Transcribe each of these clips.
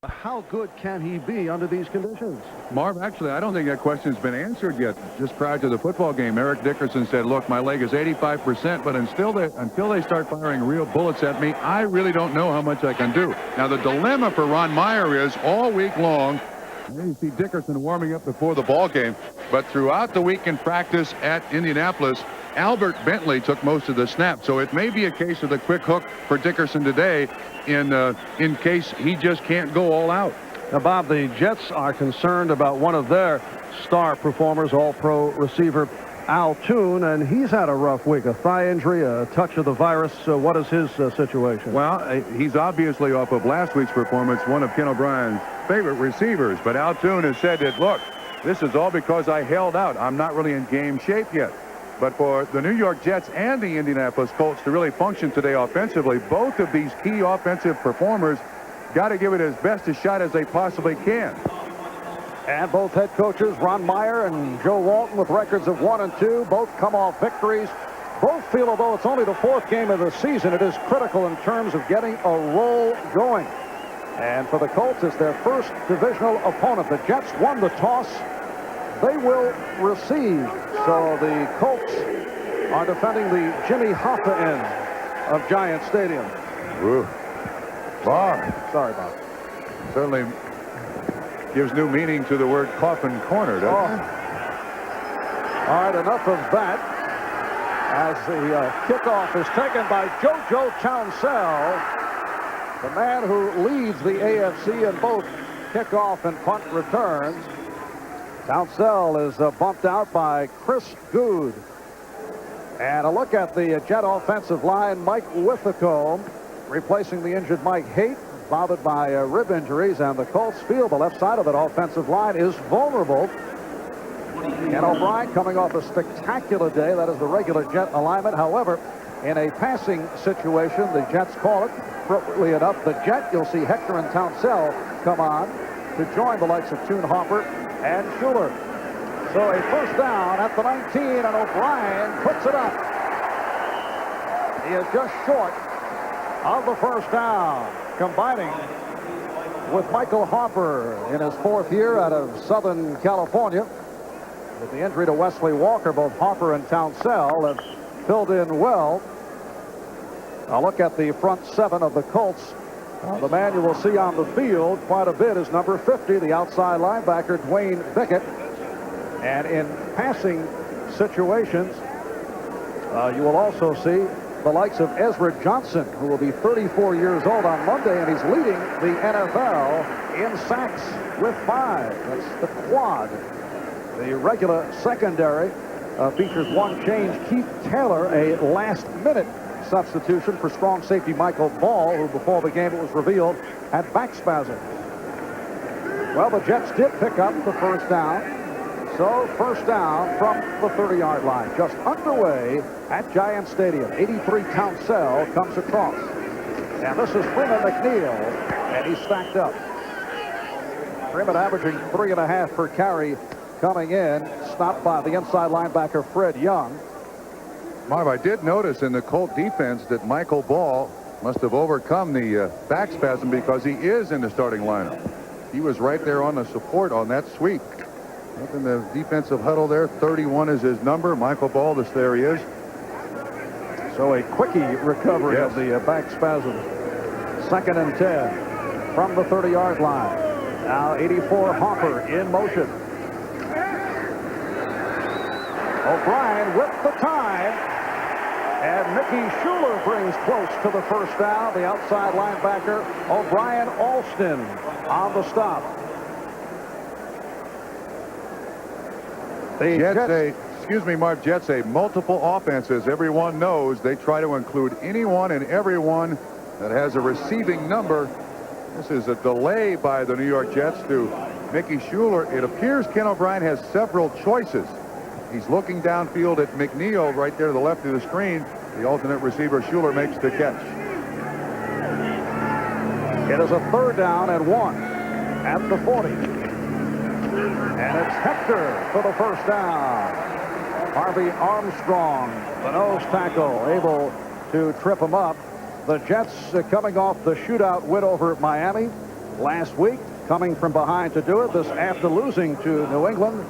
How good can he be under these conditions? Marv, actually, I don't think that question's been answered yet. Just prior to the football game, Eric Dickerson said, look, my leg is 85%, but until they start firing real bullets at me, I really don't know how much I can do. Now, the dilemma for Ron Meyer is all week long, you see Dickerson warming up before the ball game, but throughout the week in practice at Indianapolis, Albert Bentley took most of the snaps, so it may be a case of the quick hook for Dickerson today in case he just can't go all out. Now, Bob, the Jets are concerned about one of their star performers, all-pro receiver Al Toon, and he's had a rough week, a thigh injury, a touch of the virus. What is his situation? Well, he's obviously off of last week's performance, one of Ken O'Brien's favorite receivers, but Al Toon has said that, look, this is all because I held out. I'm not really in game shape yet. But for the New York Jets and the Indianapolis Colts to really function today offensively, both of these key offensive performers got to give it as best a shot as they possibly can. And both head coaches, Ron Meyer and Joe Walton, with records of 1 and 2, both come off victories. Both feel, although it's only the 4th game of the season, it is critical in terms of getting a roll going. And for the Colts, it's their first divisional opponent. The Jets won the toss. They will receive. So the Colts are defending the Jimmy Hoffa end of Giant Stadium. Ooh. Bob. Sorry, Bob. Certainly gives new meaning to the word coffin corner, doesn't it? All right, enough of that. As the kickoff is taken by JoJo Townsell, the man who leads the AFC in both kickoff and punt returns. Townsell is bumped out by Chris Good. And a look at the Jet offensive line. Mike Withacombe replacing the injured Mike Haight, bothered by rib injuries, and the Colts feel the left side of that offensive line is vulnerable. Ken O'Brien coming off a spectacular day. That is the regular Jet alignment. However, in a passing situation, the Jets call it, appropriately enough, the Jet. You'll see Hector and Townsell come on to join the likes of Toon Hopper and Schuler. So a first down at the 19, and O'Brien puts it up. He is just short of the first down, combining with Michael Harper in his 4th year out of Southern California. With the injury to Wesley Walker, both Harper and Townsell have filled in well. Now look at the front 7 of the Colts. The man you will see on the field quite a bit is number 50, the outside linebacker, Dwayne Bickett. And in passing situations, you will also see the likes of Ezra Johnson, who will be 34 years old on Monday, and he's leading the NFL in sacks with 5. That's the quad. The regular secondary features one change. Keith Taylor, a last-minute substitution for strong safety Michael Ball, who before the game, it was revealed, had back spasm. Well, the Jets did pick up the first down. So first down from the 30-yard line, just underway at Giant Stadium. 83 Townsell comes across. And this is Freeman McNeil, and he's stacked up. Freeman averaging 3.5 per carry coming in, stopped by the inside linebacker Fred Young. Marv, I did notice in the Colt defense that Michael Ball must have overcome the back spasm because he is in the starting lineup. He was right there on the support on that sweep. Up in the defensive huddle there, 31 is his number. Michael Ball, there he is. So a quickie recovery of the back spasm. 2nd and 10 from the 30-yard line. Now 84 Harper in motion. O'Brien with the time. And Mickey Schuler brings close to the first down. The outside linebacker, O'Brien Alston, on the stop. The Jets say multiple offenses. Everyone knows they try to include anyone and everyone that has a receiving number. This is a delay by the New York Jets to Mickey Schuler. It appears Ken O'Brien has several choices. He's looking downfield at McNeil right there to the left of the screen. The alternate receiver, Schuler, makes the catch. It is a 3rd down and 1 at the 40. And it's Hector for the first down. Harvey Armstrong, the nose tackle, able to trip him up. The Jets coming off the shootout win over Miami. last week, coming from behind to do it. This after losing to New England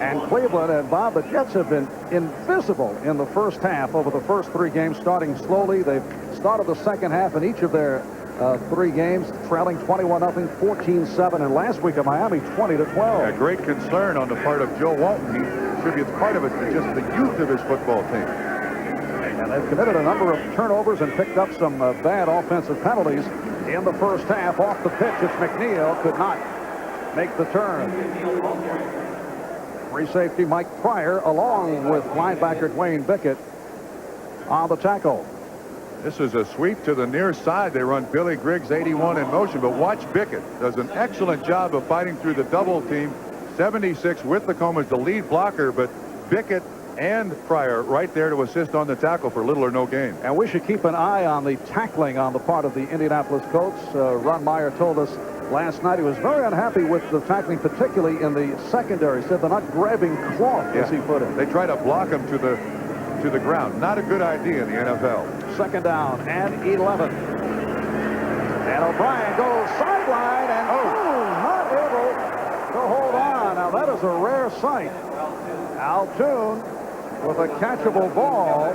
and Cleveland. And Bob, the Jets have been invisible in the first half over the first 3 games, starting slowly. They've started the second half in each of their 3 games, trailing 21-0, 14-7, and last week at Miami, 20-12. A great concern on the part of Joe Walton. He attributes part of it to just the youth of his football team. And they've committed a number of turnovers and picked up some bad offensive penalties in the first half. Off the pitch, it's McNeil, could not make the turn. Free safety Mike Pryor, along with linebacker Dwayne Bickett, on the tackle. This is a sweep to the near side. They run Billy Griggs 81 in motion, but watch Bickett. Does an excellent job of fighting through the double team. 76 with the Comas, the lead blocker, but Bickett and Pryor right there to assist on the tackle for little or no gain. And we should keep an eye on the tackling on the part of the Indianapolis Colts. Ron Meyer told us last night he was very unhappy with the tackling, particularly in the secondary. He said they're not grabbing cloth, as he put it. They try to block him to the ground. Not a good idea in the NFL. Second down and 11. And O'Brien goes sideline and not able to hold on. Now that is a rare sight. Altoon with a catchable ball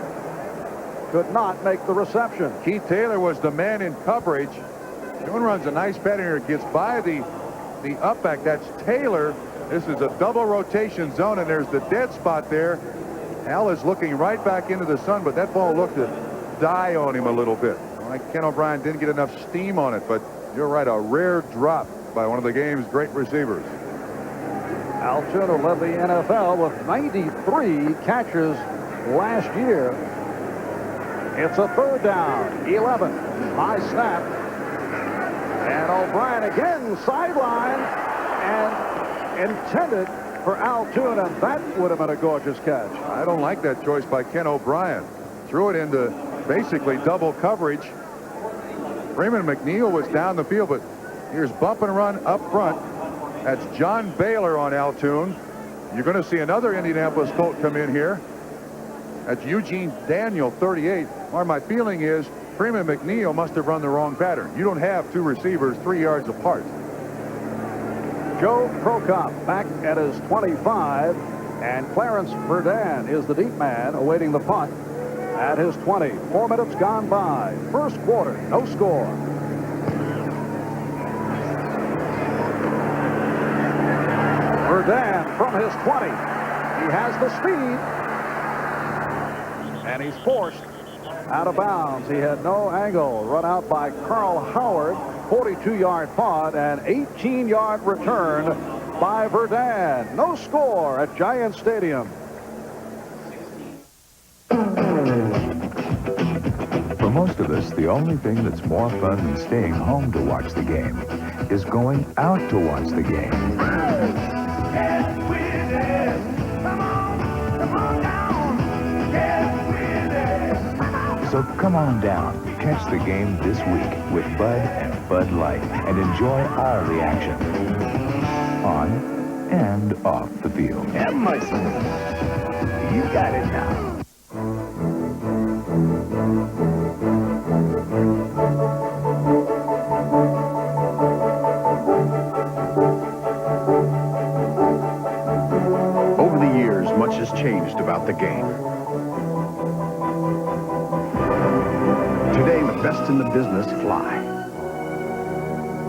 could not make the reception. Keith Taylor was the man in coverage. Jones runs a nice pattern here. Gets by the up back. That's Taylor. This is a double rotation zone, and there's the dead spot there. Al is looking right back into the sun, but that ball looked to die on him a little bit. Ken O'Brien didn't get enough steam on it, but you're right, a rare drop by one of the game's great receivers. Altoon, who led the NFL with 93 catches last year. It's a third down, 11. High snap. And O'Brien again sideline and intended for Altoon, and that would have been a gorgeous catch. I don't like that choice by Ken O'Brien. Threw it into basically double coverage. Freeman McNeil was down the field, but here's bump and run up front. That's John Baylor on Altoon. You're going to see another Indianapolis Colt come in here. That's Eugene Daniel, 38. Or my feeling is Freeman McNeil must have run the wrong pattern. You don't have 2 receivers 3 yards apart. Joe Prokop back at his 25, and Clarence Verdun is the deep man awaiting the punt at his 20. 4 minutes gone by. First quarter, no score. Verdun from his 20. He has the speed, and he's forced out of bounds. He had no angle. Run out by Carl Howard. 42-yard punt and 18-yard return by Verdun. No score at Giant Stadium. For most of us, the only thing that's more fun than staying home to watch the game is going out to watch the game. So come on down, catch the game this week with Bud and Bud Light, and enjoy all the action on and off the field. Have mercy. You got it now. Over the years, much has changed about the game. Today, the best in the business fly.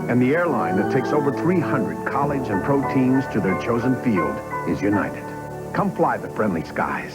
And the airline that takes over 300 college and pro teams to their chosen field is United. Come fly the friendly skies.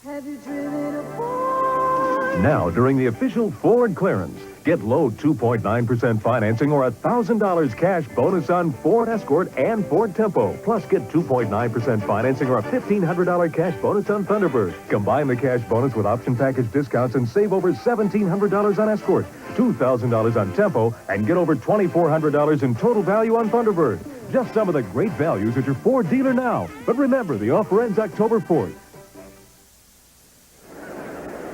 Have you driven a Ford? Now, during the official Ford clearance, get low 2.9% financing or $1,000 cash bonus on Ford Escort and Ford Tempo. Plus, get 2.9% financing or a $1,500 cash bonus on Thunderbird. Combine the cash bonus with option package discounts and save over $1,700 on Escort, $2,000 on Tempo, and get over $2,400 in total value on Thunderbird. Just some of the great values at your Ford dealer now. But remember, the offer ends October 4th.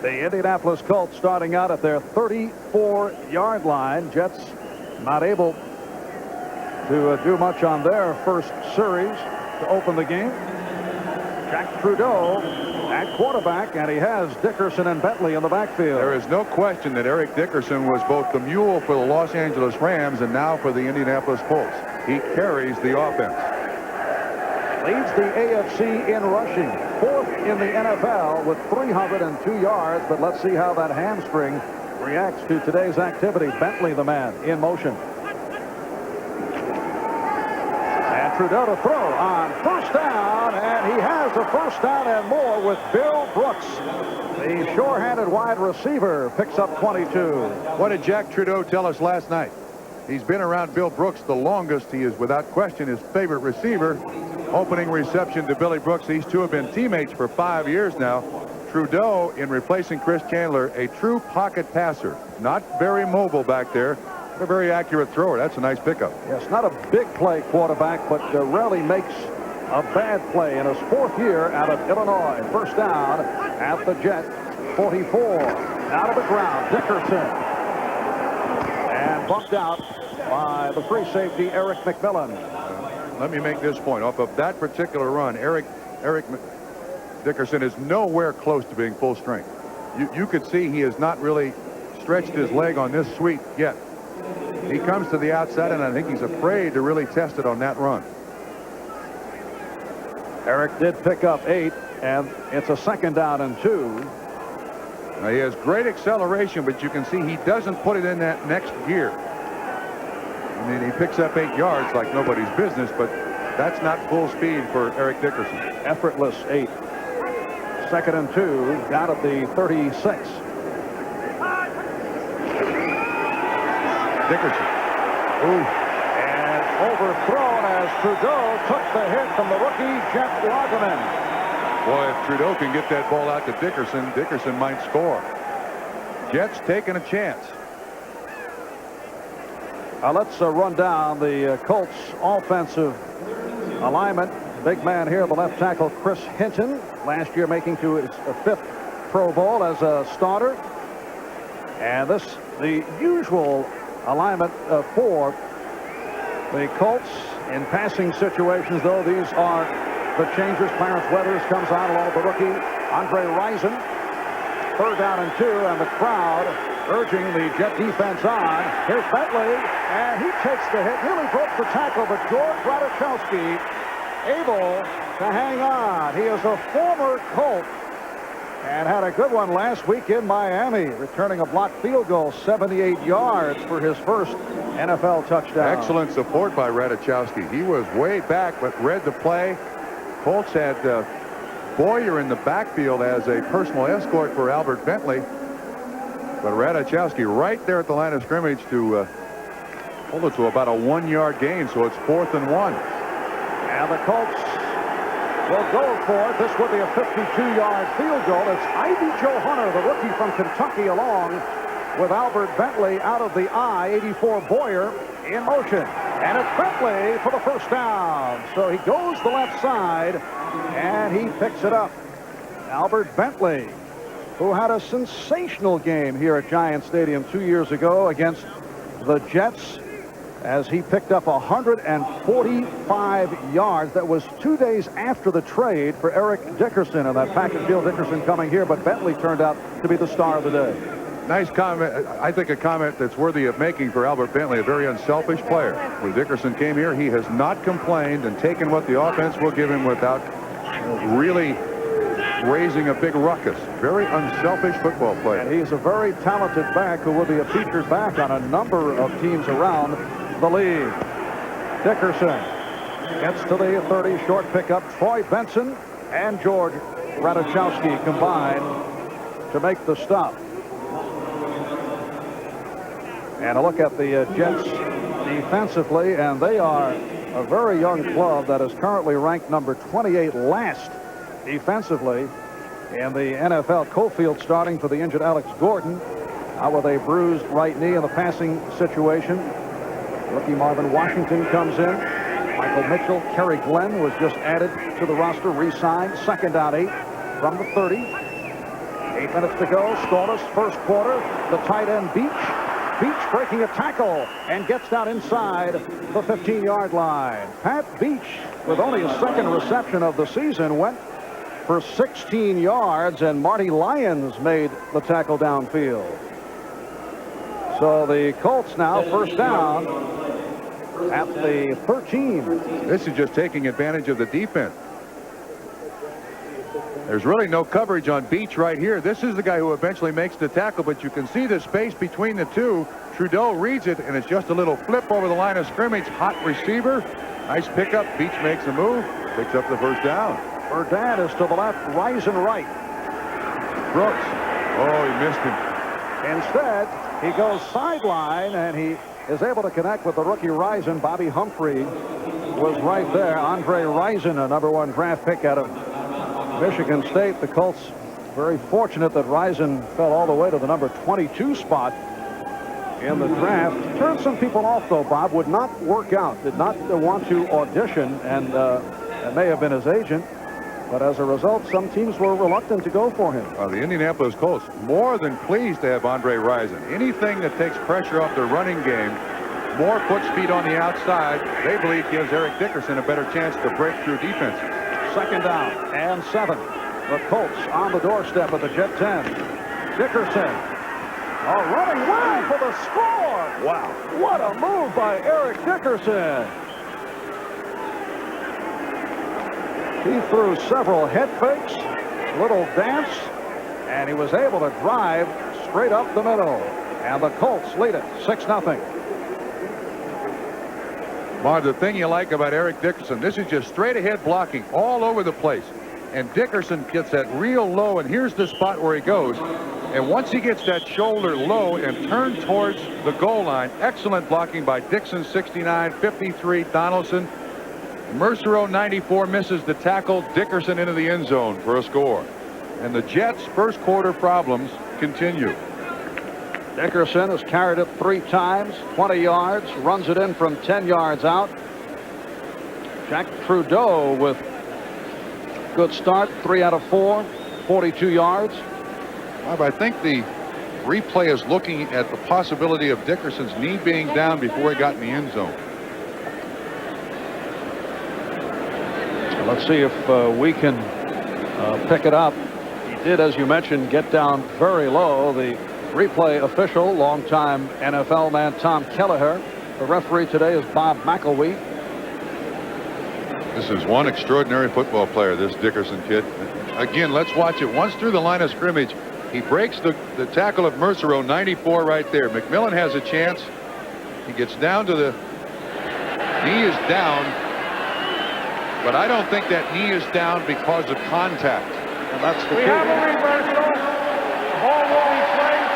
The Indianapolis Colts starting out at their 34-yard line. Jets not able to do much on their first series to open the game. Jack Trudeau at quarterback, and he has Dickerson and Bentley in the backfield. There is no question that Eric Dickerson was both the mule for the Los Angeles Rams and now for the Indianapolis Colts. He carries the offense. Leads the AFC in rushing, 4th in the NFL with 302 yards, but let's see how that hamstring reacts to today's activity. Bentley, the man, in motion. And Trudeau to throw on first down, and he has a first down and more with Bill Brooks. The sure-handed wide receiver picks up 22. What did Jack Trudeau tell us last night? He's been around Bill Brooks the longest. He is without question his favorite receiver. Opening reception to Billy Brooks. These two have been teammates for 5 years now. Trudeau, in replacing Chris Chandler, a true pocket passer. Not very mobile back there. A very accurate thrower. That's a nice pickup. Yes, not a big play quarterback, but rarely makes a bad play in his 4th year out of Illinois. First down at the Jet 44. Out of the ground, Dickerson. And bumped out by the free safety, Eric McMillan. Let me make this point. Off of that particular run, Eric Dickerson is nowhere close to being full strength. You could see he has not really stretched his leg on this sweep yet. He comes to the outside, and I think he's afraid to really test it on that run. Eric did pick up 8, and it's a 2nd down and 2. Now, he has great acceleration, but you can see he doesn't put it in that next gear. I mean, he picks up 8 yards like nobody's business, but that's not full speed for Eric Dickerson. Effortless 8. 2nd and 2 down at the 36. Dickerson. Ooh. And overthrown as Trudeau took the hit from the rookie Jeff Lageman. Boy, if Trudeau can get that ball out to Dickerson, Dickerson might score. Jets taking a chance. Let's run down the Colts offensive alignment. Big man here, the left tackle, Chris Hinton. Last year making to his 5th Pro Bowl as a starter. And this, the usual alignment for the Colts in passing situations, though these are the changers. Clarence Weathers comes on along with the rookie Andre Rison. 3rd down and 2, and the crowd urging the Jet defense on. Here's Bentley, and he takes the hit. Nearly broke the tackle, but George Radachowski able to hang on. He is a former Colt and had a good one last week in Miami, returning a blocked field goal, 78 yards for his first NFL touchdown. Excellent support by Radachowski. He was way back, but read the play. Colts had Boyer in the backfield as a personal escort for Albert Bentley. But Radachowski right there at the line of scrimmage to hold it to about a 1-yard gain, so it's 4th and 1. And the Colts will go for it. This would be a 52-yard field goal. It's Ivy Joe Hunter, the rookie from Kentucky, along with Albert Bentley out of the I. 84 Boyer in motion. And it's Bentley for the first down. So he goes the left side, and he picks it up. Albert Bentley, who had a sensational game here at Giant Stadium 2 years ago against the Jets, as he picked up 145 yards. That was 2 days after the trade for Eric Dickerson, and that package deal, Dickerson coming here, but Bentley turned out to be the star of the day. Nice comment. I think a comment that's worthy of making for Albert Bentley, a very unselfish player. When Dickerson came here, he has not complained and taken what the offense will give him without really raising a big ruckus. Very unselfish football player. And he's a very talented back who will be a featured back on a number of teams around the league. Dickerson gets to the 30, short pickup. Troy Benson and George Radachowski combine to make the stop. And a look at the Jets defensively, and they are a very young club that is currently ranked number 28 last defensively in the NFL. Cofield starting for the injured Alex Gordon, out with a bruised right knee in the passing situation. Rookie Marvin Washington comes in. Michael Mitchell, Kerry Glenn was just added to the roster, re-signed. 2nd down 8 from the 30. 8 minutes to go, scoreless first quarter. The tight end Beach breaking a tackle and gets down inside the 15-yard line. Pat Beach, with only his 2nd reception of the season, went for 16 yards, and Marty Lyons made the tackle downfield. So the Colts now first down at the 13. This is just taking advantage of the defense. There's really no coverage on Beach right here. This is the guy who eventually makes the tackle, but you can see the space between the two. Trudeau reads it, and it's just a little flip over the line of scrimmage. Hot receiver. Nice pickup. Beach makes a move. Picks up the first down. Verdad is to the left, Risen right. Brooks. Oh, he missed him. Instead, he goes sideline, and he is able to connect with the rookie Risen. Bobby Humphrey was right there. Andre Risen, a #1 draft pick out of Michigan State. The Colts very fortunate that Risen fell all the way to the number 22 spot in the draft. Turned some people off, though. Bob would not work out, did not want to audition, and it may have been his agent. But as a result, some teams were reluctant to go for him. The Indianapolis Colts more than pleased to have Andre Rison. Anything that takes pressure off their running game, more foot speed on the outside, they believe gives Eric Dickerson a better chance to break through defenses. Second down and 7. The Colts on the doorstep of the Jet 10. Dickerson running well for the score. Wow. What a move by Eric Dickerson. He threw several head fakes, little dance, and he was able to drive straight up the middle. And the Colts lead it 6-0. Marv, the thing you like about Eric Dickerson, this is just straight ahead blocking all over the place. And Dickerson gets that real low, and here's the spot where he goes. And once he gets that shoulder low and turned towards the goal line, excellent blocking by Dixon, 69, 53, Donaldson. Mercereau, 94, misses the tackle. Dickerson into the end zone for a score. And the Jets' first quarter problems continue. Dickerson has carried it 3 times, 20 yards, runs it in from 10 yards out. Jack Trudeau with good start, 3 out of 4, 42 yards. Bob, I think the replay is looking at the possibility of Dickerson's knee being down before he got in the end zone. Let's see if we can pick it up. He did, as you mentioned, get down very low. The replay official, longtime NFL man Tom Kelleher. The referee today is Bob McElwee. This is one extraordinary football player, this Dickerson kid. Again, let's watch it. Once through the line of scrimmage, he breaks the tackle of Mercereau, 94 right there. McMillan has a chance. He gets down to the knee is down, but I don't think that knee is down because of contact. And that's the We have a reversal. The ball will be placed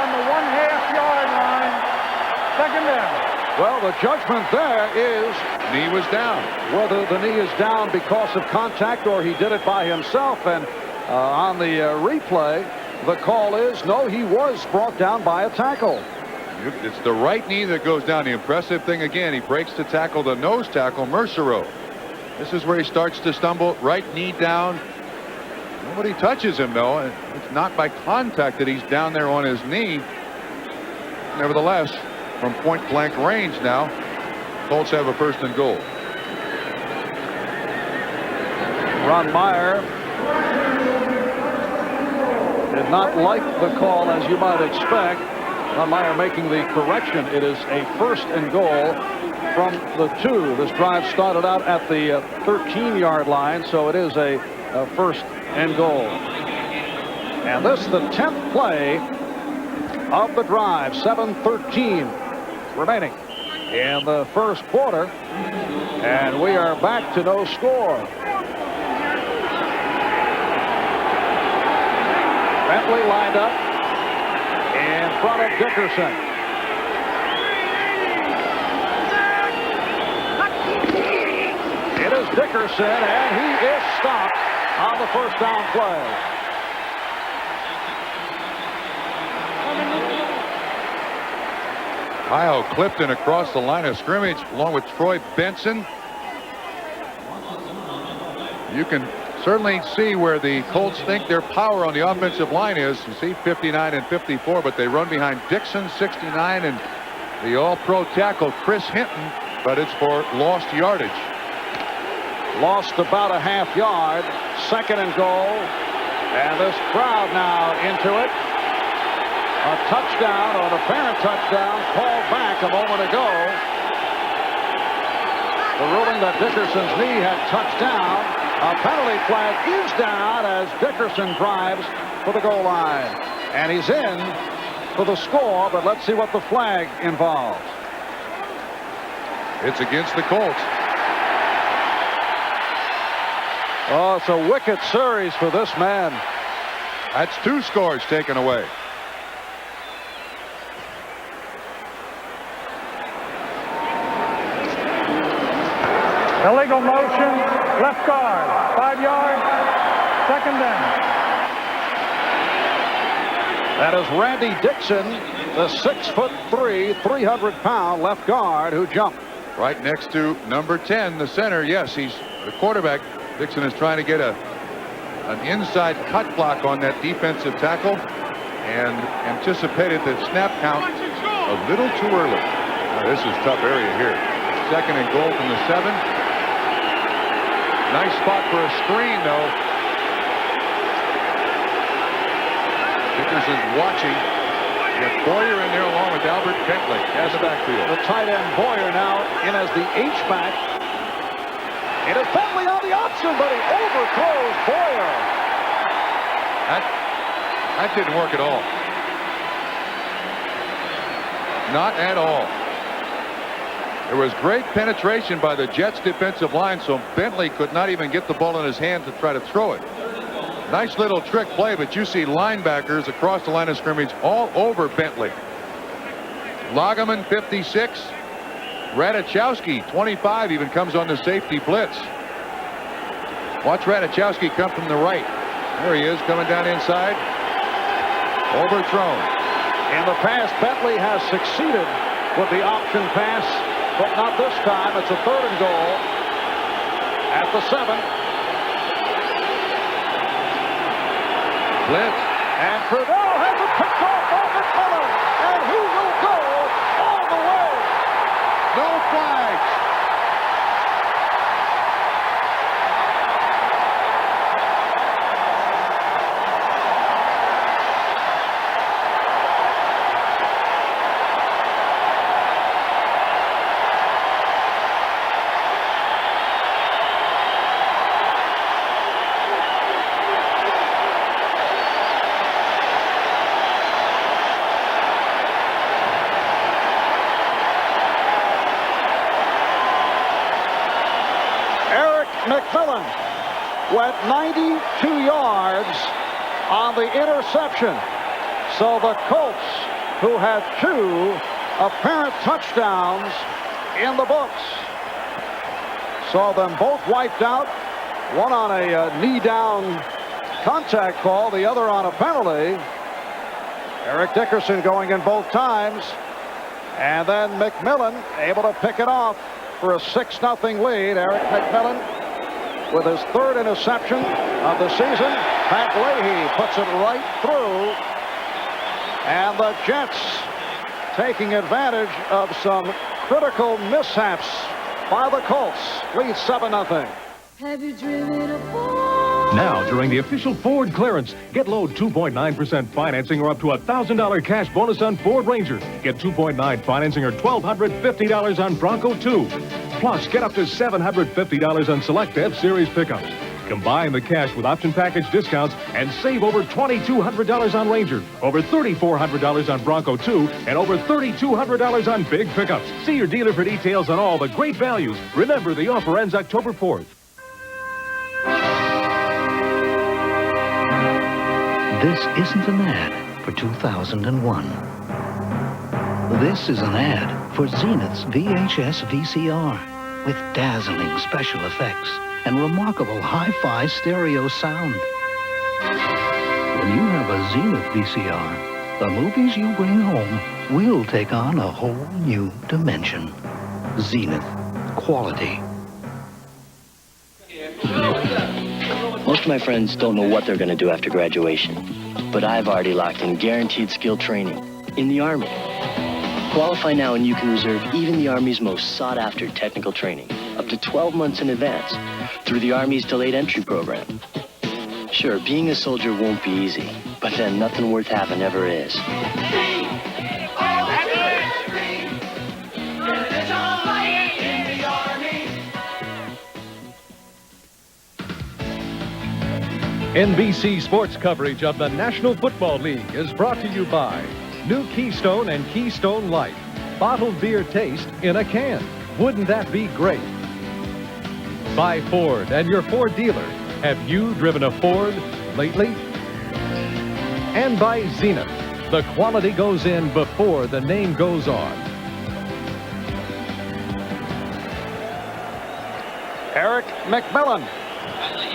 on the 1/2 yard line. Second down. Well, the judgment there is Knee was down. whether the knee is down because of contact or he did it by himself. And on the replay, the call is no, he was brought down by a tackle. It's the right knee that goes down. The impressive thing again, he breaks the tackle, the nose tackle, Mercereau. This is where he starts to stumble. Right knee down. Nobody touches him, though. It's not by contact that he's down there on his knee. Nevertheless, from point blank range now, Colts have a 1st and goal. Ron Meyer did not like the call, as you might expect. Ron Meyer making the correction. It is a 1st and goal from the 2. This drive started out at the 13-yard line, so it is a 1st and goal. And this is the 10th play of the drive. 7:13 remaining in the first quarter, and we are back to no score. Bentley lined up in front of Dickerson. It is Dickerson, and he is stopped on the 1st down play. Kyle Clifton across the line of scrimmage along with Troy Benson. You can certainly see where the Colts think their power on the offensive line is. You see 59 and 54, but they run behind Dixon, 69, and the all-pro tackle Chris Hinton, but it's for lost yardage. lost about a half yard. 2nd and goal. And this crowd now into it. A touchdown, or an apparent touchdown, called back a moment ago. The ruling that Dickerson's knee had touched down. A penalty flag is down as Dickerson drives for the goal line. And he's in for the score, but let's see what the flag involves. It's against the Colts. Oh, it's a wicked series for this man. That's 2 scores taken away. Illegal motion, left guard, 5 yards, 2nd down. That is Randy Dixon, the 6'3", 300-pound left guard who jumped. Right next to number 10, the center. Yes, he's the quarterback. Dixon is trying to get an inside cut block on that defensive tackle and anticipated the snap count a little too early. Now, this is a tough area here. 2nd and goal from the 7. Nice spot for a screen, though. Dickerson's watching. You got Boyer in there along with Albert Bentley as the backfield. The tight end Boyer now in as the H-back. It is Bentley on the option, but he overthrows Boyer. That didn't work at all. Not at all. There was great penetration by the Jets defensive line, so Bentley could not even get the ball in his hand to try to throw it. Nice little trick play, but you see linebackers across the line of scrimmage all over Bentley. Lageman, 56. Radichowski, 25, even comes on the safety blitz. Watch Radichowski come from the right. There he is, coming down inside. Overthrown. In the past, Bentley has succeeded with the option pass, but not this time. It's a 3rd and goal at the 7. Blitz. And Trudeau has it picked off over Cullen, and he will go all the way. No flags. McMillan went 92 yards on the interception. So the Colts, who had 2 apparent touchdowns in the books, saw them both wiped out. One on a knee-down contact call, the other on a penalty. Eric Dickerson going in both times. And then McMillan able to pick it off for a 6-0 lead. Eric McMillan with his 3rd interception of the season. Pat Leahy puts it right through. And the Jets taking advantage of some critical mishaps by the Colts. Lead 7-0. Have you driven a Ford? Now, during the official Ford clearance, get low 2.9% financing or up to $1,000 cash bonus on Ford Ranger. Get 2.9 financing or $1,250 on Bronco 2. Plus, get up to $750 on select F-Series pickups. Combine the cash with option package discounts and save over $2,200 on Ranger, over $3,400 on Bronco 2, and over $3,200 on big pickups. See your dealer for details on all the great values. Remember, the offer ends October 4th. This isn't an ad for 2001. This is an ad for Zenith's VHS VCR with dazzling special effects and remarkable hi-fi stereo sound. When you have a Zenith VCR, the movies you bring home will take on a whole new dimension. Zenith. Quality. Most of my friends don't know what they're going to do after graduation, but I've already locked in guaranteed skill training in the Army. Qualify now and you can reserve even the Army's most sought-after technical training, up to 12 months in advance, through the Army's delayed entry program. Sure, being a soldier won't be easy, but then nothing worth having ever is. NBC sports coverage of the National Football League is brought to you by New Keystone and Keystone Light. Bottled beer taste in a can. Wouldn't that be great? By Ford and your Ford dealer. Have you driven a Ford lately? And by Zenith. The quality goes in before the name goes on. Eric McMillan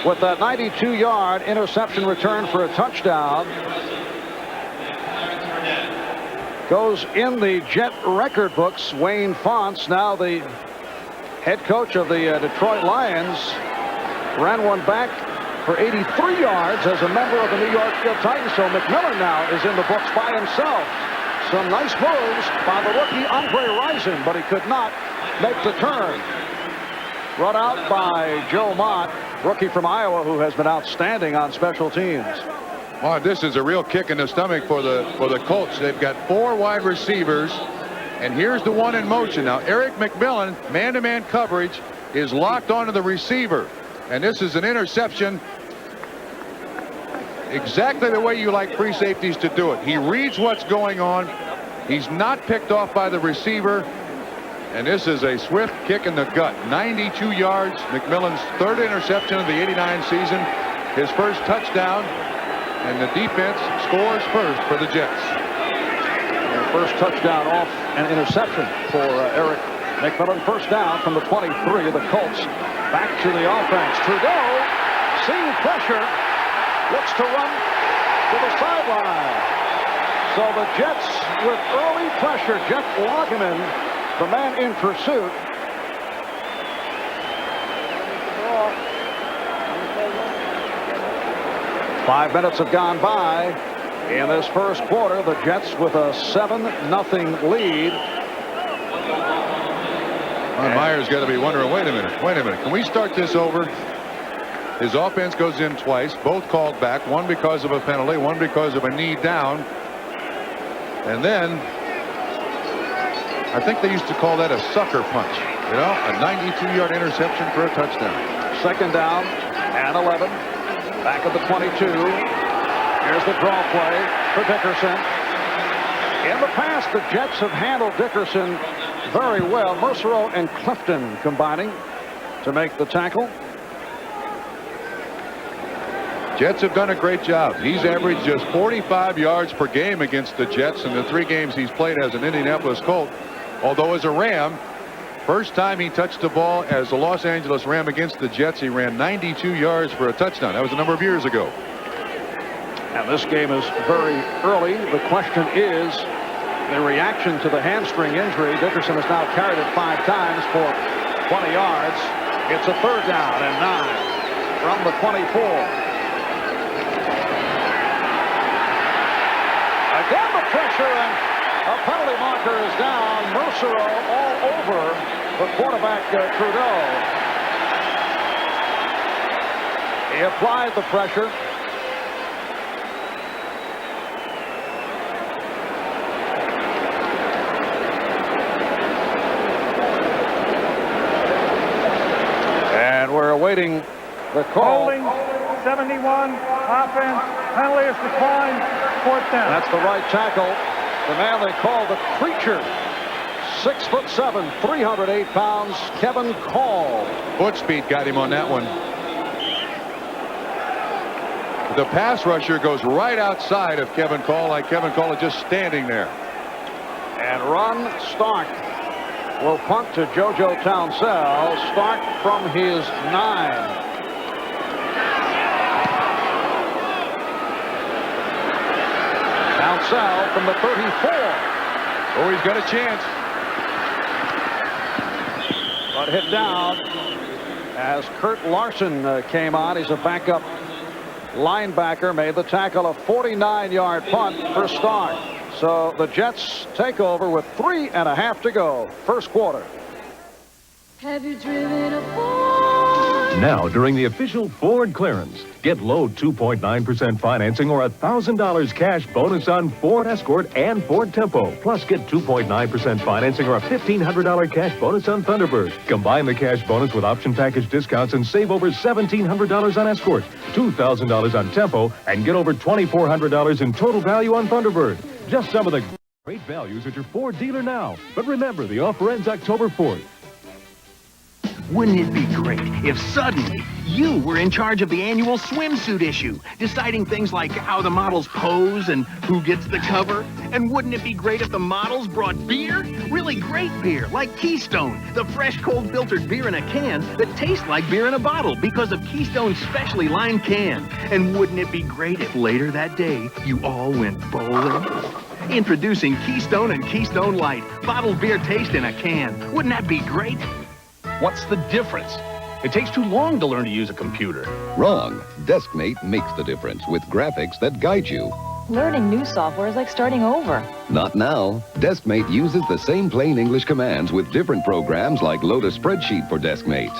with that 92-yard interception return for a touchdown. Goes in the Jet record books. Wayne Fonts, now the head coach of the Detroit Lions, ran one back for 83 yards as a member of the New York Titans. So McMillan now is in the books by himself. Some nice moves by the rookie Andre Rison, but he could not make the turn. Run out by Joe Mott, rookie from Iowa, who has been outstanding on special teams. Well, this is a real kick in the stomach for the Colts. They've got 4 wide receivers, and here's the one in motion. Now, Eric McMillan, man-to-man coverage, is locked onto the receiver, and this is an interception exactly the way you like free safeties to do it. He reads what's going on. He's not picked off by the receiver, and this is a swift kick in the gut. 92 yards, McMillan's 3rd interception of the '89 season, his first touchdown. And the defense scores first for the Jets. And first touchdown off an interception for Eric McMillan. First down from the 23 of the Colts. Back to the offense. Trudeau, seeing pressure, looks to run to the sideline. So the Jets with early pressure. Jeff Lageman, the man in pursuit. 5 minutes have gone by in this first quarter. The Jets with a 7-0 lead. Ron Meyer's got to be wondering, wait a minute, can we start this over? His offense goes in twice, both called back, one because of a penalty, one because of a knee down. And then I think they used to call that a sucker punch, you know, a 92-yard interception for a touchdown. Second down and 11. Back at the 22. Here's the draw play for Dickerson. In the past, the Jets have handled Dickerson very well. Mercereau and Clifton combining to make the tackle. Jets have done a great job. He's averaged just 45 yards per game against the Jets in the 3 games he's played as an Indianapolis Colt. Although as a Ram, first time he touched the ball as a Los Angeles Ram against the Jets, he ran 92 yards for a touchdown. That was a number of years ago. And this game is very early. The question is the reaction to the hamstring injury. Dickerson has now carried it 5 times for 20 yards. It's a 3rd down and 9 from the 24. Again the pressure, and a penalty marker is down. Mercereau all over the quarterback, Trudeau. He applied the pressure. And we're awaiting the call. Holding, 71, offense, penalty is declined, 4th down. That's the right tackle. The man they call the Creature. 6'7", 308 pounds, Kevin Call. Foot speed got him on that one. The pass rusher goes right outside of Kevin Call, like Kevin Call is just standing there. And Ron Stark will punt to JoJo Townsell. Stark from his 9. Townsell from the 34. Oh, he's got a chance. But hit down as Kurt Larson came on. He's a backup linebacker. Made the tackle, a 49-yard punt for Stark. So the Jets take over with 3.5 to go. First quarter. Have you driven a Ford? Now, during the official Ford clearance, get low 2.9% financing or $1,000 cash bonus on Ford Escort and Ford Tempo. Plus, get 2.9% financing or a $1,500 cash bonus on Thunderbird. Combine the cash bonus with option package discounts and save over $1,700 on Escort, $2,000 on Tempo, and get over $2,400 in total value on Thunderbird. Just some of the great values at your Ford dealer now. But remember, the offer ends October 4th. Wouldn't it be great if suddenly you were in charge of the annual swimsuit issue, deciding things like how the models pose and who gets the cover? And wouldn't it be great if the models brought beer? Really great beer, like Keystone, the fresh, cold filtered beer in a can that tastes like beer in a bottle because of Keystone's specially lined can. And wouldn't it be great if later that day you all went bowling? Introducing Keystone and Keystone Light, bottled beer taste in a can. Wouldn't that be great? What's the difference? It takes too long to learn to use a computer. Wrong. DeskMate makes the difference with graphics that guide you. Learning new software is like starting over. Not now. DeskMate uses the same plain English commands with different programs like load a spreadsheet for DeskMate.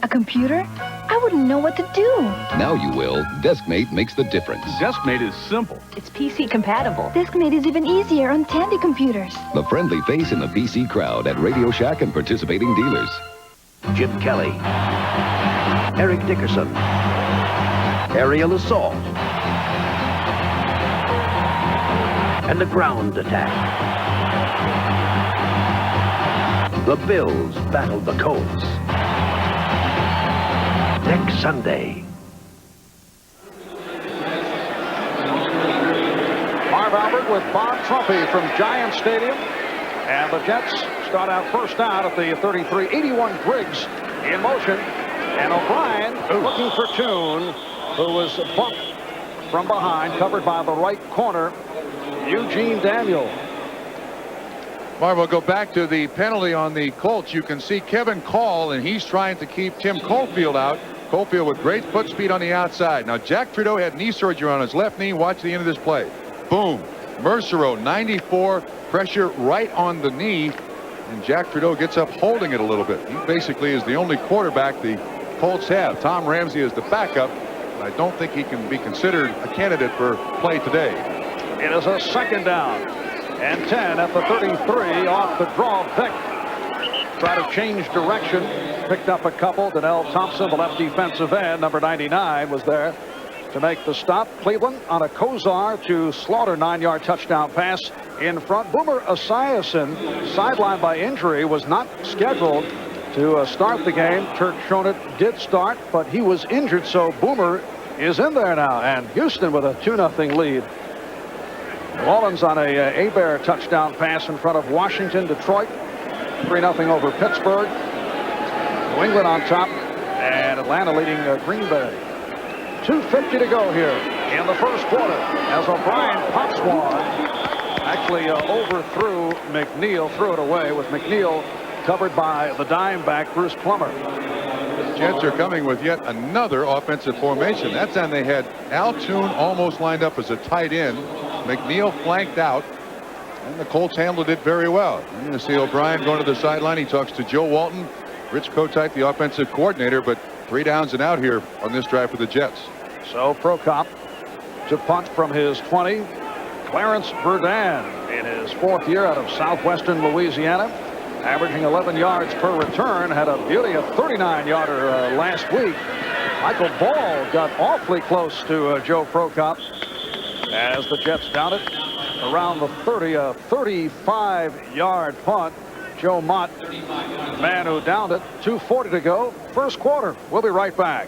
A computer? I wouldn't know what to do. Now you will. DeskMate makes the difference. DeskMate is simple. It's PC compatible. DeskMate is even easier on Tandy computers. The friendly face in the PC crowd at Radio Shack and participating dealers. Jim Kelly, Eric Dickerson, aerial assault, and the ground attack. The Bills battled the Colts. Next Sunday. Marv Albert with Bob Trumpy from Giant Stadium. And the Jets start out first down at the 33. 81 Griggs in motion. And O'Brien looking for Toon, who was bumped from behind, covered by the right corner, Eugene Daniel. Marv, we'll go back to the penalty on the Colts. You can see Kevin Call, and he's trying to keep Tim Caulfield out. Caulfield with great foot speed on the outside. Now, Jack Trudeau had knee surgery on his left knee. Watch the end of this play. Boom. Mercero, 94, pressure right on the knee, and Jack Trudeau gets up holding it a little bit. He basically is the only quarterback the Colts have. Tom Ramsey is the backup, but I don't think he can be considered a candidate for play today. It is a second down and 10 at the 33 off the draw. Vick try to change direction, picked up a couple. Donnell Thompson, the left defensive end, number 99, was there to make the stop. Cleveland on a Kozar to Slaughter 9-yard touchdown pass in front. Boomer Esiason, sidelined by injury, was not scheduled to start the game. Turk Schonert did start, but he was injured, so Boomer is in there now. And Houston with a 2-0 lead. New Orleans on a Hebert touchdown pass in front of Washington. Detroit 3-0 over Pittsburgh. New England on top, and Atlanta leading Green Bay. 2:50 to go here in the first quarter as O'Brien pops one. Actually overthrew McNeil, threw it away with McNeil covered by the dime back Bruce Plummer. The Jets are coming with yet another offensive formation. That time they had Al Toon almost lined up as a tight end. McNeil flanked out, and the Colts handled it very well. You're going to see O'Brien going to the sideline. He talks to Joe Walton, Rich Kotite, the offensive coordinator, but 3 downs and out here on this drive for the Jets. So Prokop to punt from his 20. Clarence Verdun in his 4th year out of southwestern Louisiana, averaging 11 yards per return, had a beauty, a 39-yarder last week. Michael Ball got awfully close to Joe Prokop as the Jets down it around the 30, a 35-yard punt. Joe Mott, the man who downed it. 2:40 to go, first quarter. We'll be right back.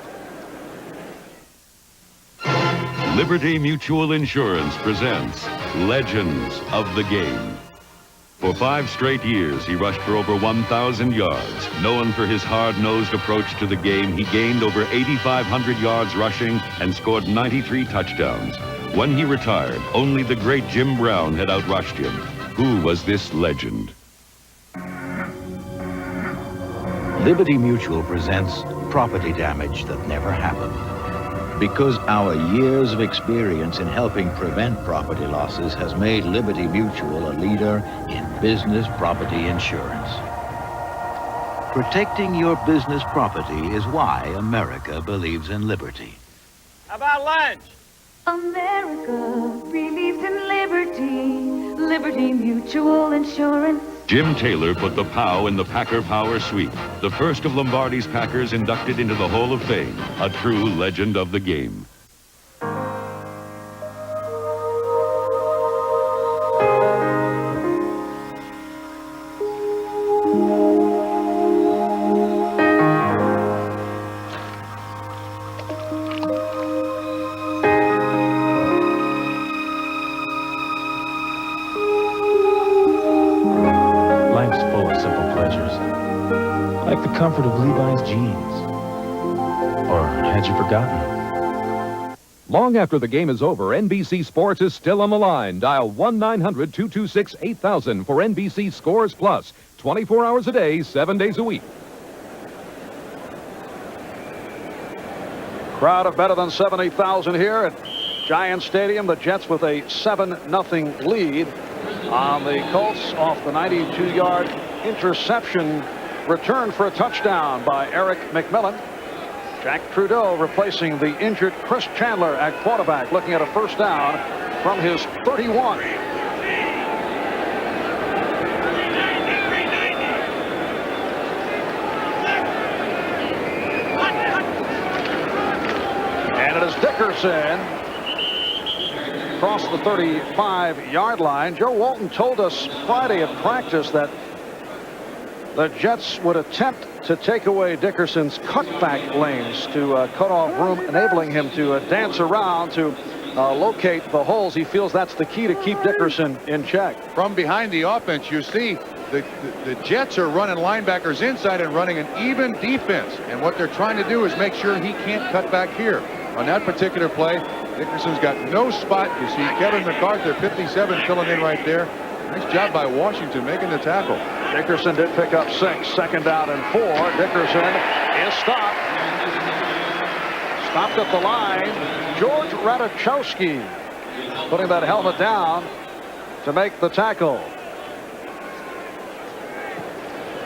Liberty Mutual Insurance presents Legends of the Game. For 5 straight years, he rushed for over 1,000 yards. Known for his hard-nosed approach to the game, he gained over 8,500 yards rushing and scored 93 touchdowns. When he retired, only the great Jim Brown had outrushed him. Who was this legend? Liberty Mutual presents property damage that never happened. Because our years of experience in helping prevent property losses has made Liberty Mutual a leader in business property insurance. Protecting your business property is why America believes in liberty. How about lunch? America believes in liberty. Liberty Mutual Insurance. Jim Taylor put the POW in the Packer Power Suite, the first of Lombardi's Packers inducted into the Hall of Fame, a true legend of the game. Comfort of Levi's jeans. Or had you forgotten? Long after the game is over, NBC Sports is still on the line. Dial 1-900-226-8000 for NBC Scores Plus. 24 hours a day, 7 days a week. Crowd of better than 70,000 here at Giant Stadium. The Jets with a 7-0 lead on the Colts off the 92-yard interception. Return for a touchdown by Eric McMillan. Jack Trudeau replacing the injured Chris Chandler at quarterback, looking at a first down from his 31. And it is Dickerson across the 35-yard line. Joe Walton told us Friday at practice that the Jets would attempt to take away Dickerson's cutback lanes to cut off room, enabling him to dance around to locate the holes. He feels that's the key to keep Dickerson in check. From behind the offense, you see the Jets are running linebackers inside and running an even defense. And what they're trying to do is make sure he can't cut back here. On that particular play, Dickerson's got no spot. You see Kevin MacArthur, 57, filling in right there. Nice job by Washington making the tackle. Dickerson did pick up 6. Second down and 4. Dickerson is stopped. Stopped at the line. George Radachowski putting that helmet down to make the tackle.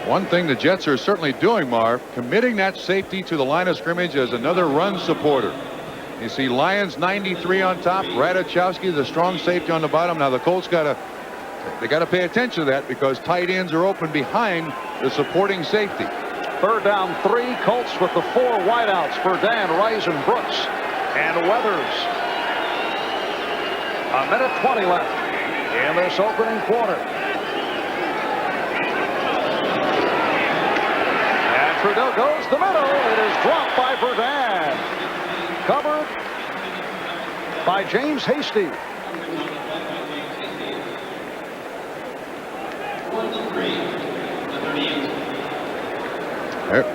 One thing the Jets are certainly doing, Marv, committing that safety to the line of scrimmage as another run supporter. You see Lyons 93 on top, Radachowski the strong safety on the bottom. Now the Colts got to pay attention to that because tight ends are open behind the supporting safety. Third down 3. Colts with the 4 wideouts for Dan, Rice, and Brooks and Weathers. A minute 20 left in this opening quarter. And Trudeau goes the middle. It is dropped by Verdun. Covered by James Hasty.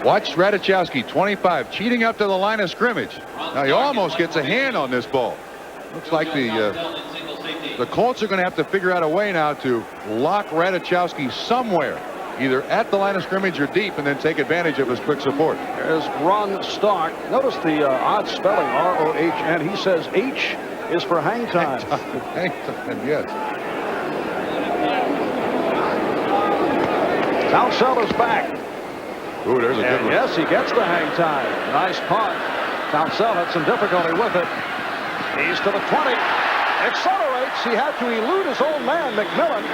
Watch Radachowski, 25, cheating up to the line of scrimmage. Now he almost gets a hand on this ball. Looks like the Colts are going to have to figure out a way now to lock Radachowski somewhere, either at the line of scrimmage or deep, and then take advantage of his quick support. There's Ron Stark. Notice the odd spelling, R-O-H-N. He says H is for hang time. Hang time, yes. Townsell is back. Ooh, there's a good one. Yes, he gets the hang time. Nice punt. Townsell had some difficulty with it. He's to the 20. Accelerates. He had to elude his own man, McMillan.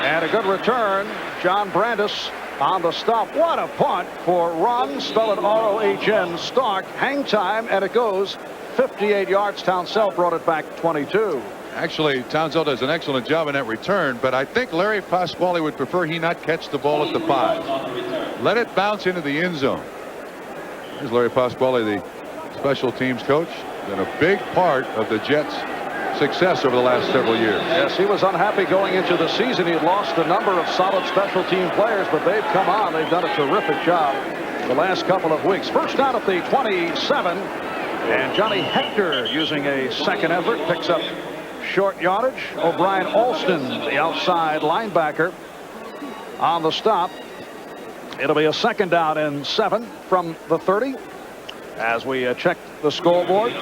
And a good return. John Brandis on the stop. What a punt for Ron, spell it R-O-H-N, Stark. Hang time, and it goes 58 yards. Townsell brought it back 22. Actually, Townsell does an excellent job in that return, but I think Larry Pasquale would prefer he not catch the ball at the 5. Let it bounce into the end zone. There's Larry Pasquale, the special teams coach, and a big part of the Jets' success over the last several years. Yes, he was unhappy going into the season. He had lost a number of solid special team players, but they've come on. They've done a terrific job the last couple of weeks. First down at the 27, and Johnny Hector, using a second effort, picks up short yardage. O'Brien Alston, the outside linebacker, on the stop. It'll be a second down and 7 from the 30. As we check the scoreboard,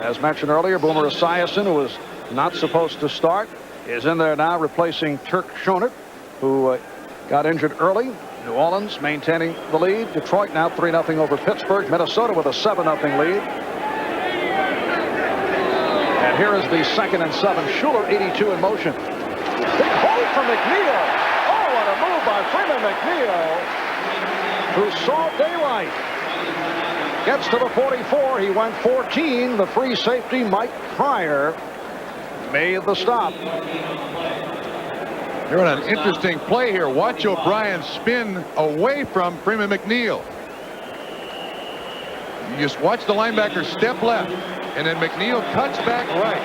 as mentioned earlier, Boomer Esiason, who was not supposed to start, is in there now replacing Turk Schonert, who got injured early. New Orleans maintaining the lead. Detroit now 3-0 over Pittsburgh. Minnesota with a 7-0 lead. And here is the 2nd and 7. Schuler 82 in motion. Big hole for McNeil. Oh, what a move by Freeman McNeil, who saw daylight. Gets to the 44. He went 14. The free safety, Mike Pryor, made the stop. You're on an interesting play here. Watch O'Brien spin away from Freeman McNeil. You just watch the linebacker step left, and then McNeil cuts back right.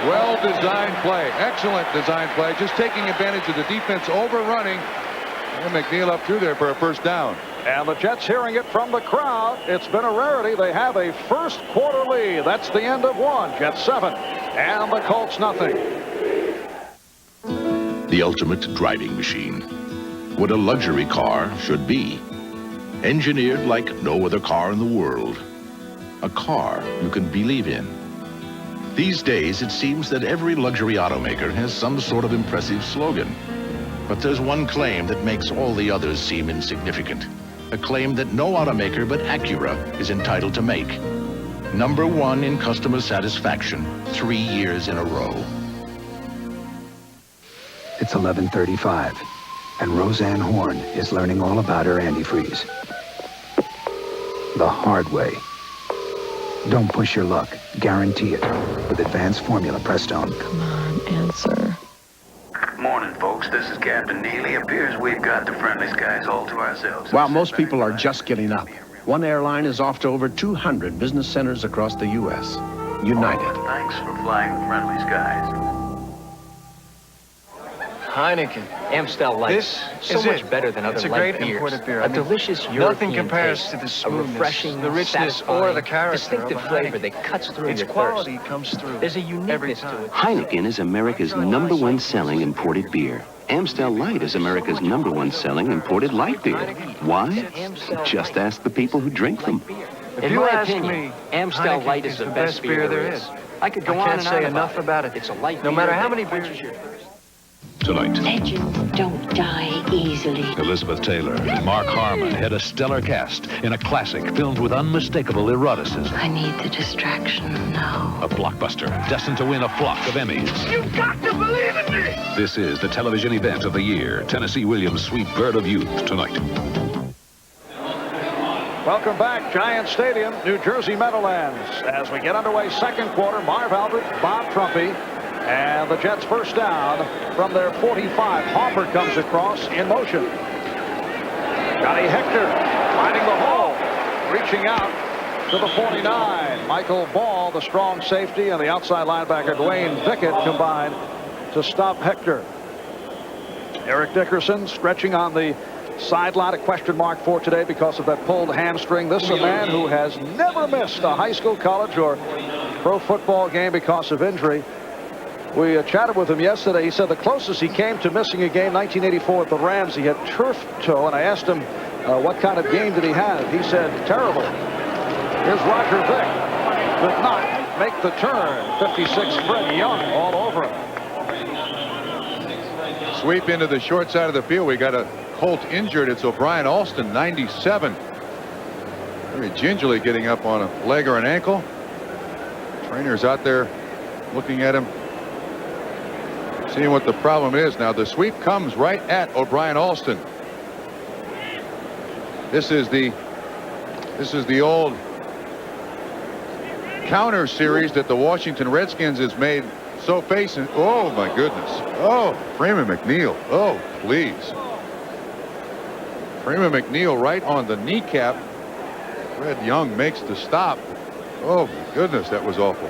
Well-designed play. Excellent design play. Just taking advantage of the defense overrunning. And McNeil up through there for a first down. And the Jets hearing it from the crowd. It's been a rarity. They have a first quarter lead. That's the end of one. Jets 7 and the Colts nothing. The ultimate driving machine. What a luxury car should be. Engineered like no other car in the world. A car you can believe in. These days, it seems that every luxury automaker has some sort of impressive slogan. But there's one claim that makes all the others seem insignificant. A claim that no automaker but Acura is entitled to make. #1 in customer satisfaction 3 years in a row. It's 11:35, and Roseanne Horn is learning all about her antifreeze. The hard way. Don't push your luck. Guarantee it with advanced formula Prestone. Come on, answer. Morning, folks. This is Captain Neely. Appears we've got the friendly skies all to ourselves. While most people are just getting up, one airline is off to over 200 business centers across the U.S. United. Thanks for flying the friendly skies. Heineken, Amstel Light. This so is much it. better than other it's a light great beers. imported beer. A delicious European nothing compares taste, to the a smoothness, refreshing, the richness, or the character distinctive of a flavor Heineken. that cuts through Its your quality thirst. comes through. There's a uniqueness to it. Heineken is America's #1 selling imported beer. Amstel Light is America's #1 selling imported light beer. Why? Just ask the people who drink them. In you my ask opinion, me, Amstel Heineken Light is the best beer there is. I could go I on can't and say on enough about it. It's a light No beer matter how that many quenches beers. your thirst. Tonight, Legends don't die easily. Elizabeth Taylor and Mark Harmon head a stellar cast in a classic filmed with unmistakable eroticism. I need the distraction now. A blockbuster destined to win a flock of Emmys. You've got to believe in me! This is the television event of the year. Tennessee Williams' Sweet Bird of Youth tonight. Welcome back, Giant Stadium, New Jersey Meadowlands. As we get underway, second quarter, Marv Albert, Bob Trumpy, and the Jets first down from their 45. Harper comes across in motion. Johnny Hector finding the hole, reaching out to the 49. Michael Ball, the strong safety, and the outside linebacker Dwayne Bickett combined to stop Hector. Eric Dickerson stretching on the sideline, a question mark for today because of that pulled hamstring. This is a man who has never missed a high school, college, or pro football game because of injury. We chatted with him yesterday. He said the closest he came to missing a game, 1984 at the Rams, he had turf toe, and I asked him what kind of game did he have. He said, terrible. Here's Roger Vick. Could not make the turn. 56, Fred Young all over him. Sweep into the short side of the field. We got a Colt injured. It's O'Brien Alston, 97. Very gingerly getting up on a leg or an ankle. Trainer's out there looking at him, seeing what the problem is. Now the sweep comes right at O'Brien Alston. This is the old counter series that the Washington Redskins has made so facing. Oh my goodness. Oh, Freeman McNeil. Oh, please. Freeman McNeil right on the kneecap. Fred Young makes the stop. Oh my goodness, that was awful.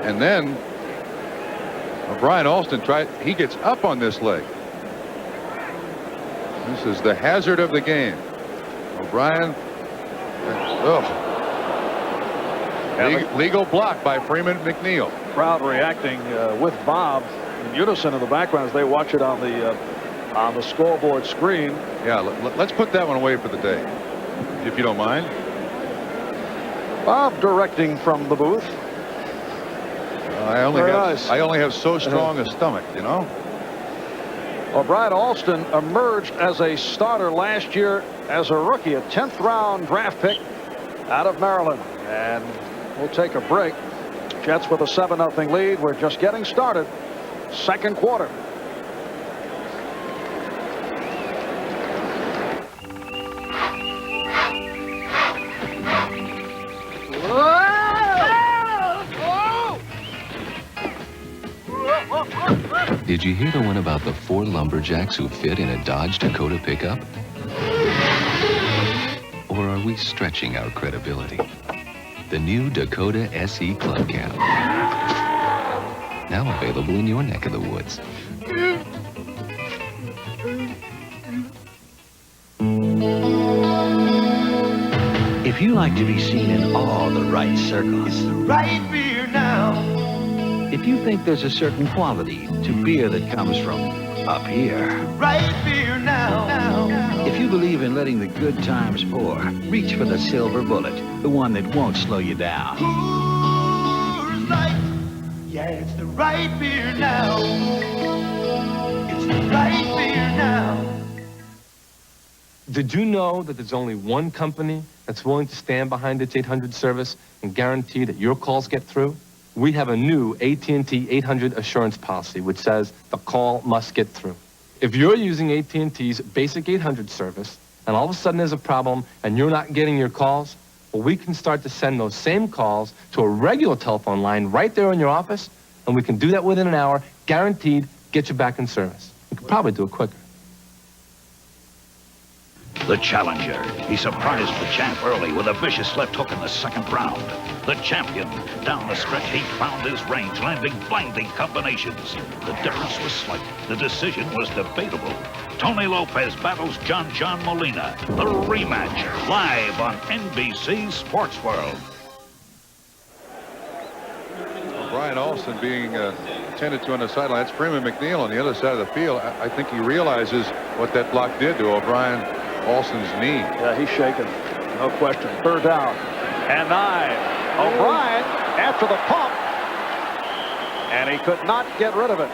And then O'Brien Alston he gets up on this leg. This is the hazard of the game. O'Brien. Oh. Legal block by Freeman McNeil. Crowd reacting with Bob in unison in the background as they watch it on the scoreboard screen. Yeah, let's put that one away for the day. if you don't mind. Bob directing from the booth. I only have so strong a stomach, you know. Well, Brian Alston emerged as a starter last year as a rookie, a 10th round draft pick out of Maryland. And we'll take a break. Jets with a 7-0 lead. We're just getting started. Second quarter. Did you hear the one about the 4 lumberjacks who fit in a Dodge Dakota pickup? Or are we stretching our credibility? The new Dakota SE Club Cab. Now available in your neck of the woods. If you like to be seen in all the right circles, it's the right beer now. If you think there's a certain quality to beer that comes from up here, right beer now. If you believe in letting the good times pour, reach for the silver bullet, the one that won't slow you down. Coors Light, yeah, it's the right beer now. It's the right beer now. Did you know that there's only one company that's willing to stand behind its 800 service and guarantee that your calls get through? We have a new AT&T 800 assurance policy which says the call must get through. If you're using AT&T's basic 800 service and all of a sudden there's a problem and you're not getting your calls, well, we can start to send those same calls to a regular telephone line right there in your office, and we can do that within an hour, guaranteed, get you back in service. We could probably do it quicker. The challenger. He surprised the champ early with a vicious left hook in the second round. The champion. Down the stretch, he found his range, landing blinding combinations. The difference was slight. The decision was debatable. Tony Lopez battles John Molina. The rematch, live on NBC Sports World. Brian Alston being tended to on the sideline. That's Freeman McNeil on the other side of the field. I think he realizes what that block did to O'Brien Alston's knee. Yeah, he's shaken. No question. Third down and 9. O'Brien after the pump, and he could not get rid of it.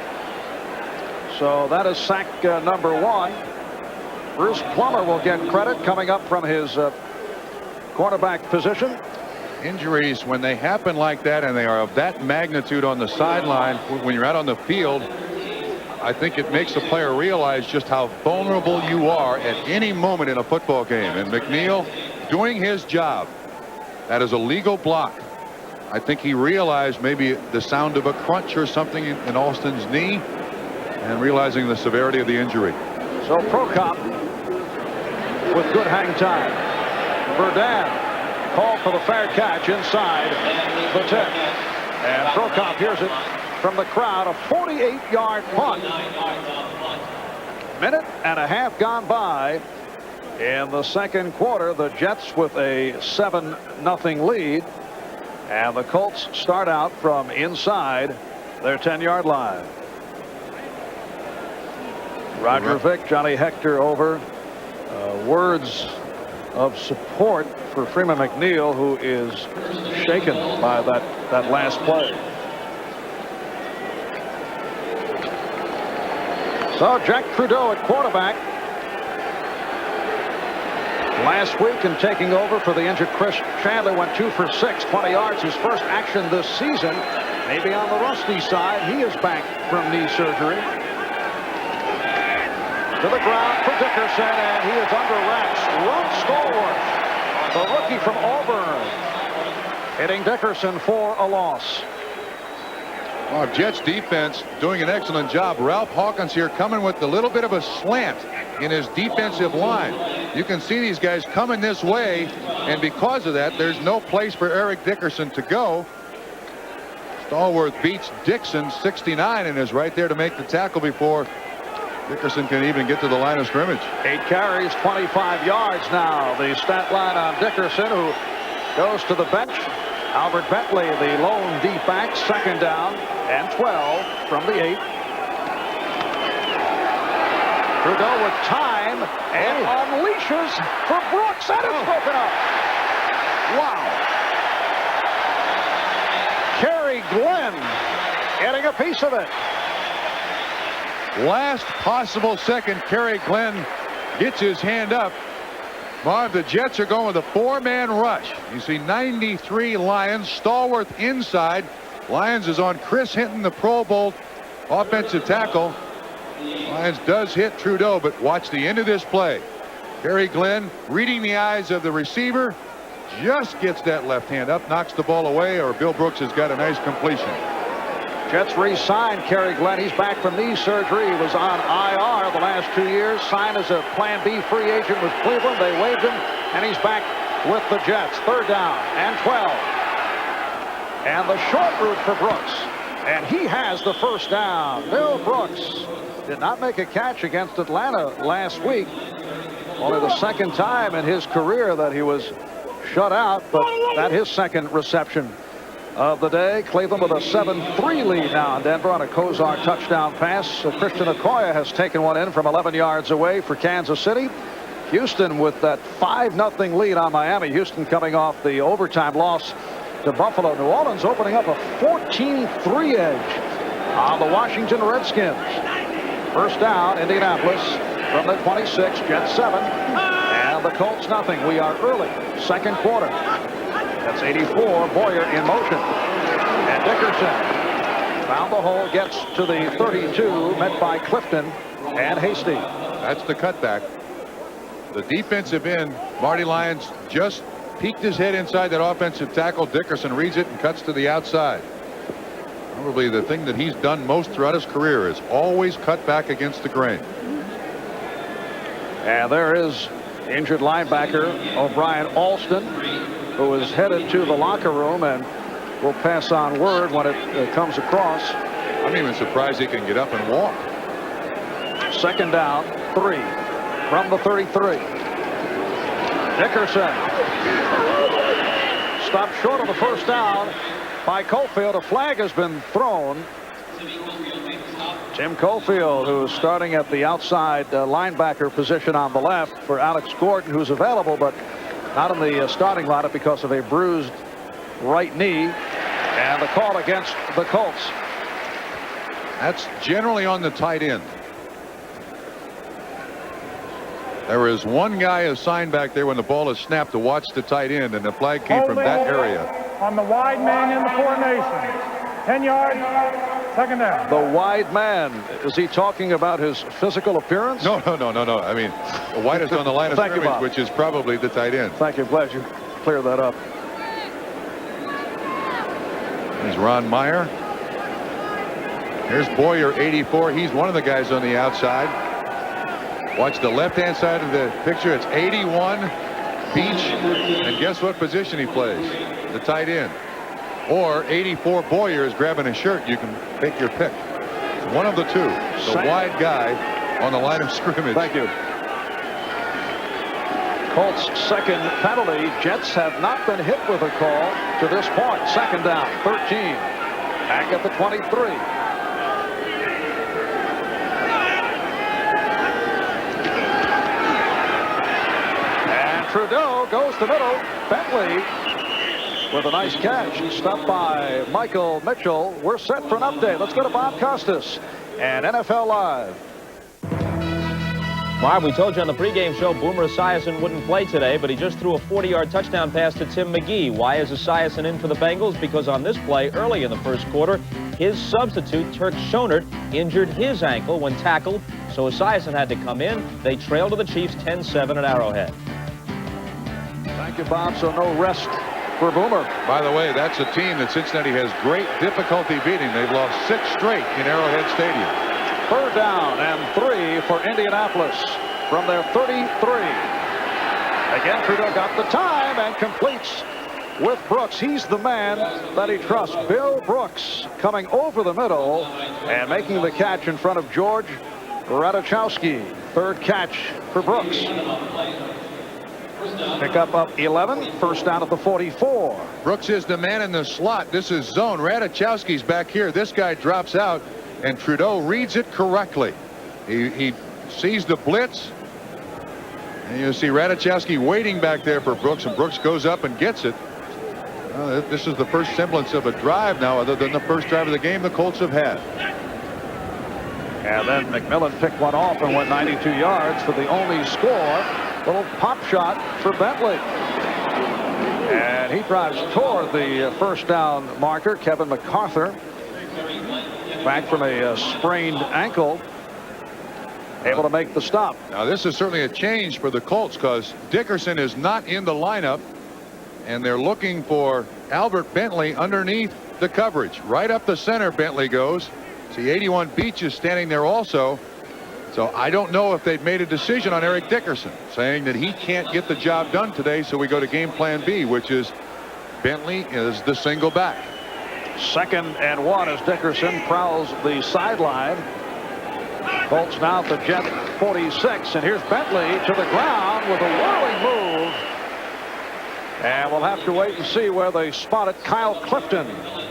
So that is sack number 1. Bruce Plummer will get credit coming up from his cornerback position. Injuries, when they happen like that and they are of that magnitude on the sideline, when you're out on the field, I think it makes the player realize just how vulnerable you are at any moment in a football game. And McNeil doing his job. That is a legal block. I think he realized maybe the sound of a crunch or something in Alston's knee and realizing the severity of the injury. So Prokop with good hang time. Verdad called for the fair catch inside the 10. And Prokop hears it from the crowd, a 48-yard punt. Minute and a half gone by in the second quarter. The Jets with a 7-0 lead, and the Colts start out from inside their 10-yard line. Roger Vick, Johnny Hector over. Words of support for Freeman McNeil, who is shaken by that last play. So Jack Trudeau at quarterback. Last week in taking over for the injured Chris Chandler, went 2 for 6, 20 yards. His first action this season. Maybe on the rusty side. He is back from knee surgery. To the ground for Dickerson, and he is under wraps. Ron Stallworth, the rookie from Auburn, hitting Dickerson for a loss. Well, Jets defense doing an excellent job. Ralph Hawkins here coming with a little bit of a slant in his defensive line. You can see these guys coming this way, and because of that, there's no place for Eric Dickerson to go. Stallworth beats Dixon 69 and is right there to make the tackle before Dickerson can even get to the line of scrimmage. 8 carries, 25 yards now. The stat line on Dickerson, who goes to the bench. Albert Bentley, the lone deep back, second down and 12 from the 8. Trudeau with time and unleashes for Brooks, and it's broken up. Wow. Kerry Glenn getting a piece of it. Last possible second, Kerry Glenn gets his hand up. Marv, the Jets are going with a 4-man rush. You see 93 Lions, Stallworth inside. Lions is on Chris Hinton, the Pro Bowl offensive tackle. Lions does hit Trudeau, but watch the end of this play. Kerry Glenn reading the eyes of the receiver, just gets that left hand up, knocks the ball away, or Bill Brooks has got a nice completion. Jets re-signed Kerry Glenn. He's back from knee surgery. He was on IR the last 2 years. Signed as a Plan B free agent with Cleveland. They waived him, and he's back with the Jets. 3rd down and 12. And the short route for Brooks. And he has the 1st down. Bill Brooks did not make a catch against Atlanta last week. Only the 2nd time in his career that he was shut out, but that his 2nd reception of the day. Cleveland with a 7-3 lead now on Denver on a Kozar touchdown pass. Christian Okoye has taken one in from 11 yards away for Kansas City. Houston with that 5-0 lead on Miami. Houston coming off the overtime loss to Buffalo. New Orleans opening up a 14-3 edge on the Washington Redskins. 1st down, Indianapolis from the 26, Jets 7, and the Colts nothing. We are early, 2nd quarter. That's 84, Boyer in motion. And Dickerson found the hole, gets to the 32, met by Clifton and Hasty. That's the cutback. The defensive end, Marty Lyons, just peeked his head inside that offensive tackle. Dickerson reads it and cuts to the outside. Probably the thing that he's done most throughout his career is always cut back against the grain. And there is injured linebacker O'Brien Alston, who is headed to the locker room and will pass on word when it comes across. I'm even surprised he can get up and walk. 2nd down, 3 from the 33. Dickerson stopped short of the 1st down by Cofield. A flag has been thrown. Tim Cofield, who's starting at the outside linebacker position on the left for Alex Gordon, who's available but not in the starting lineup because of a bruised right knee. And the call against the Colts. That's generally on the tight end. There is one guy assigned back there when the ball is snapped to watch the tight end, and the flag came from that area. On the wide man in the formation. 10 yards, 2nd down. The wide man. Is he talking about his physical appearance? No. I mean, the widest on the line of scrimmage, which is probably the tight end. Thank you. Glad you cleared that up. There's Ron Meyer. Here's Boyer, 84. He's one of the guys on the outside. Watch the left-hand side of the picture. It's 81, Beach. And guess what position he plays? The tight end. Or 84 Boyer is grabbing his shirt. You can take your pick. It's one of the two. The wide guy on the line of scrimmage. Thank you. Colts 2nd penalty. Jets have not been hit with a call to this point. 2nd down, 13. Back at the 23. And Trudeau goes to middle. Bentley with a nice catch. Stopped by Michael Mitchell. We're set for an update. Let's go to Bob Costas and NFL Live. Marv, we told you on the pregame show Boomer Esiason wouldn't play today, but he just threw a 40-yard touchdown pass to Tim McGee. Why is Esiason in for the Bengals? Because on this play, early in the 1st quarter, his substitute, Turk Schonert, injured his ankle when tackled, so Esiason had to come in. They trailed to the Chiefs 10-7 at Arrowhead. Thank you, Bob. So no rest for Boomer. By the way, that's a team that Cincinnati has great difficulty beating. They've lost 6 straight in Arrowhead Stadium. 3rd down and 3 for Indianapolis from their 33. Again, Trudeau got the time and completes with Brooks. He's the man that he trusts. Bill Brooks coming over the middle and making the catch in front of George Radachowski. 3rd catch for Brooks. Pick up 11. 1st down at the 44. Brooks is the man in the slot. This is zone. Radachowski's back here. This guy drops out, and Trudeau reads it correctly. He sees the blitz, And you see Radichowski waiting back there for Brooks, and Brooks goes up and gets it. This is the first semblance of a drive now, other than the first drive of the game the Colts have had. And then McMillan picked one off and went 92 yards for the only score. Little pop shot for Bentley. And he drives toward the first down marker. Kevin MacArthur, back from a sprained ankle, able to make the stop. Now this is certainly a change for the Colts, because Dickerson is not in the lineup, and they're looking for Albert Bentley underneath the coverage. Right up the center Bentley goes. See, 81 Beach is standing there also. So I don't know if they've made a decision on Eric Dickerson, saying that he can't get the job done today, so we go to game plan B, which is Bentley is the single back. 2nd and 1 as Dickerson prowls the sideline. Colts now at the Jet 46, and here's Bentley to the ground with a whirling move. And we'll have to wait and see where they spotted. Kyle Clifton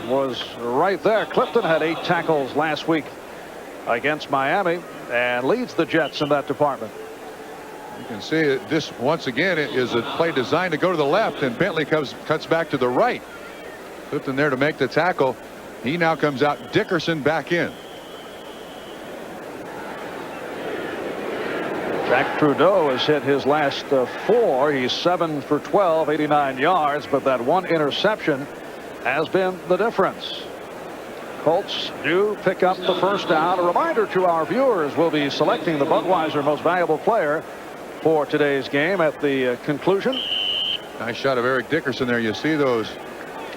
was right there. Clifton had 8 tackles last week against Miami and leads the Jets in that department. You can see it. This once again is a play designed to go to the left, and Bentley cuts back to the right. Clifton there to make the tackle. He now comes out. Dickerson back in. Jack Trudeau has hit his last 4. He's 7 for 12, 89 yards, but that one interception has been the difference. Colts do pick up the first down. A reminder to our viewers, we'll be selecting the Budweiser Most Valuable Player for today's game at the conclusion. Nice shot of Eric Dickerson there. You see those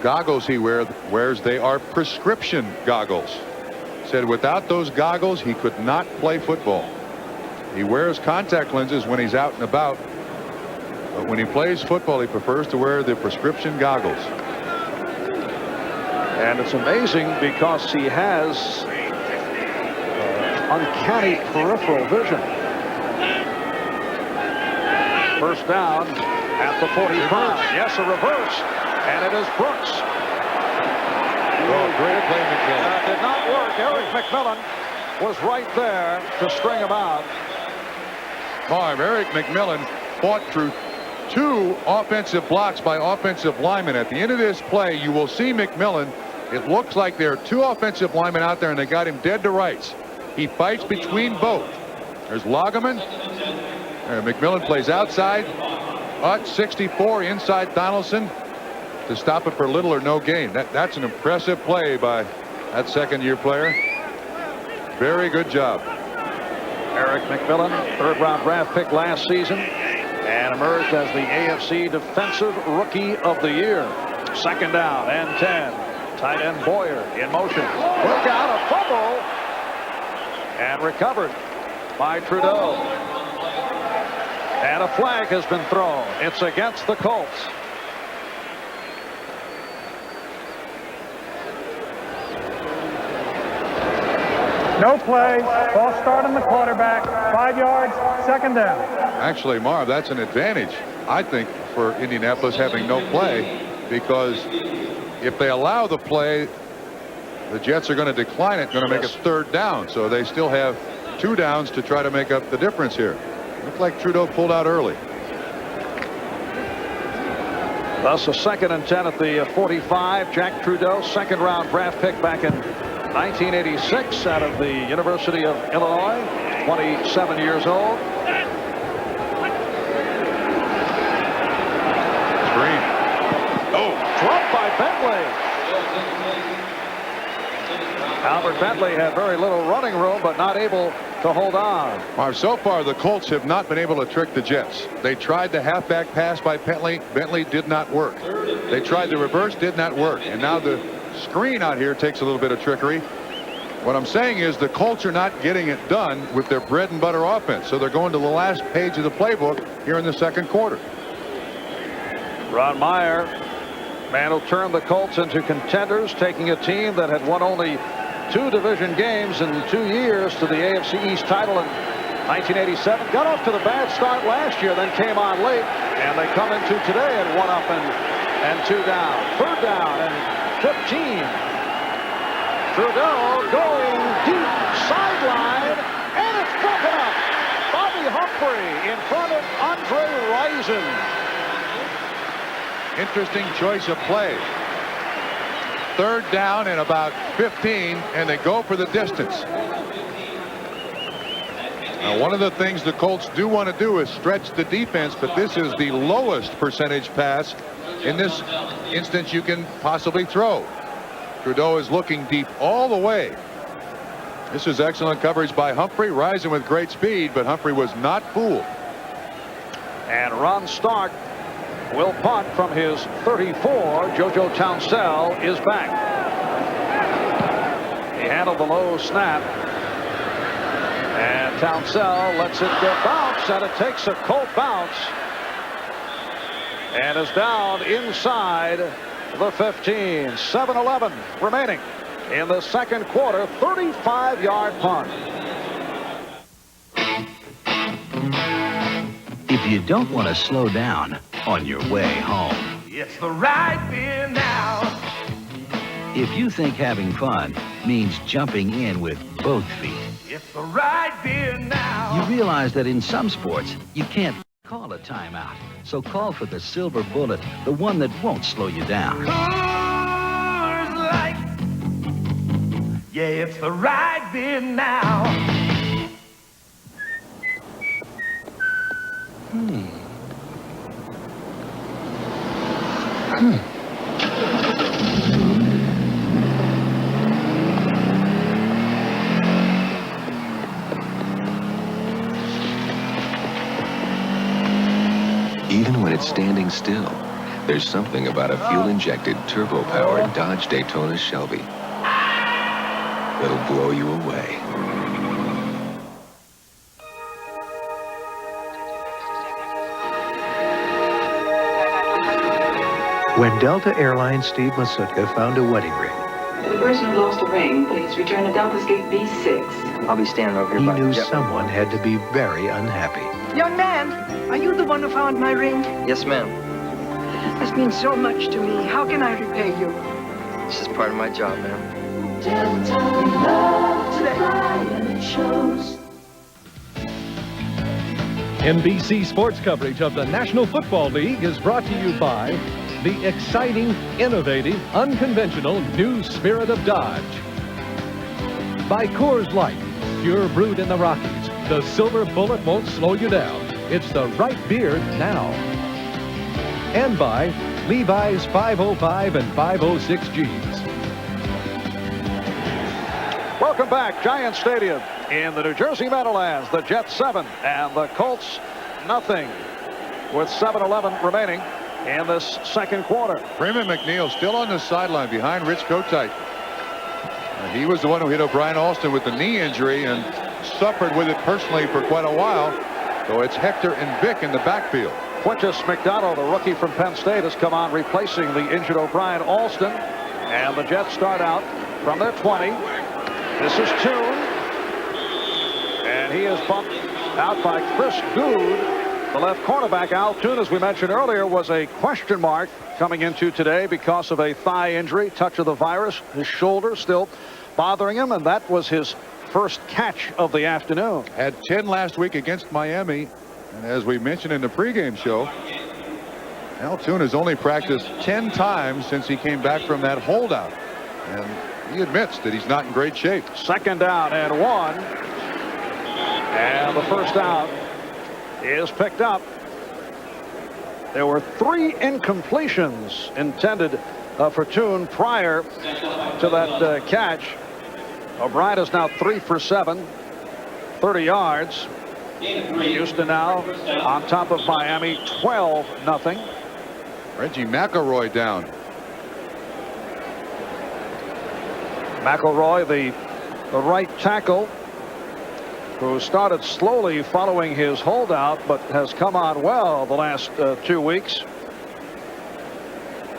goggles he wears. They are prescription goggles. Said without those goggles he could not play football. He wears contact lenses when he's out and about, but when he plays football he prefers to wear the prescription goggles. And it's amazing because he has uncanny peripheral vision. First down at the 45. Yes, a reverse, and it is Brooks. Oh, great play, McMillan. That did not work. Eric McMillan was right there to string him out. Eric McMillan fought through 2 offensive blocks by offensive linemen. At the end of this play, you will see McMillan. It looks like there are 2 offensive linemen out there, and they got him dead to rights. He fights between both. There's Lagerman. McMillan plays outside. 64 inside Donaldson to stop it for little or no gain. That's an impressive play by that second-year player. Very good job. Eric McMillan, 3rd-round draft pick last season, and emerged as the AFC Defensive Rookie of the Year. 2nd down and 10. Tight end Boyer in motion. Work out a fumble and recovered by Trudeau. And a flag has been thrown. It's against the Colts. No play. Ball start on the quarterback. 5 yards. 2nd down. Actually, Marv, that's an advantage, I think, for Indianapolis having no play, because if they allow the play, the Jets are going to decline it, going to make it 3rd down. So they still have 2 downs to try to make up the difference here. Looks like Trudeau pulled out early. Thus a 2nd and 10 at the 45. Jack Trudeau, 2nd-round draft pick back in 1986 out of the University of Illinois, 27 years old. Screen. Oh, dropped by Bentley. Albert Bentley had very little running room, but not able to hold on. So far, the Colts have not been able to trick the Jets. They tried the halfback pass by Bentley. Bentley did not work. They tried the reverse, did not work. And now the screen out here takes a little bit of trickery. What I'm saying is the Colts are not getting it done with their bread and butter offense. So they're going to the last page of the playbook here in the 2nd quarter. Ron Meyer, man who turned the Colts into contenders, taking a team that had won only 2 division games in 2 years to the AFC East title in 1987. Got off to the bad start last year, then came on late, and they come into today at 1 up and 2 down. 3rd down and 15. Trudeau going deep sideline, and it's broken up. Bobby Humphrey in front of Andre Rison. Interesting choice of play. Third down and about 15, and they go for the distance. Now, one of the things the Colts do want to do is stretch the defense, but this is the lowest percentage pass in this instance you can possibly throw. Trudeau is looking deep all the way. This is excellent coverage by Humphrey, rising with great speed, but Humphrey was not fooled. And Ron Stark will punt from his 34. JoJo Townsell is back. He handled the low snap. And Townsell lets it bounce, and it takes a Colt bounce. And is down inside the 15. 7:11 remaining in the second quarter. 35-yard punt. If you don't want to slow down on your way home, It's the right beer now. if you think having fun means jumping in with both feet, It's the right beer now. you realize that in some sports, you can't call a timeout. So call for the Silver Bullet, the one that won't slow you down. Coors Light. Yeah, it's the right beer now. Even when it's standing still, there's something about a fuel-injected, turbo-powered Dodge Daytona Shelby that'll blow you away. When Delta Airlines Steve Masutka found a wedding ring, The person who lost a ring, please return to Delta's Gate B6. I'll be standing over here. He knew someone had to be very unhappy. Young man, are you the one who found my ring? Yes, ma'am. This means so much to me. How can I repay you? This is part of my job, ma'am. Delta loves to fly and it shows. NBC sports coverage of the National Football League is brought to you by the exciting, innovative, unconventional new Spirit of Dodge. By Coors Light, pure brewed in the Rockies. The Silver Bullet won't slow you down. It's the right beer now. And by Levi's 505 and 506 jeans. Welcome back. Giant Stadium in the New Jersey Meadowlands. The Jets 7 and the Colts nothing, with 7:11 remaining in this second quarter. Freeman McNeil still on the sideline behind Rich Kotite. He was the one who hit O'Brien Alston with the knee injury and suffered with it personally for quite a while. So it's Hector and Vick in the backfield. Quintus McDonald, the rookie from Penn State, has come on replacing the injured O'Brien Alston. And the Jets start out from their 20. This is Toon. And he is bumped out by Chris Good. The left cornerback, Al Toon, as we mentioned earlier, was a question mark coming into today because of a thigh injury, touch of the virus. His shoulder still bothering him, and that was his first catch of the afternoon. Had 10 last week against Miami, and as we mentioned in the pregame show, Al Toon has only practiced 10 times since he came back from that holdout, and he admits that he's not in great shape. Second down and 1, and the first out is picked up. There were 3 incompletions intended for Toon prior to that catch. O'Brien is now 3 for 7, 30 yards. Houston now on top of Miami, 12-0. Reggie McElroy down. McElroy, the right tackle, who started slowly following his holdout, but has come on well the last 2 weeks.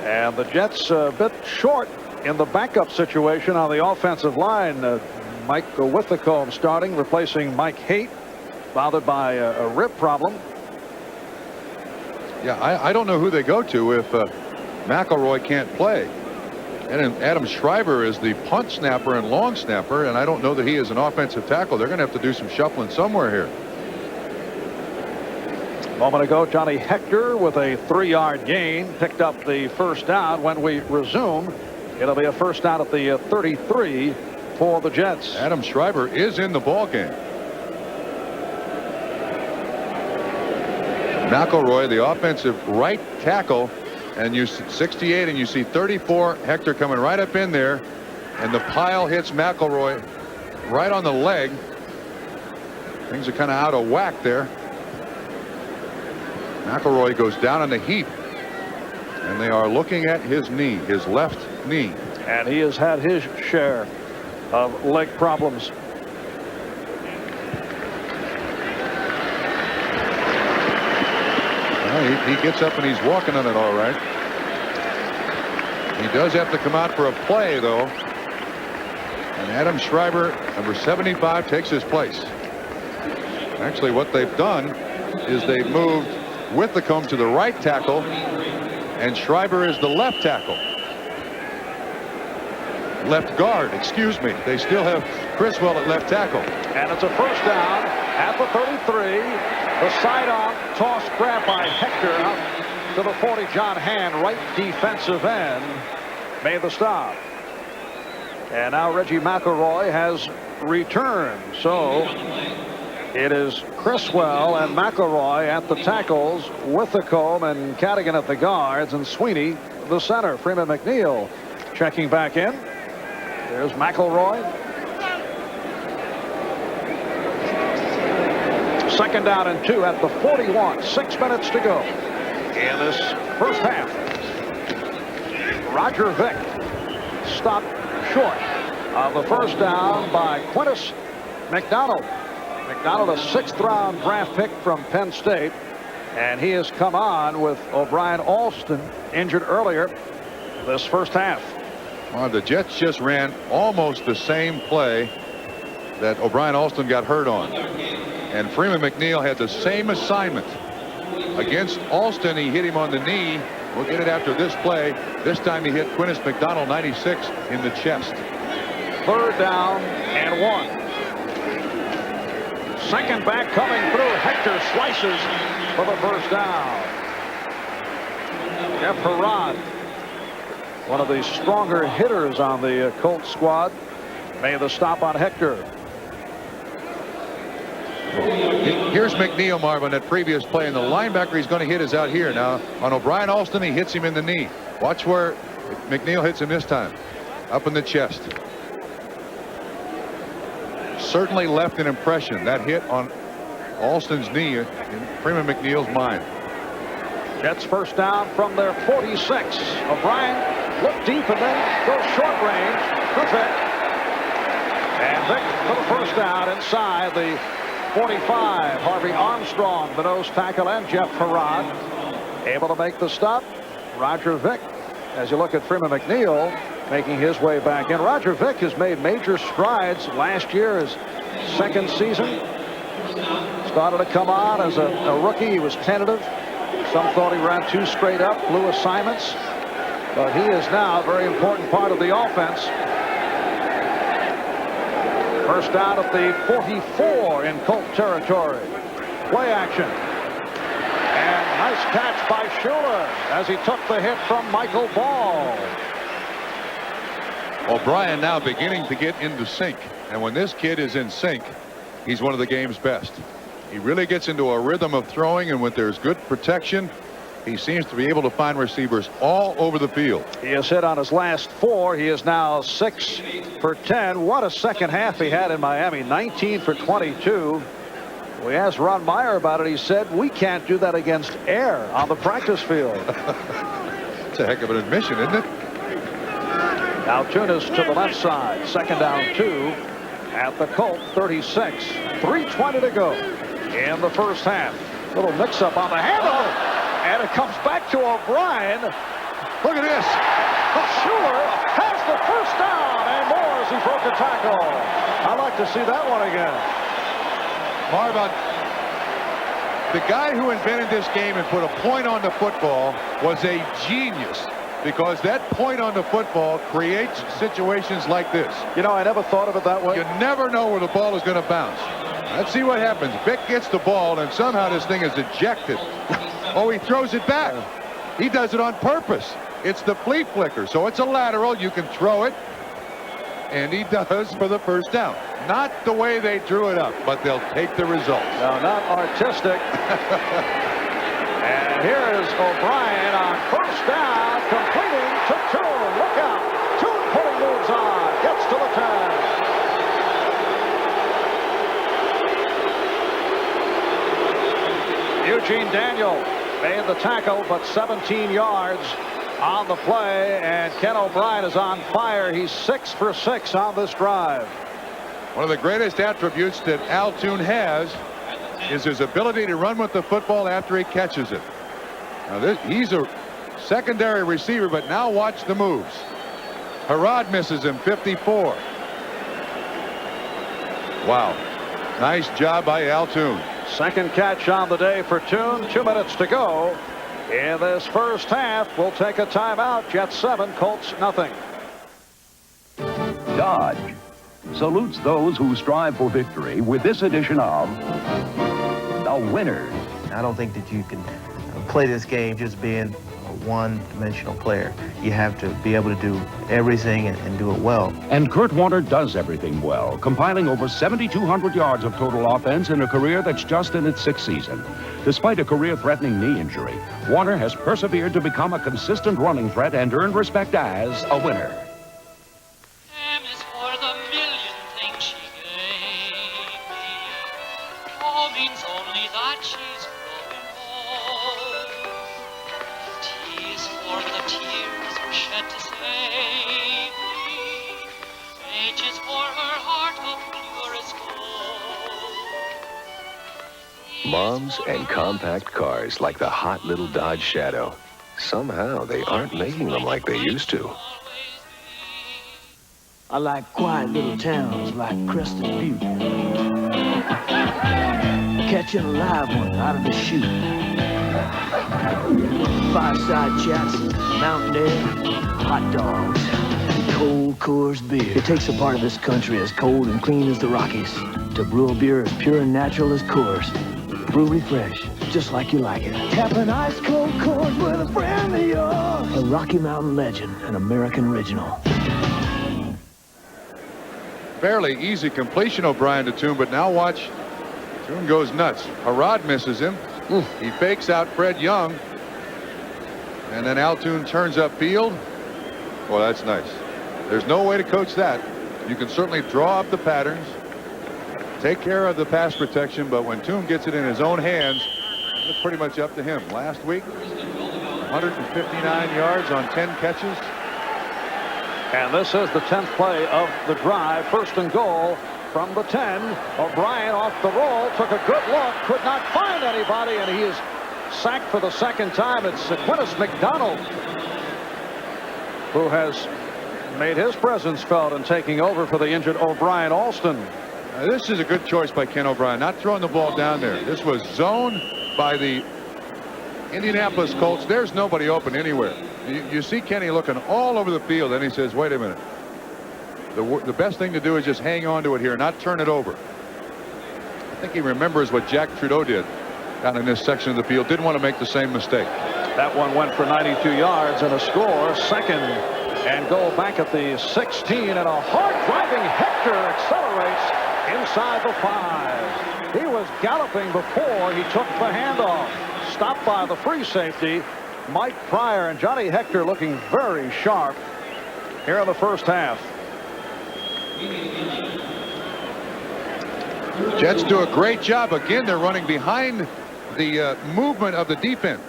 And the Jets a bit short in the backup situation on the offensive line. Mike Withacombe starting, replacing Mike Haight, bothered by a rib problem. Yeah, I don't know who they go to if McElroy can't play. And Adam Schreiber is the punt snapper and long snapper, and I don't know that he is an offensive tackle. They're going to have to do some shuffling somewhere here. moment ago, Johnny Hector with a 3-yard gain picked up the first down. When we resume, it'll be a first down at the 33 for the Jets. Adam Schreiber is in the ball game. McElroy, the offensive right tackle, and you 68, and you see 34. Hector coming right up in there, and the pile hits McElroy right on the leg. Things are kind of out of whack there. McElroy goes down on the heap, and they are looking at his knee, his left knee. And he has had his share of leg problems. Well, he gets up and he's walking on it all right. He does have to come out for a play, though. And Adam Schreiber, number 75, takes his place. Actually, what they've done is they've moved Withacombe to the right tackle, and Schreiber is the left tackle. Left guard, excuse me. They still have Criswell at left tackle. And it's a first down at the 33. The sidearm toss grab by Hector out to the 40. John Hand, right defensive end, made the stop. And now Reggie McElroy has returned. So it is Criswell and McElroy at the tackles, Withacombe and Cadigan at the guards, and Sweeney the center. Freeman McNeil checking back in. There's McElroy. Second down and 2 at the 41. 6 minutes to go in this first half. Roger Vick stopped short of the first down by Quintus McDonald. McDonald, a 6th-round draft pick from Penn State, and he has come on with O'Brien Alston injured earlier this first half. Well, the Jets just ran almost the same play that O'Brien Alston got hurt on. And Freeman McNeil had the same assignment. Against Alston, he hit him on the knee. We'll get it after this play. This time he hit Quintus McDonald, 96, in the chest. Third down and 1. Second back coming through. Hector slices for the first down. Jeff Herrod, one of the stronger hitters on the Colts squad, made the stop on Hector. Here's McNeil, Marv, on that previous play, and the linebacker he's going to hit is out here. Now, on O'Brien Alston, he hits him in the knee. Watch where McNeil hits him this time. Up in the chest. Certainly left an impression. That hit on Alston's knee in Freeman McNeil's mind. Jets first down from their 46. O'Brien looked deep and then goes short range for Vick. And Vick for the first down inside the 45. Harvey Armstrong, the nose tackle, and Jeff Herrod able to make the stop. Roger Vick, as you look at Freeman McNeil making his way back in. Roger Vick has made major strides last year, his second season. Started to come on as a rookie. He was tentative. Some thought he ran too straight up, blew assignments. But he is now a very important part of the offense. First down at the 44 in Colt territory. Play action. And nice catch by Schuler as he took the hit from Michael Ball. O'Brien now beginning to get into sync. And when this kid is in sync, he's one of the game's best. He really gets into a rhythm of throwing, and when there's good protection, he seems to be able to find receivers all over the field. He has hit on his last 4. He is now 6 for 10. What a second half he had in Miami. 19 for 22. We asked Ron Meyer about it. He said, we can't do that against air on the practice field. It's a heck of an admission, isn't it? Now Tunis to the left side. Second down 2 at the Colt 36. 3:20 to go in the first half. Little mix-up on the handle. And it comes back to O'Brien. Look at this. Schuler has the first down and more as he broke a tackle. I'd like to see that one again. Marv, the guy who invented this game and put a point on the football was a genius, because that point on the football creates situations like this. You know, I never thought of it that way. You never know where the ball is going to bounce. Let's see what happens. Vick gets the ball, and somehow this thing is ejected. Oh, he throws it back. He does it on purpose. It's the flea flicker, so it's a lateral. You can throw it, and he does for the first down. Not the way they drew it up, but they'll take the result. No, not artistic. And here is O'Brien on first down, completing to Toon. Look out. Toon putting moves on. Gets to the 10. Eugene Daniel made the tackle, but 17 yards on the play, and Ken O'Brien is on fire. He's 6 for 6 on this drive. One of the greatest attributes that Al Toon has is his ability to run with the football after he catches it. Now he's a secondary receiver, but now watch the moves. Harrod misses him, 54. Wow. Nice job by Al Toon. Second catch on the day for Toon. 2 minutes to go in this first half. We'll take a timeout. Jets 7, Colts nothing. Dodge salutes those who strive for victory with this edition of The Winners. I don't think that you can play this game just being a one-dimensional player. You have to be able to do everything and do it well. And Kurt Warner does everything well, compiling over 7,200 yards of total offense in a career that's just in its 6th season. Despite a career-threatening knee injury, Warner has persevered to become a consistent running threat and earned respect as a winner. Moms and compact cars like the hot little Dodge Shadow. Somehow they aren't making them like they used to. I like quiet little towns like Crested Butte. Catching a live one out of the chute. Fireside chats, mountain air, hot dogs, and cold Coors beer. It takes a part of this country as cold and clean as the Rockies to brew a beer as pure and natural as Coors. Brew refresh, just like you like it. Tap an ice cold Coors with a friend of yours. A Rocky Mountain legend, an American original. Fairly easy completion, O'Brien to Toon, but now watch. Toon goes nuts. Harrod misses him. He fakes out Fred Young. And then Al Toon turns upfield. Well, that's nice. There's no way to coach that. You can certainly draw up the patterns, take care of the pass protection, but when Toon gets it in his own hands, it's pretty much up to him. Last week, 159 yards on 10 catches. And this is the 10th play of the drive. First and goal from the 10. O'Brien off the roll, took a good look, could not find anybody, and he is sacked for the second time. It's Quintus McDonald who has made his presence felt in taking over for the injured O'Brien Alston. Now, this is a good choice by Ken O'Brien, not throwing the ball down there. This was zoned by the Indianapolis Colts. There's nobody open anywhere. You see Kenny looking all over the field, and he says, wait a minute. The best thing to do is just hang on to it here, not turn it over. I think he remembers what Jack Trudeau did down in this section of the field. Didn't want to make the same mistake. That one went for 92 yards and a score. Second and goal back at the 16, and a hard driving Hector accelerates inside the 5. He was galloping before he took the handoff. Stopped by the free safety, Mike Pryor, and Johnny Hector looking very sharp here in the first half. Jets do a great job. Again, they're running behind the movement of the defense.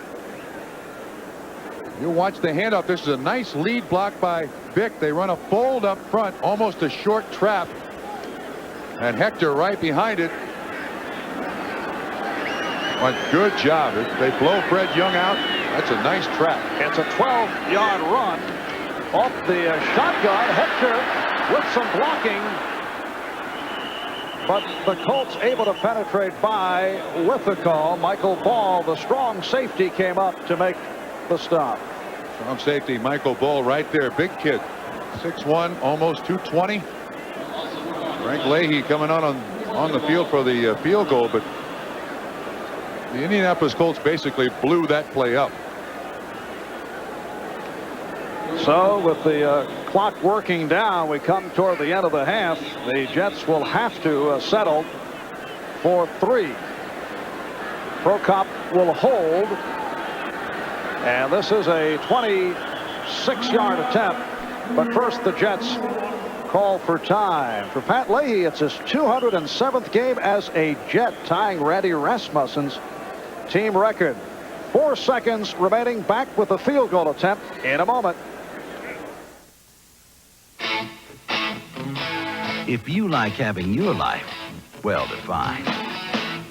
You watch the handoff. This is a nice lead block by Vick. They run a fold up front, almost a short trap. And Hector right behind it. But good job. They blow Fred Young out. That's a nice trap. It's a 12-yard run off the shotgun. Hector with some blocking. But the Colts able to penetrate by with the call. Michael Ball, the strong safety, came up to make the stop. Strong safety, Michael Ball right there. Big kid. 6'1", almost 220. Frank Leahy coming on on the field for the field goal, but the Indianapolis Colts basically blew that play up. So with the clock working down, we come toward the end of the half. The Jets will have to settle for 3. Prokop will hold. And this is a 26-yard attempt. But first, the Jets call for time. For Pat Leahy, it's his 207th game as a Jet, tying Randy Rasmussen's team record. 4 seconds remaining. Back with the field goal attempt in a moment. If you like having your life well defined,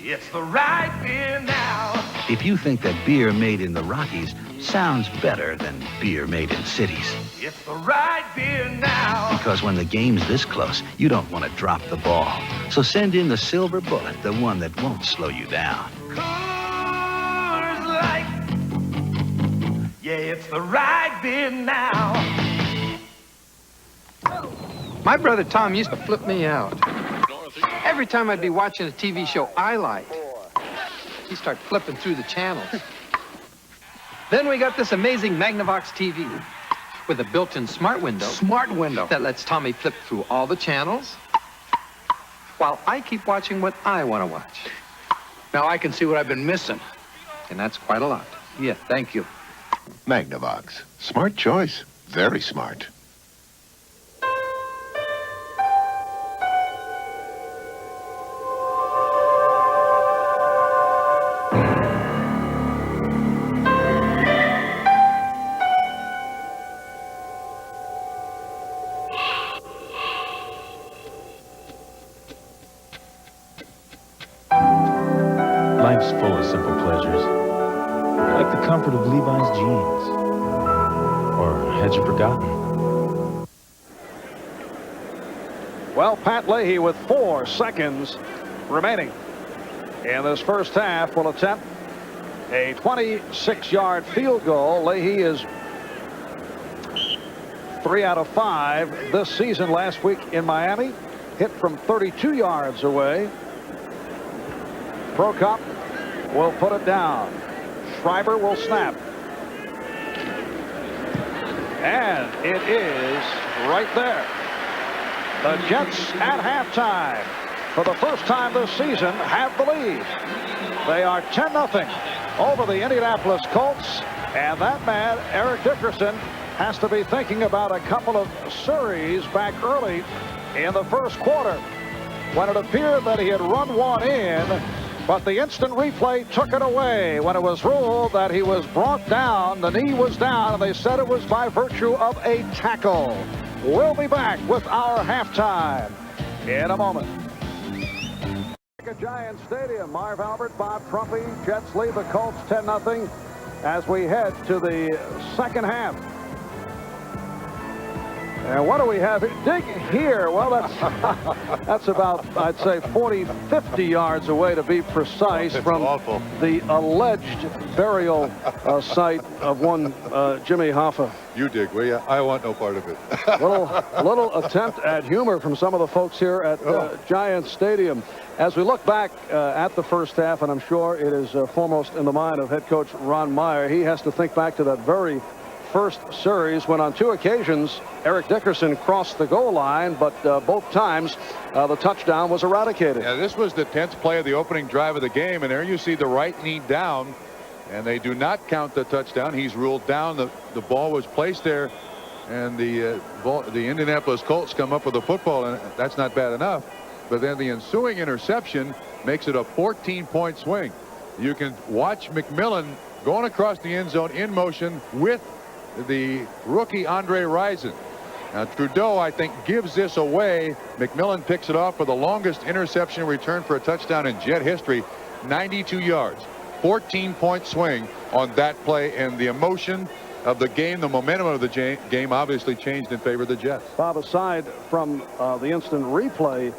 It's the right beer now. if you think that beer made in the Rockies sounds better than beer made in cities, It's the right beer now. because when the game's this close, you don't want to drop the ball. So send in the Silver Bullet, the one that won't slow you down. Coors Light. Yeah, it's the right beer now. My brother Tom used to flip me out. Every time I'd be watching a TV show I liked, he'd start flipping through the channels. Then we got this amazing Magnavox TV with a built-in smart window. Smart window. That lets Tommy flip through all the channels while I keep watching what I want to watch. Now I can see what I've been missing. And that's quite a lot. Yeah, thank you. Magnavox. Smart choice. Very smart. Life's full of simple pleasures, like the comfort of Levi's jeans. Or had you forgotten? Well, Pat Leahy with 4 seconds remaining in this first half will attempt a 26-yard field goal. Leahy is 3 out of 5 this season. Last week in Miami, hit from 32 yards away. Prokop will put it down. Schreiber will snap. And it is right there. The Jets at halftime, for the first time this season, have the lead. They are 10-0 over the Indianapolis Colts. And that man, Eric Dickerson, has to be thinking about a couple of series back early in the first quarter, when it appeared that he had run one in. But the instant replay took it away when it was ruled that he was brought down. The knee was down, and they said it was by virtue of a tackle. We'll be back with our halftime in a moment. At Giants Stadium, Marv Albert, Bob Trumpy, Jets lead the Colts 10-0 as we head to the second half. And what do we have? Dig here. Well, that's about, I'd say, 40, 50 yards away, to be precise, from the alleged burial site of one Jimmy Hoffa. You dig, will you? I want no part of it. little attempt at humor from some of the folks here at Giants Stadium. As we look back at the first half, and I'm sure it is foremost in the mind of head coach Ron Meyer, he has to think back to that very first series when on 2 occasions Eric Dickerson crossed the goal line, but both times the touchdown was eradicated. Yeah, this was the 10th play of the opening drive of the game, and there you see the right knee down, and they do not count the touchdown. He's ruled down. The ball was placed there, and the Indianapolis Colts come up with the football, and that's not bad enough. But then the ensuing interception makes it a 14-point swing. You can watch McMillan going across the end zone in motion with the rookie Andre Rison. Now Trudeau, I think, gives this away. McMillan picks it off for the longest interception return for a touchdown in Jet history, 92 yards. 14-point swing on that play, and the emotion of the game, the momentum of the game obviously changed in favor of the Jets. Bob, aside from the instant replay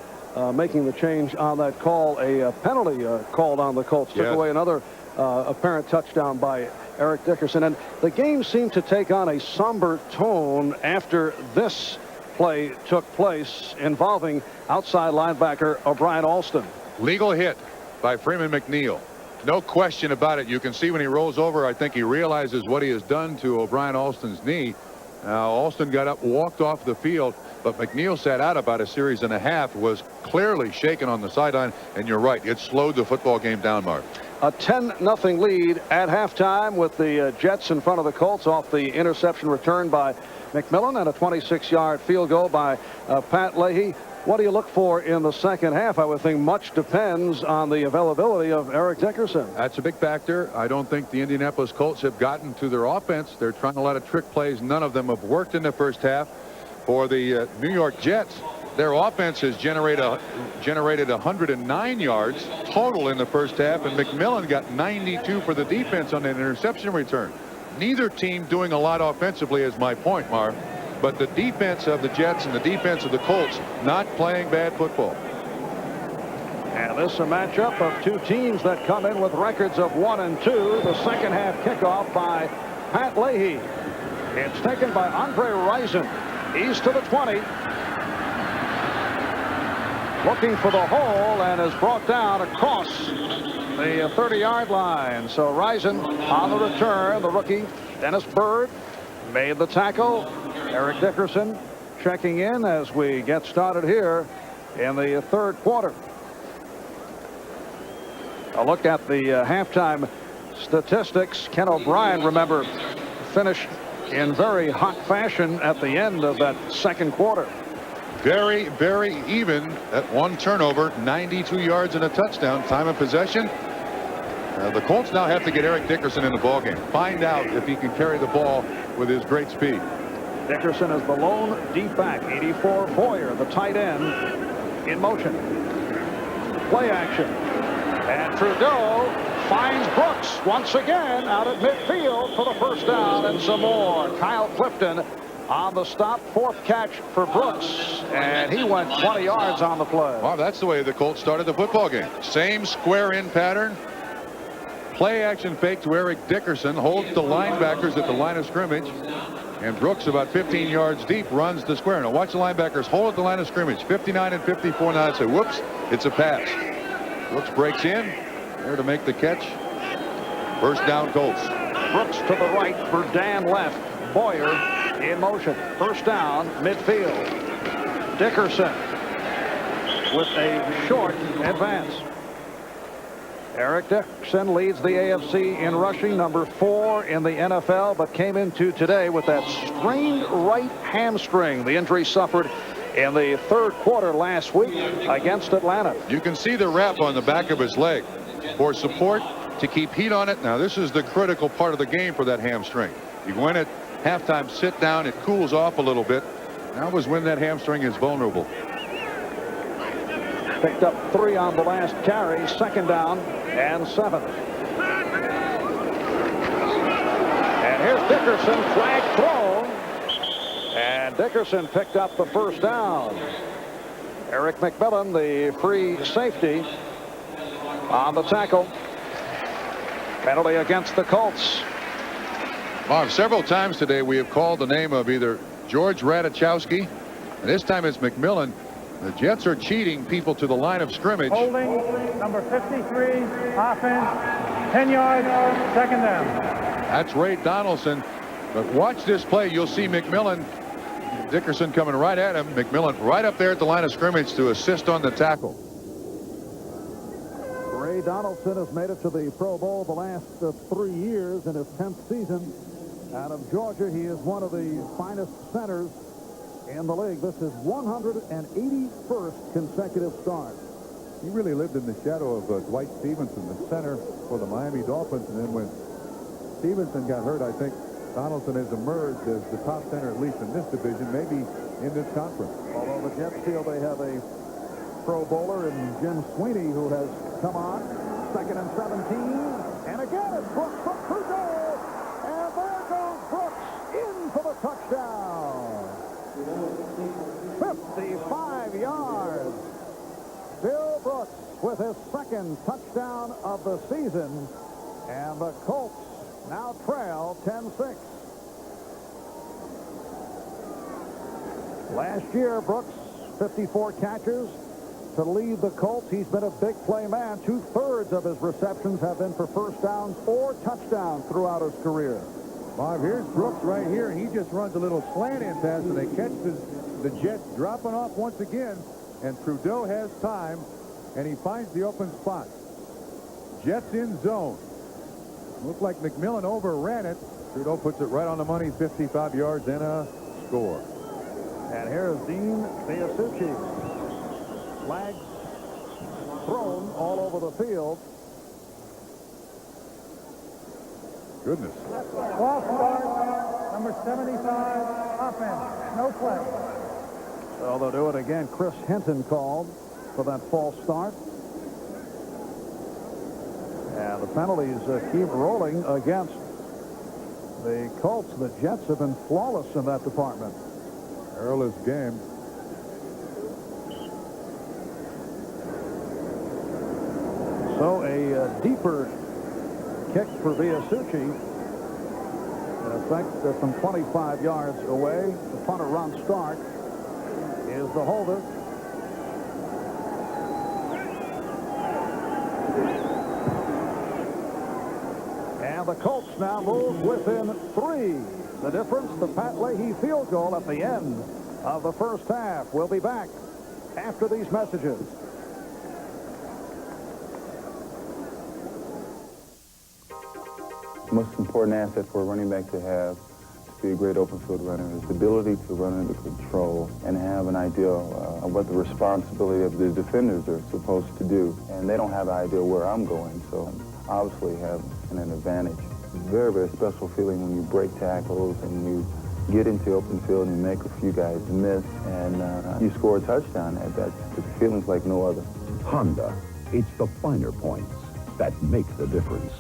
making the change on that call, a penalty called on the Colts took away another apparent touchdown by Eric Dickerson. And the game seemed to take on a somber tone after this play took place involving outside linebacker O'Brien Alston. Legal hit by Freeman McNeil. No question about it. You can see when he rolls over, I think he realizes what he has done to O'Brien Alston's knee. Now, Alston got up, walked off the field, but McNeil sat out about a series and a half, was clearly shaken on the sideline, and you're right, it slowed the football game down, Mark. A 10-0 lead at halftime with the Jets in front of the Colts off the interception return by McMillan and a 26-yard field goal by Pat Leahy. What do you look for in the second half? I would think much depends on the availability of Eric Dickerson. That's a big factor. I don't think the Indianapolis Colts have gotten to their offense. They're trying a lot of trick plays. None of them have worked in the first half. For the New York Jets, their offense has generated 109 yards total in the first half, and McMillan got 92 for the defense on an interception return. Neither team doing a lot offensively is my point, Mark. But the defense of the Jets and the defense of the Colts not playing bad football. And this is a matchup of two teams that come in with records of 1-2. The second half kickoff by Pat Leahy. It's taken by Andre Rison. He's to the 20. Looking for the hole and is brought down across the 30-yard line. So Rison on the return. The rookie Dennis Byrd made the tackle. Eric Dickerson checking in as we get started here in the third quarter. A look at the halftime statistics. Ken O'Brien, remember, finished in very hot fashion at the end of that second quarter. Very, very even at one turnover, 92 yards and a touchdown. Time of possession. The Colts now have to get Eric Dickerson in the ballgame. Find out if he can carry the ball with his great speed. Dickerson is the lone deep back. 84 Boyer, the tight end, in motion. Play action. And Trudeau finds Brooks once again out at midfield for the first down and some more. Kyle Clifton on the stop. Fourth catch for Brooks. And he went 20 yards on the play. Well, that's the way the Colts started the football game. Same square in pattern. Play action fake to Eric Dickerson. Holds the linebackers at the line of scrimmage. And Brooks, about 15 yards deep, runs the square. Now watch the linebackers hold at the line of scrimmage. 59 and 54 now. Say, whoops, it's a pass. Brooks breaks in there to make the catch. First down, Colts. Brooks to the right, Burdan left. Boyer in motion. First down, midfield. Dickerson with a short advance. Eric Dickerson leads the AFC in rushing, number 4 in the NFL, but came into today with that strained right hamstring. The injury suffered in the third quarter last week against Atlanta. You can see the wrap on the back of his leg for support to keep heat on it. Now this is the critical part of the game for that hamstring. You go in at halftime, sit down, it cools off a little bit. Now is when that hamstring is vulnerable. Picked up 3 on the last carry. Second down and 7. And here's Dickerson, flag thrown. And Dickerson picked up the first down. Eric McMillan, the free safety, on the tackle. Penalty against the Colts. Marv, several times today we have called the name of either George Radichowski, and this time it's McMillan. The Jets are cheating people to the line of scrimmage. Holding, number 53, offense, 10 yards, second down. That's Ray Donaldson. But watch this play. You'll see McMillan, Dickerson coming right at him. McMillan right up there at the line of scrimmage to assist on the tackle. Ray Donaldson has made it to the Pro Bowl the last 3 years in his 10th season. Out of Georgia, he is one of the finest centers in the league. This is 181st consecutive start. He really lived in the shadow of Dwight Stevenson, the center for the Miami Dolphins. And then when Stevenson got hurt, I think Donaldson has emerged as the top center, at least in this division, maybe in this conference. Although the Jets feel they have a Pro Bowler in Jim Sweeney, who has come on. Second and 17. And again, it's Brooks from Trudeau. And there goes Brooks in for the touchdown. 55 yards. Bill Brooks with his second touchdown of the season. And the Colts now trail 10-6. Last year, Brooks, 54 catches to lead the Colts. He's been a big play man. 2/3 of his receptions have been for first downs or touchdowns throughout his career. Bob, here's Brooks right here. He just runs a little slant-in pass, and they catch the Jets dropping off once again, and Trudeau has time, and he finds the open spot. Jets in zone. Looked like McMillan overran it. Trudeau puts it right on the money, 55 yards and a score. And here's Dean Biasucci. Flags thrown all over the field. Goodness. False start, number 75, offense. No play. So they'll do it again. Chris Hinton called for that false start. And the penalties keep rolling against the Colts. The Jets have been flawless in that department. Perilous game. So a deeper kick for Biasucci. In effect, from 25 yards away. The punter, Ron Stark, is the holder. And the Colts now move within 3. The difference, the Pat Leahy field goal at the end of the first half. We'll be back after these messages. The most important asset for a running back to have to be a great open field runner is the ability to run under control and have an idea of what the responsibility of the defenders are supposed to do. And they don't have an idea where I'm going, so obviously have an advantage. It's a very, very special feeling when you break tackles and you get into open field and you make a few guys miss and you score a touchdown. That's the feeling's like no other. Honda, it's the finer points that make the difference.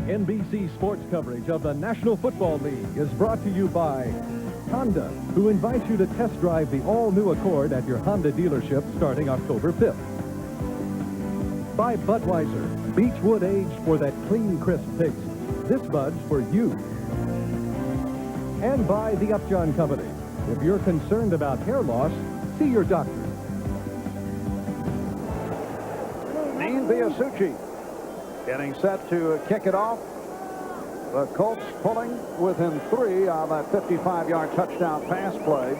NBC sports coverage of the National Football League is brought to you by Honda, who invites you to test drive the all-new Accord at your Honda dealership starting October 5th. By Budweiser, Beechwood aged for that clean, crisp taste. This Bud's for you. And by the Upjohn Company. If you're concerned about hair loss, see your doctor. Dean Biasucci getting set to kick it off. The Colts pulling within 3 on that 55-yard touchdown pass play.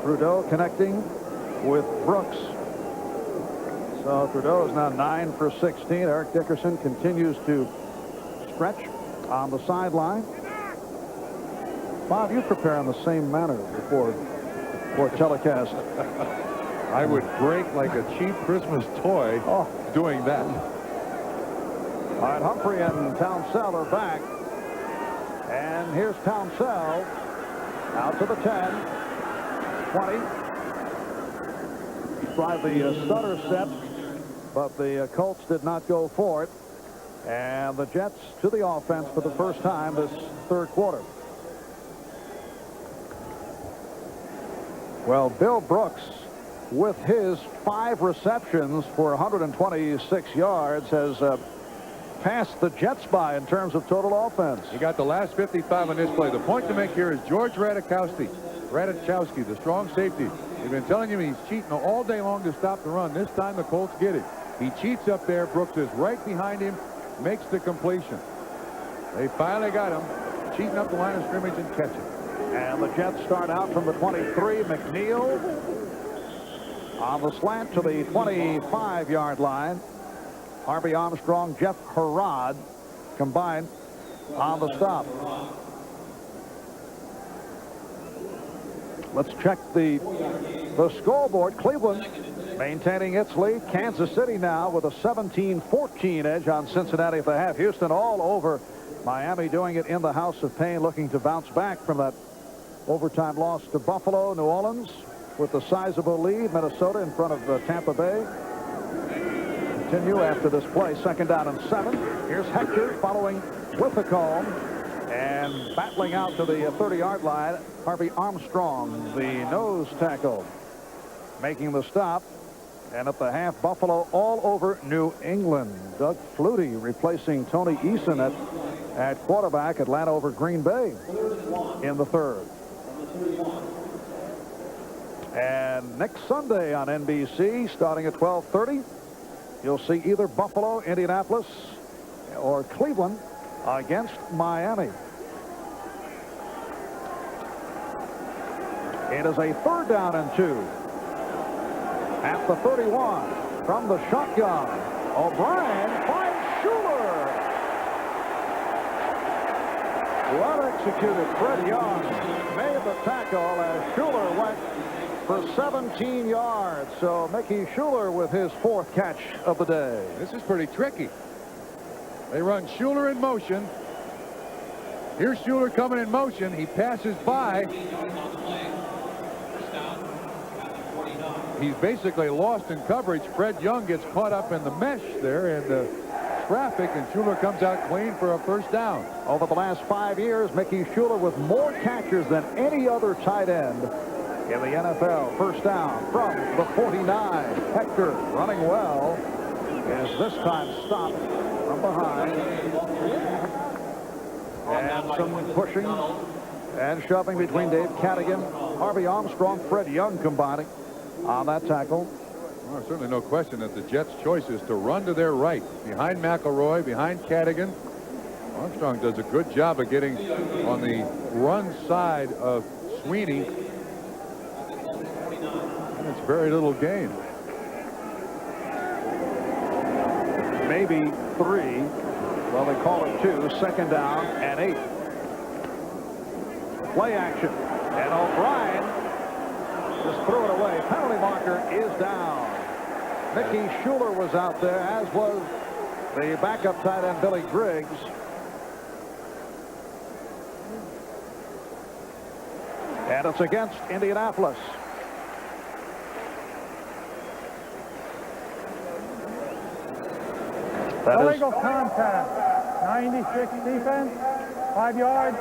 Trudeau connecting with Brooks. So Trudeau is now 9 for 16. Eric Dickerson continues to stretch on the sideline. Bob, you prepare in the same manner before telecast. I would break like a cheap Christmas toy doing that. All right, Humphrey and Townsell are back. And here's Townsell out to the 10, 20. Tried the stutter set, but the Colts did not go for it. And the Jets to the offense for the first time this third quarter. Well, Bill Brooks, with his 5 receptions for 126 yards, has passed the Jets by in terms of total offense. He got the last 55 on this play. The point to make here is George Radachowski, the strong safety. We've been telling you he's cheating all day long to stop the run. This time the Colts get it. He cheats up there. Brooks is right behind him, makes the completion. They finally got him, cheating up the line of scrimmage and catch it. And the Jets start out from the 23. McNeil on the slant to the 25-yard line. Harvey Armstrong, Jeff Herrod combined on the stop. Let's check the scoreboard. Cleveland maintaining its lead. Kansas City now with a 17-14 edge on Cincinnati at the half. Houston all over Miami, doing it in the House of Pain, looking to bounce back from that overtime loss to Buffalo. New Orleans with a sizable lead. Minnesota in front of Tampa Bay. Continue after this play. 2nd down and 7. Here's Hector following with the call. And battling out to the 30-yard line, Harvey Armstrong, the nose tackle, making the stop. And at the half, Buffalo all over New England. Doug Flutie replacing Tony Eason at quarterback. Atlanta over Green Bay in the 3rd. And next Sunday on NBC, starting at 12:30, you'll see either Buffalo, Indianapolis, or Cleveland against Miami. It is a 3rd down and 2 at the 31 from the shotgun. O'Brien finds Schuler. Well executed. Fred Young made the tackle as Schuler went for 17 yards. So Mickey Schuler with his 4th catch of the day. This is pretty tricky. They run Schuler in motion. Here's Schuler coming in motion. He passes by. He's basically lost in coverage. Fred Young gets caught up in the mesh there in the traffic, and Schuler comes out clean for a 1st down. Over the last 5 years, Mickey Schuler with more catches than any other tight end in the NFL. 1st down from the 49. Hector running well is this time stopped from behind. And some pushing and shoving between Dave Cadigan, Harvey Armstrong, Fred Young combining on that tackle. Well, there's certainly no question that the Jets' choice is to run to their right, behind McElroy, behind Cadigan. Armstrong does a good job of getting on the run side of Sweeney. And it's very little gain. Maybe 3. Well, they call it 2. 2nd down and 8. Play action. And O'Brien just threw it away. Penalty marker is down. Mickey Schuler was out there, as was the backup tight end Billy Griggs. And it's against Indianapolis. Illegal contact. 96 defense. 5 yards.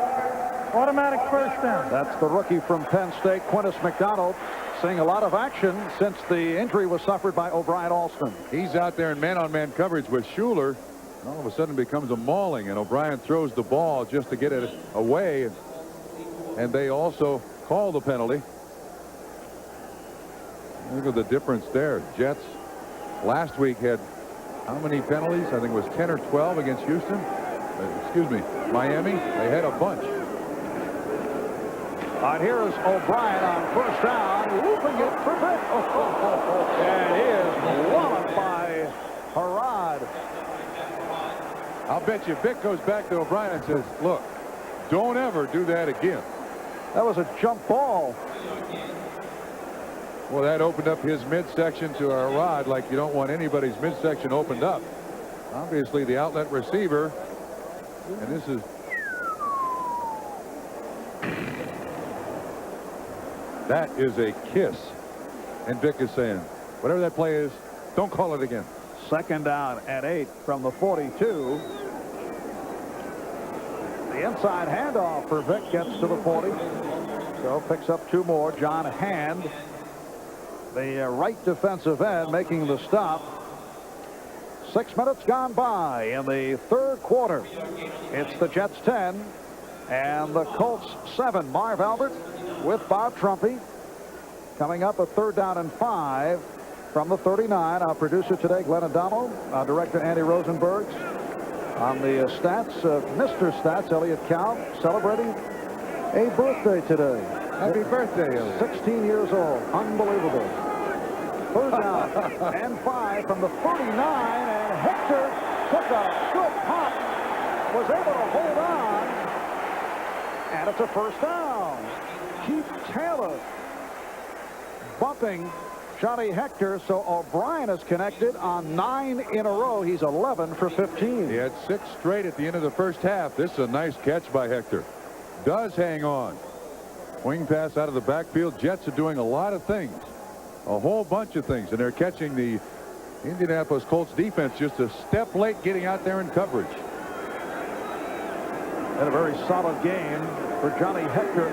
Automatic 1st down. That's the rookie from Penn State, Quintus McDonald, seeing a lot of action since the injury was suffered by O'Brien Alston. He's out there in man-on-man coverage with Schuler. And all of a sudden becomes a mauling, and O'Brien throws the ball just to get it away. And they also call the penalty. Look at the difference there. Jets last week had how many penalties? I think it was 10 or 12 against Houston. Excuse me, Miami. They had a bunch. All right, here is O'Brien on 1st down, looping it for Vic. And he is walloped by Harrod. I'll bet you Vic goes back to O'Brien and says, look, don't ever do that again. That was a jump ball. Well, that opened up his midsection to Harrod like you don't want anybody's midsection opened up. Obviously, the outlet receiver, and this is that is a kiss. And Vic is saying, whatever that play is, don't call it again. 2nd down and 8 from the 42. The inside handoff for Vic gets to the 40. So picks up 2 more. John Hand, the right defensive end, making the stop. 6 minutes gone by in the 3rd quarter. It's the Jets 10 and the Colts 7. Marv Albert with Bob Trumpy. Coming up, a 3rd down and 5 from the 39. Our producer today, Glenn Adamo. Our director, Andy Rosenberg. On the stats, Mr. Stats, Elliot Cow, celebrating a birthday today. Happy birthday, Elliot. 16 years old. Unbelievable. 3rd down and 5 from the 39. And Hector took a good pop. Was able to hold on. And it's a 1st down. Keith Taylor bumping Johnny Hector, so O'Brien is connected on 9 in a row. He's 11 for 15. He had 6 straight at the end of the 1st half. This is a nice catch by Hector. Does hang on. Wing pass out of the backfield. Jets are doing a lot of things. A whole bunch of things. And they're catching the Indianapolis Colts defense just a step late getting out there in coverage. And a very solid game for Johnny Hector.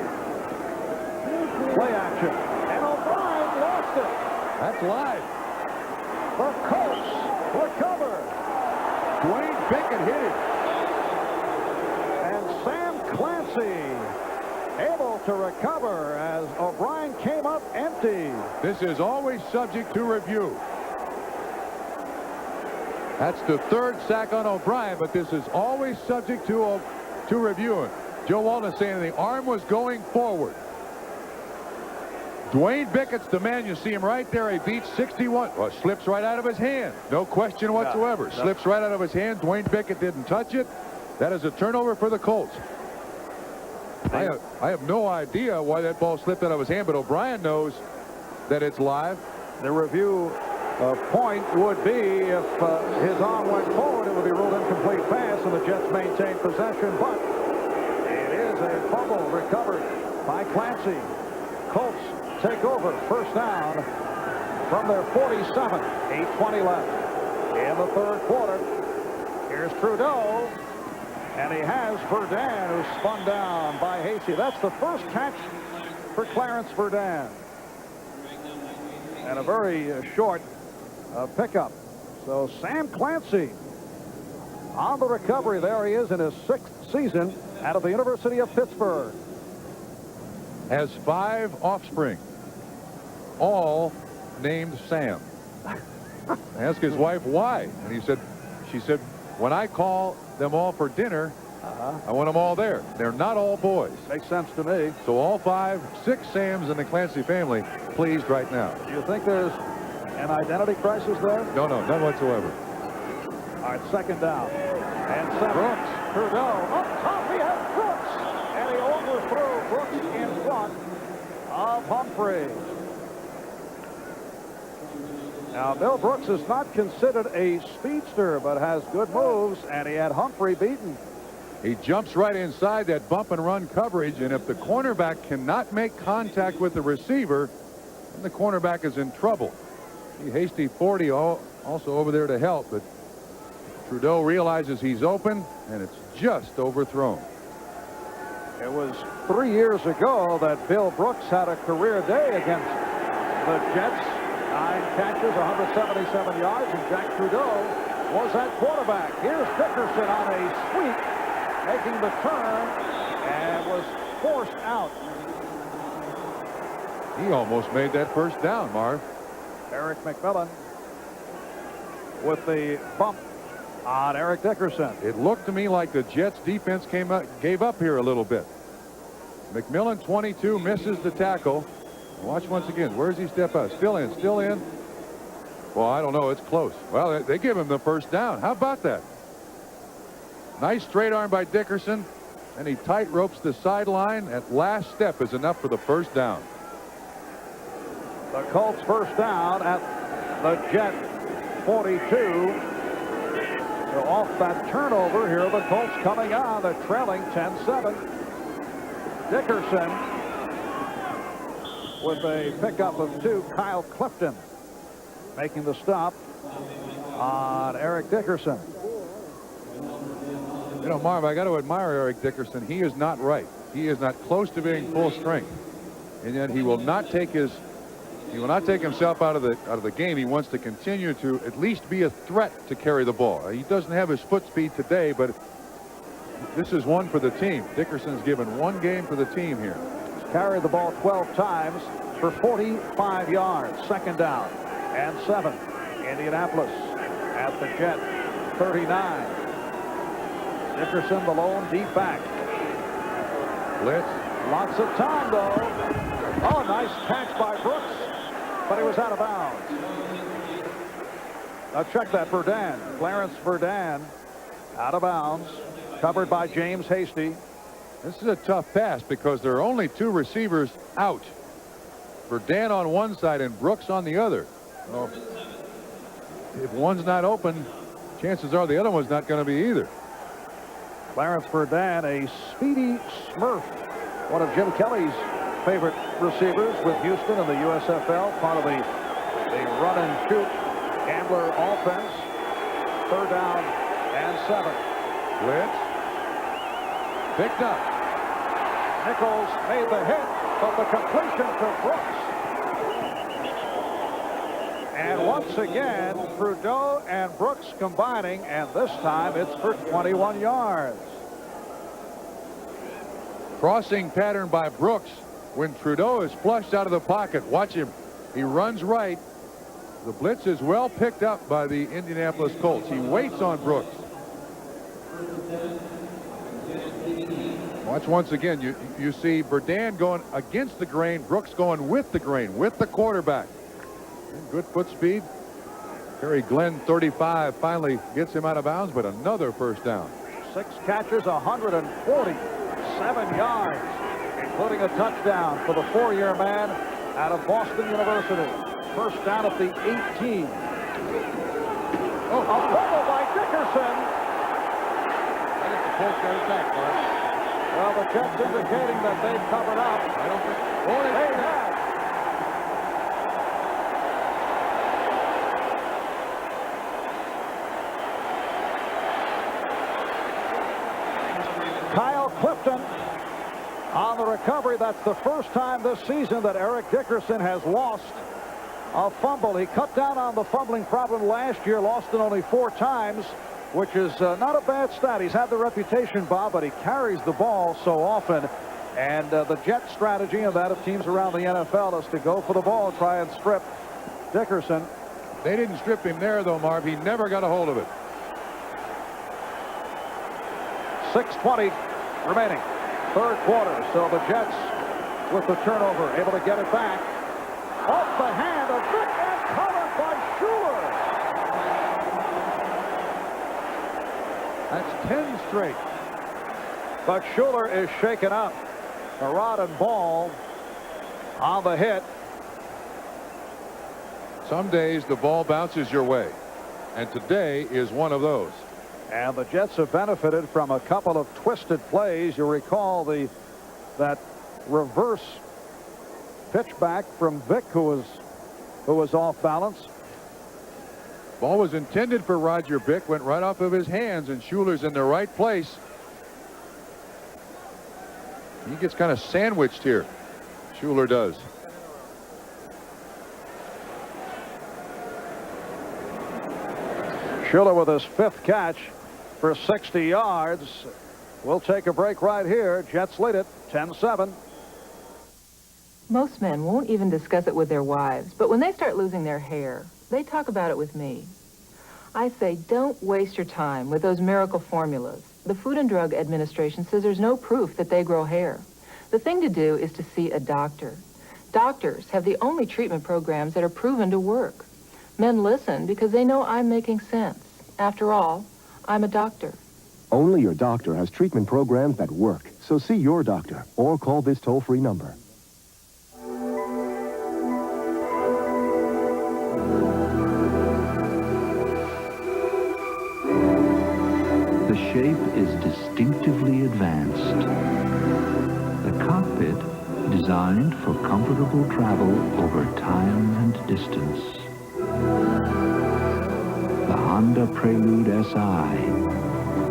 Play action. And O'Brien lost it. That's live. The Colts recover. Dwayne Bickett hit it. And Sam Clancy able to recover as O'Brien came up empty. This is always subject to review. That's the third sack on O'Brien, but this is always subject to review. Joe Walton saying the arm was going forward. Dwayne Bickett's the man. You see him right there. He beats 61. Well, slips right out of his hand. No question whatsoever. Yeah. Slips right out of his hand. Dwayne Bickett didn't touch it. That is a turnover for the Colts. I have no idea why that ball slipped out of his hand, but O'Brien knows that it's live. The review point would be if his arm went forward, it would be ruled incomplete pass, and the Jets maintain possession, but it is a fumble recovered by Clancy. Colts take over, first down from their 47. 8:20 left in the third quarter. Here's Trudeau. And he has Verdun, who's spun down by Hasty. That's the first catch for Clarence Verdun. And a very short pickup. So Sam Clancy on the recovery. There he is in his 6th season out of the University of Pittsburgh. Has 5 offspring, all named Sam. Ask his wife why, and she said, when I call them all for dinner, I want them all there. They're not all boys. Makes sense to me. So all 6 Sams in the Clancy family pleased right now. Do you think there's an identity crisis there? No, none whatsoever. All right, second down. And 7. Brooks. Trudeau. Up top, he has Brooks. And he overthrew Brooks in front of Humphrey. Now, Bill Brooks is not considered a speedster, but has good moves, and he had Humphrey beaten. He jumps right inside that bump and run coverage, and if the cornerback cannot make contact with the receiver, then the cornerback is in trouble. Hasty 40 also over there to help, but Trudeau realizes he's open, and it's just overthrown. It was 3 years ago that Bill Brooks had a career day against the Jets. 9 catches, 177 yards, and Jack Trudeau was at quarterback. Here's Dickerson on a sweep, making the turn, and was forced out. He almost made that first down, Marv. Eric McMillan with the bump on Eric Dickerson. It looked to me like the Jets defense gave up here a little bit. McMillan, 22, misses the tackle. Watch once again. Where's he step out? Still in. Well, I don't know. It's close. Well, they give him the first down. How about that? Nice straight arm by Dickerson. And he tight ropes the sideline. At last step is enough for the first down. The Colts first down at the Jet 42. So off that turnover, here are the Colts coming on. They're trailing 10-7. Dickerson with a pickup of 2. Kyle Clifton making the stop on Eric Dickerson. You know, Marv, I got to admire Eric Dickerson. He is not right. He is not close to being full strength, and yet he will not take himself out of the game. He wants to continue to at least be a threat to carry the ball. He doesn't have his foot speed today, but this is one for the team. Dickerson's given one game for the team here. He's carried the ball 12 times for 45 yards. Second down and 7. Indianapolis at the Jet 39. Dickerson, the lone deep back. Blitz. Lots of time, though. Oh, nice catch by Brooks, but he was out of bounds. Now check that. Verdun. Clarence Verdun out of bounds. Covered by James Hasty. This is a tough pass because there are only 2 receivers out. Verdun on one side and Brooks on the other. Well, if one's not open, chances are the other one's not going to be either. Clarence Verdun, a speedy smurf. One of Jim Kelly's favorite receivers with Houston in the USFL, part of the run and shoot Gambler offense. 3rd down and 7. Blitz. Picked up. Nichols made the hit, but the completion to Brooks. And once again, Trudeau and Brooks combining, and this time it's for 21 yards. Crossing pattern by Brooks when Trudeau is flushed out of the pocket. Watch him. He runs right. The blitz is well picked up by the Indianapolis Colts. He waits on Brooks. Watch once again. You see Burdan going against the grain. Brooks going with the grain, with the quarterback. Good foot speed. Terry Glenn, 35, finally gets him out of bounds, but another first down. 6 catches, 147 yards, including a touchdown for the 4-year man out of Boston University. First down at the 18. Oh, a fumble by Dickerson. I think the Colts got it back, Mark. Well, the Jets indicating that they've covered up. I don't think. They have. Kyle Clifton on the recovery. That's the first time this season that Eric Dickerson has lost a fumble. He cut down on the fumbling problem last year, lost it only 4 times, which is not a bad stat. He's had the reputation, Bob, but he carries the ball so often. And the Jet strategy and that of teams around the NFL is to go for the ball, try and strip Dickerson. They didn't strip him there, though, Marv. He never got a hold of it. 6:20 remaining. 3rd quarter. So the Jets with the turnover able to get it back. Off the hand of Vick and covered by Schuler. That's 10 straight. But Schuler is shaken up. A rod and ball on the hit. Some days the ball bounces your way, and today is one of those. And the Jets have benefited from a couple of twisted plays. You recall that reverse pitch back from Vick, who was off balance. Ball was intended for Roger Vick, went right off of his hands, and Schuler's in the right place. He gets kind of sandwiched here. Schuler does. Schuler with his 5th catch for 60 yards. We'll take a break right here. Jets lead it 10-7. Most men won't even discuss it with their wives, but when they start losing their hair, they talk about it with me. I say, don't waste your time with those miracle formulas. The Food and Drug Administration says there's no proof that they grow hair. The thing to do is to see a doctor. Doctors have the only treatment programs that are proven to work. Men listen because they know I'm making sense. After all, I'm a doctor. Only your doctor has treatment programs that work. So see your doctor or call this toll-free number. The shape is distinctively advanced. The cockpit designed for comfortable travel over time and distance. The Honda Prelude SI,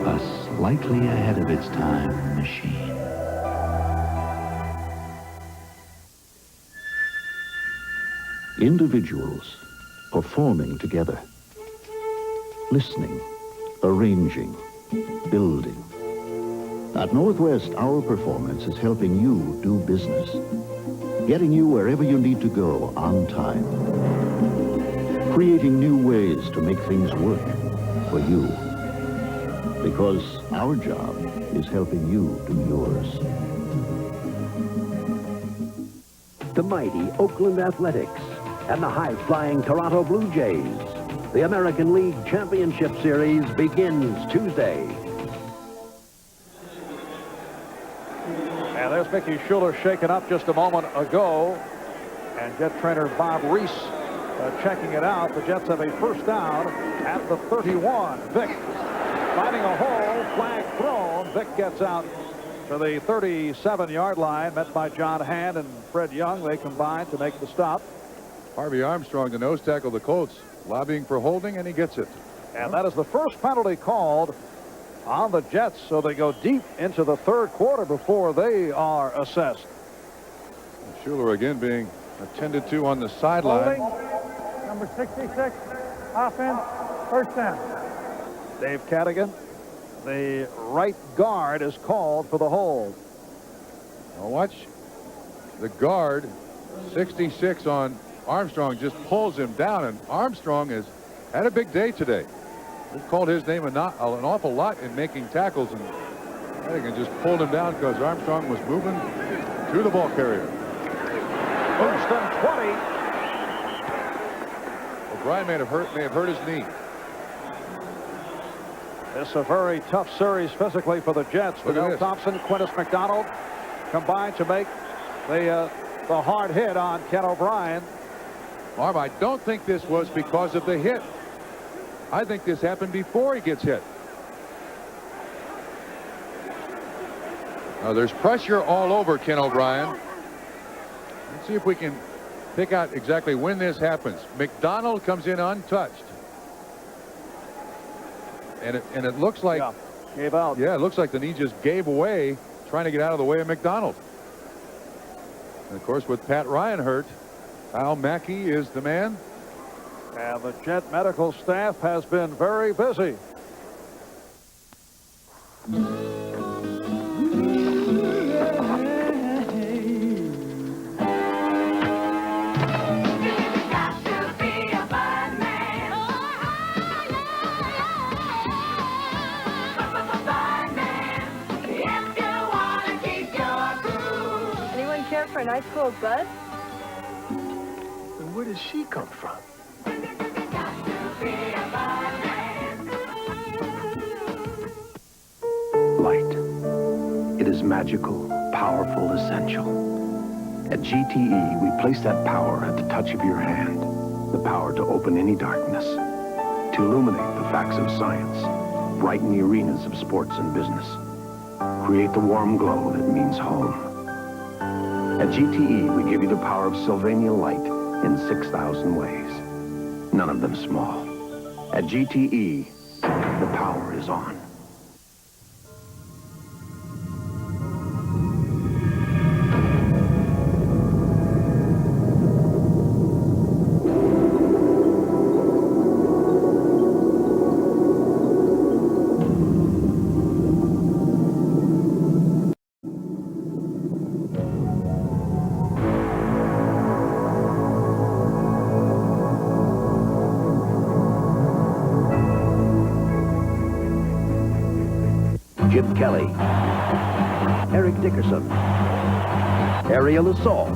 a slightly ahead of its time machine. Individuals performing together, listening, arranging, building. At Northwest, our performance is helping you do business, getting you wherever you need to go on time, creating new ways to make things work for you. Because our job is helping you do yours. The mighty Oakland Athletics and the high-flying Toronto Blue Jays. The American League Championship Series begins Tuesday. And there's Mickey Schuler shaken up just a moment ago. And Jet trainer Bob Reese checking it out. The Jets have a first down at the 31. Vick finding a hole, flag thrown. Vick gets out to the 37-yard line, met by John Hand and Fred Young. They combined to make the stop. Harvey Armstrong, the nose tackle of the Colts, lobbying for holding, and he gets it. And that is the first penalty called on the Jets, so they go deep into the third quarter before they are assessed. Schuler again being attended to on the sideline. Holding, number 66, offense, first down. Dave Cadigan, the right guard, is called for the hold. Now watch the guard, 66 on Armstrong, just pulls him down, and Armstrong has had a big day today. We've called his name an awful lot in making tackles, and Cadigan just pulled him down because Armstrong was moving to the ball carrier. Houston 20. O'Brien may have hurt his knee. It's a very tough series physically for the Jets. Fidel Thompson, Quintus McDonald combined to make the hard hit on Ken O'Brien. Marv, I don't think this was because of the hit. I think this happened before he gets hit. Now there's pressure all over Ken O'Brien. Let's see if we can pick out exactly when this happens. McDonald comes in untouched. And it looks like gave out. Yeah, it looks like the knee just gave away trying to get out of the way of McDonald. And of course, with Pat Ryan hurt, Al Mackey is the man. And the Jet medical staff has been very busy. For an ice cold bud? And where does she come from? Light. It is magical, powerful, essential. At GTE, we place that power at the touch of your hand. The power to open any darkness, to illuminate the facts of science, brighten the arenas of sports and business, create the warm glow that means home. At GTE, we give you the power of Sylvania light in 6,000 ways, none of them small. At GTE, the power is on. Jim Kelly, Eric Dickerson, aerial assault,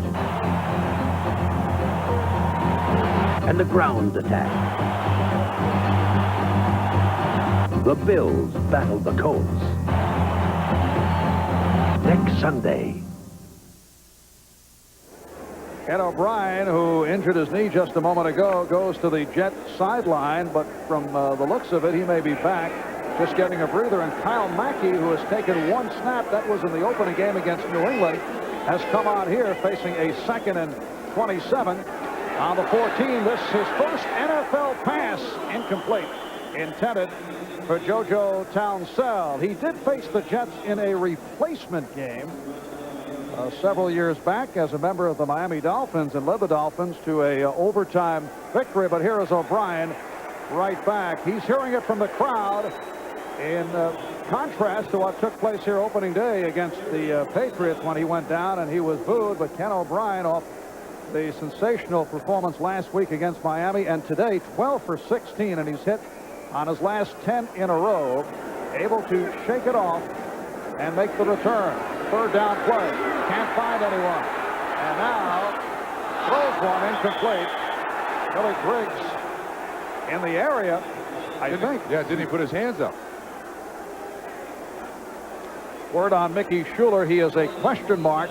and the ground attack. The Bills battled the Colts. Next Sunday. Ken O'Brien, who injured his knee just a moment ago, goes to the Jet sideline, but from the looks of it, he may be back. Just getting a breather, and Kyle Mackey, who has taken one snap, that was in the opening game against New England, has come out here facing a 2nd and 27 on the 14. This is his first NFL pass, incomplete, intended for JoJo Townsell. He did face the Jets in a replacement game several years back as a member of the Miami Dolphins and led the Dolphins to a overtime victory, but here is O'Brien right back. He's hearing it from the crowd. In contrast to what took place here opening day against the Patriots when he went down and he was booed, but Ken O'Brien off the sensational performance last week against Miami, and today 12 for 16, and he's hit on his last 10 in a row, able to shake it off and make the return. Third down play, can't find anyone, and now throws one incomplete. Billy Griggs in the area, I think. Yeah, didn't he put his hands up? Word on Mickey Schuler, he is a question mark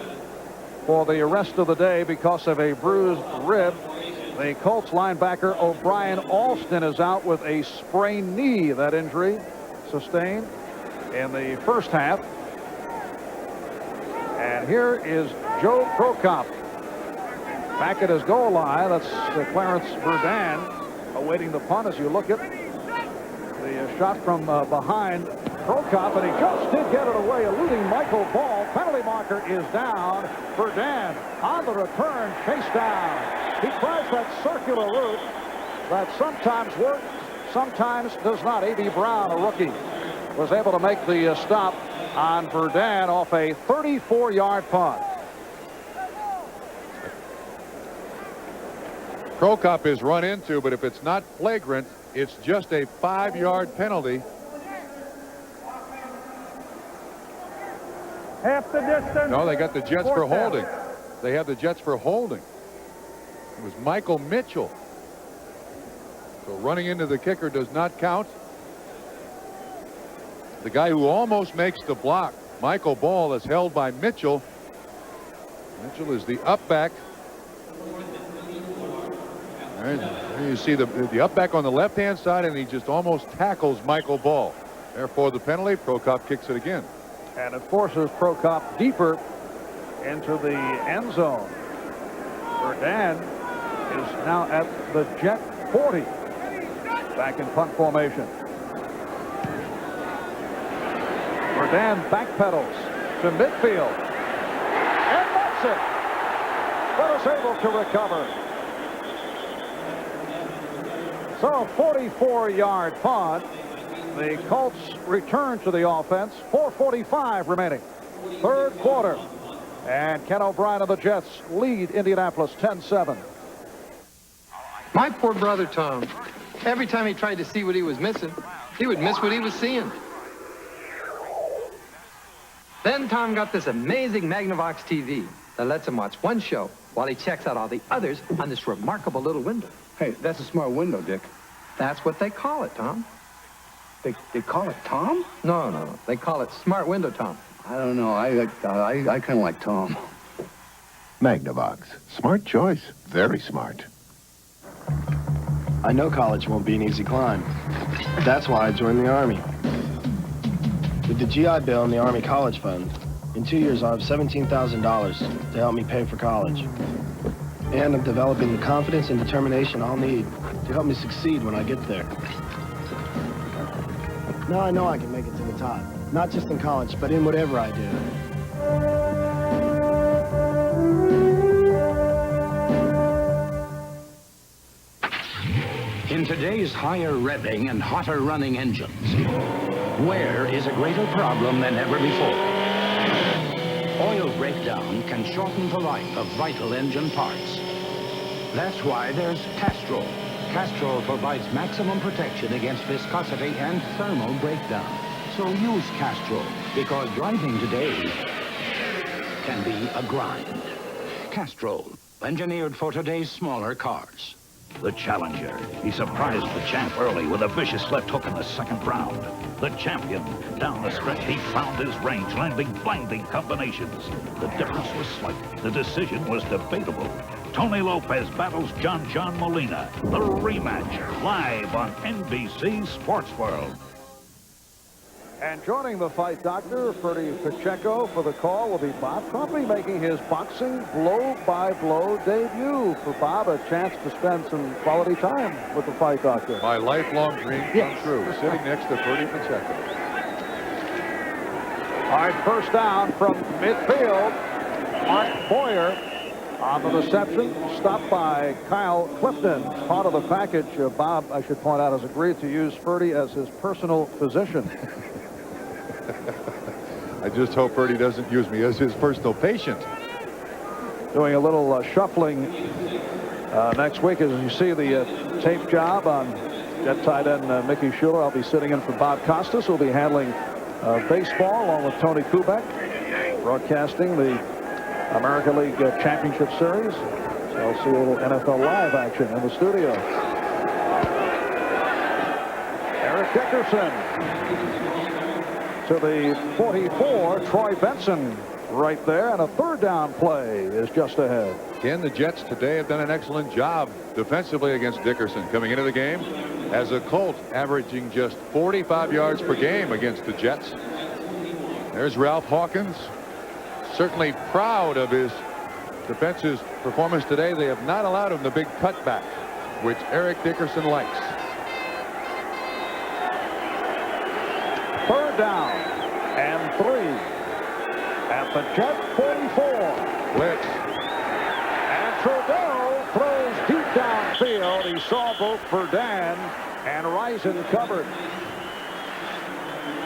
for the rest of the day because of a bruised rib. The Colts linebacker O'Brien Alston is out with a sprained knee. That injury sustained in the first half. And here is Joe Prokop back at his goal line. That's Clarence Verdun awaiting the punt as you look at the shot from behind Prokop, and he just did get it away, eluding Michael Ball. Penalty marker is down. Verdun on the return, chased down. He tries that circular route that sometimes works, sometimes does not. A.B. Brown, a rookie, was able to make the stop on Verdun off a 34-yard punt. Prokop is run into, but if it's not flagrant, it's just a 5-yard penalty. Half the distance. No, they got the Jets for Fourth down. holding. They have the Jets for holding. It was Michael Mitchell. So running into the kicker does not count. The guy who almost makes the block, Michael Ball, is held by Mitchell. Mitchell is the up back. And you see the up back on the left-hand side, and he just almost tackles Michael Ball. Therefore, the penalty. Prokop kicks it again. And it forces Prokop deeper into the end zone. Verdun is now at the Jet 40. Back in punt formation. Verdun backpedals to midfield. And that's it. But is able to recover. So a 44-yard punt. The Colts return to the offense. 4:45 remaining. Third quarter. And Ken O'Brien and the Jets lead Indianapolis 10-7. My poor brother Tom, every time he tried to see what he was missing, he would miss what he was seeing. Then Tom got this amazing Magnavox TV that lets him watch one show while he checks out all the others on this remarkable little window. Hey, that's a smart window, Dick. That's what they call it, Tom. They call it Tom? No. They call it Smart Window, Tom. I don't know. I kind of like Tom. Magnavox. Smart choice. Very smart. I know college won't be an easy climb. That's why I joined the Army. With the GI Bill and the Army College Fund, in 2 years I'll have $17,000 to help me pay for college. And I'm developing the confidence and determination I'll need to help me succeed when I get there. Now I know I can make it to the top, not just in college, but in whatever I do. In today's higher revving and hotter running engines, wear is a greater problem than ever before. Oil breakdown can shorten the life of vital engine parts. That's why there's Castrol. Castrol provides maximum protection against viscosity and thermal breakdown. So use Castrol, because driving today can be a grind. Castrol, engineered for today's smaller cars. The challenger. He surprised the champ early with a vicious left hook in the second round. The champion. Down the stretch, he found his range, landing blinding combinations. The difference was slight. The decision was debatable. Tony Lopez battles John Molina. The rematch, live on NBC Sports World. And joining the fight doctor, Freddie Pacheco, for the call will be Bob Crumpy, making his boxing blow-by-blow debut. For Bob, a chance to spend some quality time with the fight doctor. My lifelong dream come true, sitting next to Freddie Pacheco. All right, first down from midfield. Mark Boyer on the reception, stopped by Kyle Clifton. Part of the package, Bob, I should point out, has agreed to use Ferdy as his personal physician. I just hope Ferdy doesn't use me as his personal patient. Doing a little shuffling next week as you see the tape job on Jet tight end Mickey Schuler. I'll be sitting in for Bob Costas, who'll be handling baseball along with Tony Kubek, broadcasting the American League Championship Series. So I'll see a little NFL Live action in the studio. Eric Dickerson to the 44. Troy Benson right there, and a third down play is just ahead. Again, the Jets today have done an excellent job defensively against Dickerson. Coming into the game as a Colt, averaging just 45 yards per game against the Jets. There's Ralph Hawkins certainly proud of his defense's performance today. They have not allowed him the big cutback, which Eric Dickerson likes. Third down and 3 at the Jet 44. Blitz. And Trudeau throws deep downfield. He saw both Verdun and Rison covered.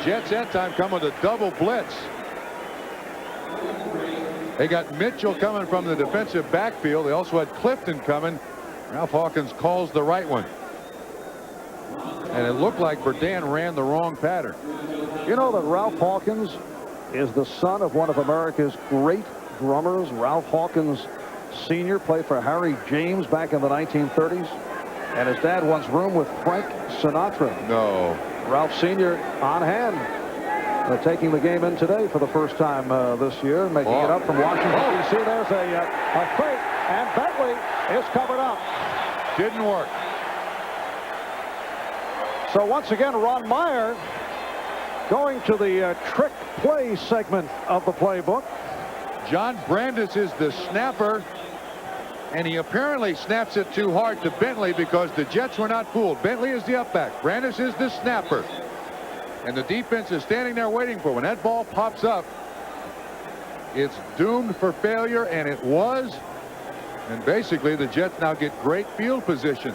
Jets that time come with a double blitz. They got Mitchell coming from the defensive backfield. They also had Clifton coming. Ralph Hawkins calls the right one. And it looked like Verdun ran the wrong pattern. You know that Ralph Hawkins is the son of one of America's great drummers. Ralph Hawkins Sr. played for Harry James back in the 1930s. And his dad once roomed with Frank Sinatra. No. Ralph Sr. on hand. Taking the game in today for the first time this year, making it up from Washington, D.C. There's a fake, and Bentley is covered up. Didn't work. So once again, Ron Meyer going to the trick play segment of the playbook. John Brandis is the snapper, and he apparently snaps it too hard to Bentley because the Jets were not fooled. Bentley is the up back. Brandis is the snapper. And the defense is standing there waiting for when that ball pops up. It's doomed for failure, and it was. And basically, the Jets now get great field position.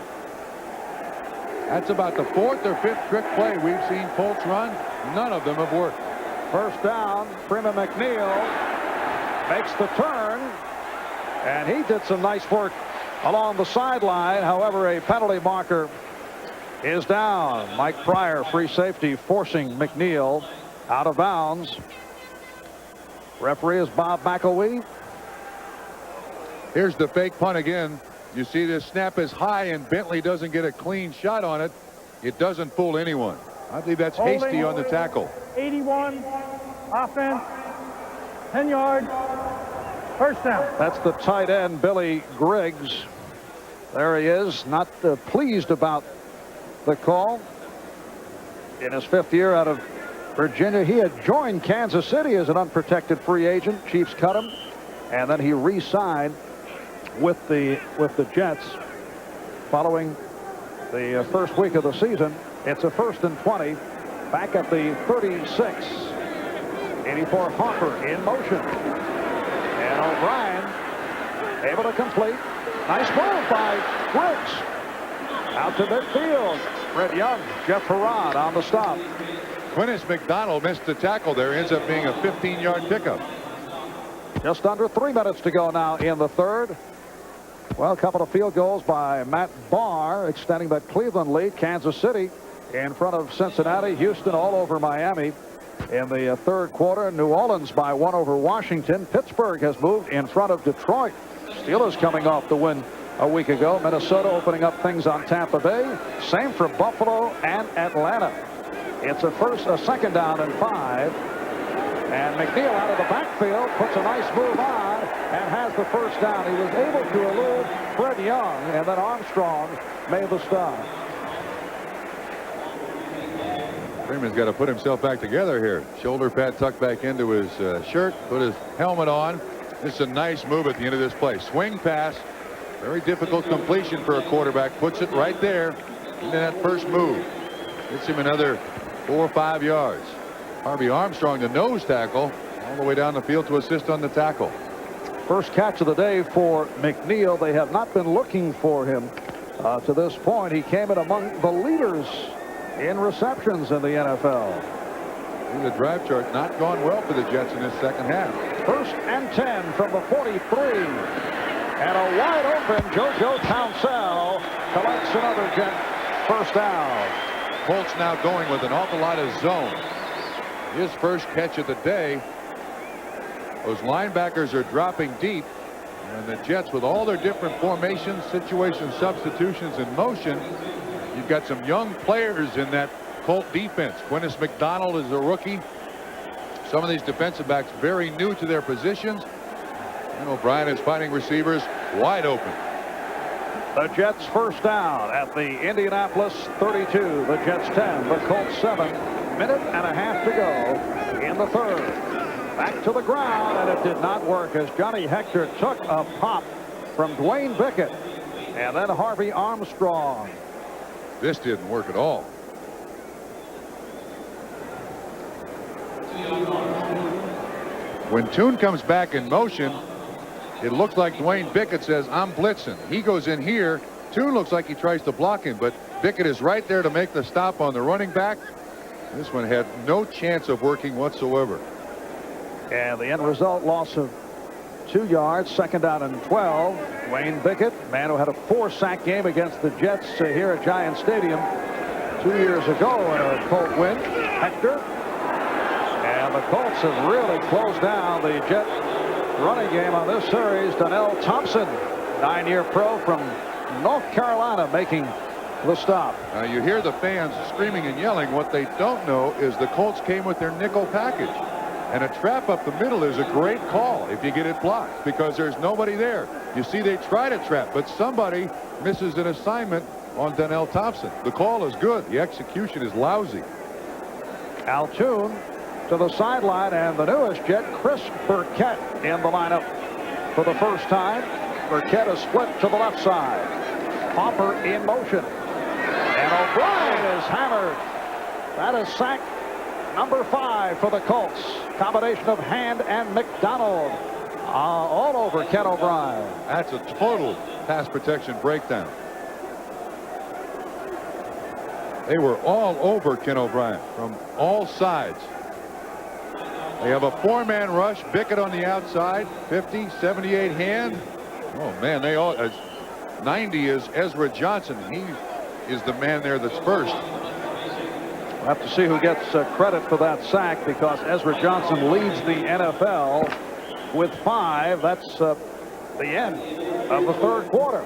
That's about the 4th or 5th trick play we've seen Colts run. None of them have worked. First down, Freeman McNeil makes the turn, and he did some nice work along the sideline. However, a penalty marker is down. Mike Pryor, free safety, forcing McNeil out of bounds. Referee is Bob McElwee. Here's the fake punt again. You see this snap is high and Bentley doesn't get a clean shot on it. It doesn't fool anyone. I believe that's hasty on the tackle. 81, offense, 10 yards, first down. That's the tight end, Billy Griggs. There he is, not pleased about the call. In his 5th year out of Virginia, he had joined Kansas City as an unprotected free agent. Chiefs cut him, and then he re-signed with the Jets following the first week of the season. It's a 1st and 20 back at the 36. 84 Hopper in motion, and O'Brien able to complete. Nice move by Griggs. Out to midfield. Fred Young, Jeff Herrod on the stop. Quintus McDonald missed the tackle there. Ends up being a 15-yard pickup. Just under 3 minutes to go now in the 3rd. Well, a couple of field goals by Matt Barr, extending that Cleveland lead. Kansas City in front of Cincinnati. Houston all over Miami in the 3rd quarter. New Orleans by 1 over Washington. Pittsburgh has moved in front of Detroit. Steelers coming off the win a week ago. Minnesota opening up things on Tampa Bay. Same for Buffalo and Atlanta. It's a 2nd down and 5. And McNeil out of the backfield puts a nice move on and has the first down. He was able to elude Fred Young, and then Armstrong made the stop. Freeman's got to put himself back together here. Shoulder pad tucked back into his shirt, put his helmet on. This is a nice move at the end of this play. Swing pass. Very difficult completion for a quarterback. Puts it right there into that first move. Gets him another 4 or 5 yards. Harvey Armstrong, the nose tackle, all the way down the field to assist on the tackle. First catch of the day for McNeil. They have not been looking for him to this point. He came in among the leaders in receptions in the NFL. The drive chart not gone well for the Jets in this 2nd half. 1st and 10 from the 43. And a wide open JoJo Townsell collects another Jet first down. Colts now going with an awful lot of zone. His first catch of the day. Those linebackers are dropping deep. And the Jets, with all their different formations, situation substitutions in motion, you've got some young players in that Colt defense. Quintus McDonald is a rookie. Some of these defensive backs very new to their positions. And O'Brien is finding receivers wide open. The Jets first down at the Indianapolis 32. The Jets 10. The Colts 7. Minute and a half to go in the 3rd. Back to the ground, and it did not work as Johnny Hector took a pop from Dwayne Bickett. And then Harvey Armstrong. This didn't work at all. When Toon comes back in motion, it looks like Dwayne Bickett says, I'm blitzing. He goes in here. Toon looks like he tries to block him, but Bickett is right there to make the stop on the running back. This one had no chance of working whatsoever. And the end result, loss of 2 yards, 2nd down and 12. Dwayne Bickett, man who had a 4-sack game against the Jets here at Giant Stadium 2 years ago in a Colt win. Hector. And the Colts have really closed down the Jet running game on this series. Donnell Thompson, 9-year pro from North Carolina, making the stop. Now you hear the fans screaming and yelling. What they don't know is the Colts came with their nickel package. And a trap up the middle is a great call if you get it blocked, because there's nobody there. You see, they try to trap, but somebody misses an assignment on Donnell Thompson. The call is good. The execution is lousy. Al Toon to the sideline, and the newest Jet, Chris Burkett, in the lineup for the first time. Burkett is split to the left side. Hopper in motion. And O'Brien is hammered. That is sack number 5 for the Colts. Combination of Hand and McDonald all over Ken O'Brien. That's a total pass protection breakdown. They were all over Ken O'Brien from all sides. They have a 4-man rush. Bickett on the outside. 50, 78 Hand. Oh, man, they all... 90 is Ezra Johnson. He is the man there that's first. We'll have to see who gets credit for that sack, because Ezra Johnson leads the NFL with 5. That's the end of the 3rd quarter.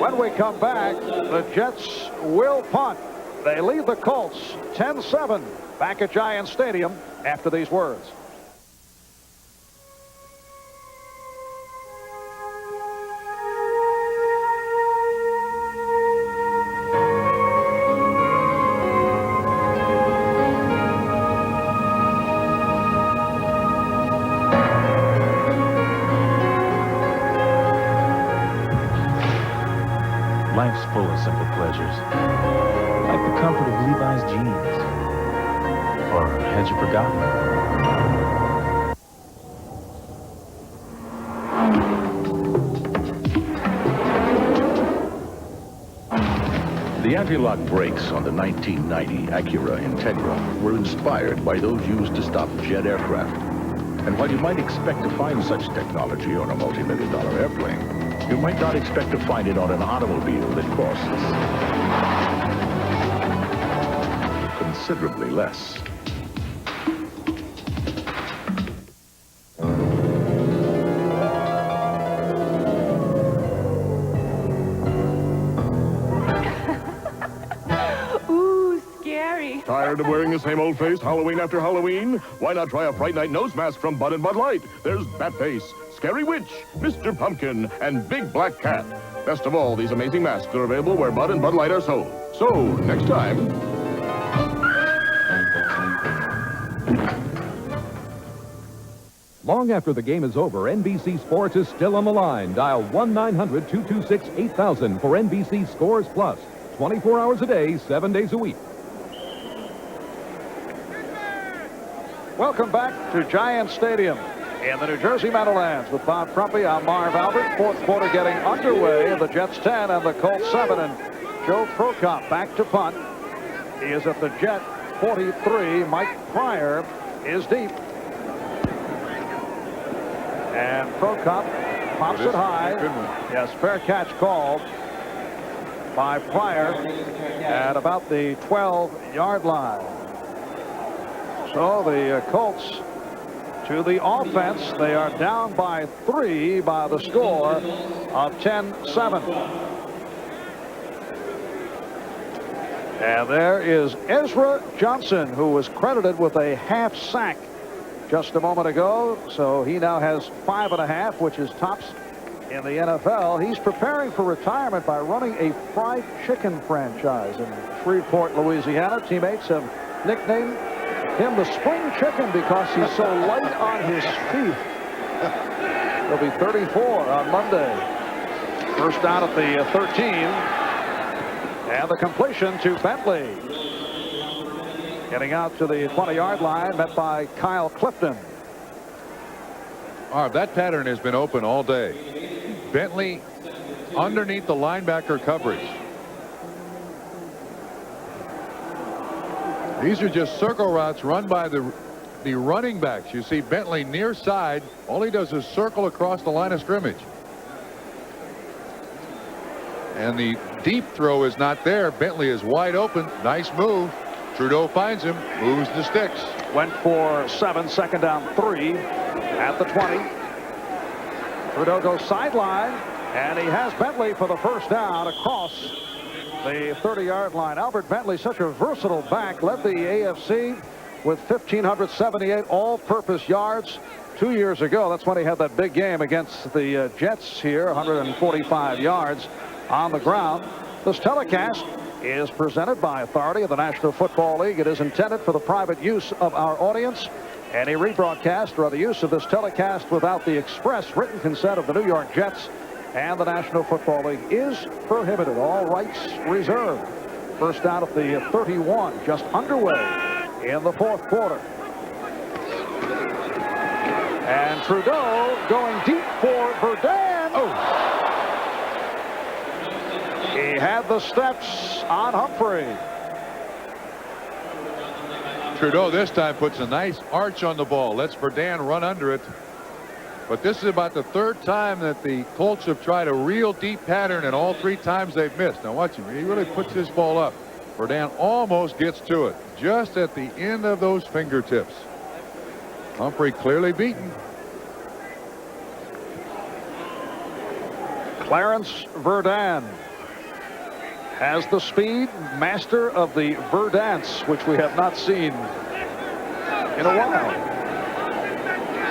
When we come back, the Jets will punt. They lead the Colts 10-7 back at Giant Stadium after these words. Life's full of simple pleasures, like the comfort of Levi's jeans. Or had you forgotten? The anti-lock brakes on the 1990 Acura Integra were inspired by those used to stop jet aircraft. And while you might expect to find such technology on a multi-million-dollar airplane, you might not expect to find it on an automobile that costs considerably less. Ooh, scary. Tired of wearing the same old face Halloween after Halloween? Why not try a Fright Night nose mask from Bud and Bud Light? There's Batface, Scary Witch, Mr. Pumpkin, and Big Black Cat. Best of all, these amazing masks are available where Bud and Bud Light are sold. So, next time... Long after the game is over, NBC Sports is still on the line. Dial 1-900-226-8000 for NBC Scores Plus. 24 hours a day, 7 days a week. Welcome back to Giant Stadium in the New Jersey Meadowlands with Bob Crumpy. I'm Marv Albert. 4th quarter getting underway. The Jets 10 and the Colts 7. And Joe Prokop back to punt. He is at the Jet 43. Mike Pryor is deep. And Prokop pops it high. Yes, fair catch called by Pryor at about the 12-yard line. So the Colts to the offense. They are down by 3 by the score of 10-7. And there is Ezra Johnson, who was credited with a half sack just a moment ago. So he now has 5.5, which is tops in the NFL. He's preparing for retirement by running a fried chicken franchise in Shreveport, Louisiana. Teammates have nicknamed him the spring chicken because he's so light on his feet. He'll be 34 on Monday. First down at the 13. And the completion to Bentley. Getting out to the 20-yard line, met by Kyle Clifton. That pattern has been open all day. Bentley underneath the linebacker coverage. These are just circle routes run by the running backs. You see Bentley near side. All he does is circle across the line of scrimmage. And the deep throw is not there. Bentley is wide open. Nice move. Trudeau finds him, moves the sticks. Went for 7, second down 3 at the 20. Trudeau goes sideline, and he has Bentley for the first down across the 30-yard line. Albert Bentley, such a versatile back, led the AFC with 1,578 all-purpose yards 2 years ago. That's when he had that big game against the Jets here, 145 yards on the ground. This telecast is presented by authority of the National Football League. It is intended for the private use of our audience. Any rebroadcast or other use of this telecast without the express written consent of the New York Jets and the National Football League is prohibited. All rights reserved. First down at the 31, just underway in the fourth quarter. And Trudeau going deep for Verdun. He had the steps on Humphrey. Trudeau this time puts a nice arch on the ball. Lets Verdun run under it. But this is about the third time that the Colts have tried a real deep pattern, and all 3 times they've missed. Now watch him. He really puts this ball up. Verdun almost gets to it. Just at the end of those fingertips. Humphrey clearly beaten. Clarence Verdun has the speed, master of the Verdance, which we have not seen in a while.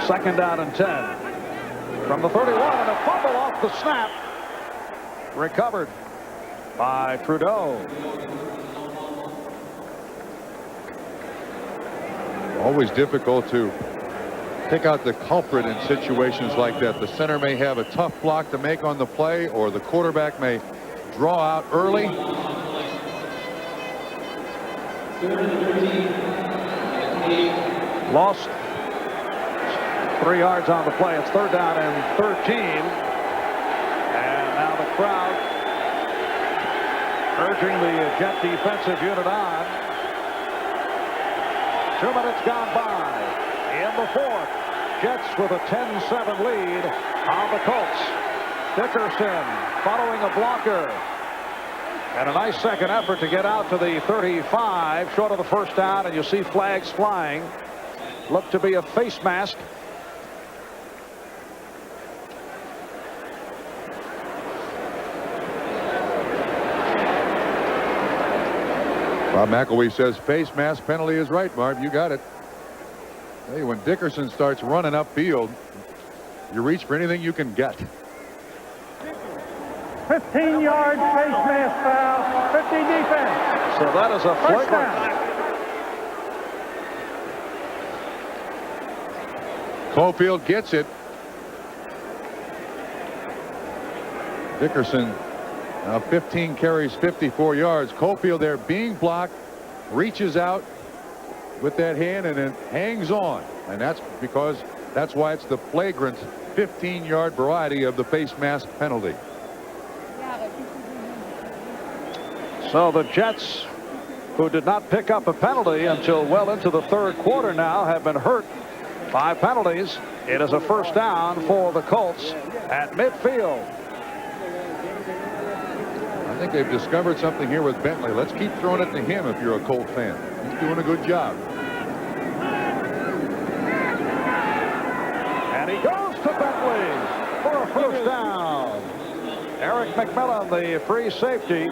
Second down and 10 from the 31, and a fumble off the snap. Recovered by Trudeau. Always difficult to pick out the culprit in situations like that. The center may have a tough block to make on the play, or the quarterback may draw out early. Lost 3 yards on the play. It's third down and 13. And now the crowd urging the Jet defensive unit on. 2 minutes gone by in the fourth. Jets with a 10-7 lead on the Colts. Dickerson following a blocker. And a nice second effort to get out to the 35, short of the first down, and you see flags flying. Looked to be a face mask. Bob McElwee says face mask penalty is right, Marv. You got it. Hey, when Dickerson starts running upfield, you reach for anything you can get. 15-yard face mask foul, 50 defense. So that is a flagrant. Caulfield gets it. Dickerson now 15 carries, 54 yards. Caulfield there being blocked, reaches out with that hand and then hangs on. And that's because that's why it's the flagrant 15-yard variety of the face mask penalty. So the Jets, who did not pick up a penalty until well into the third quarter now, have been hurt by penalties. It is a first down for the Colts at midfield. I think they've discovered something here with Bentley. Let's keep throwing it to him if you're a Colt fan. He's doing a good job. And he goes to Bentley for a first down. Eric McMillan, the free safety,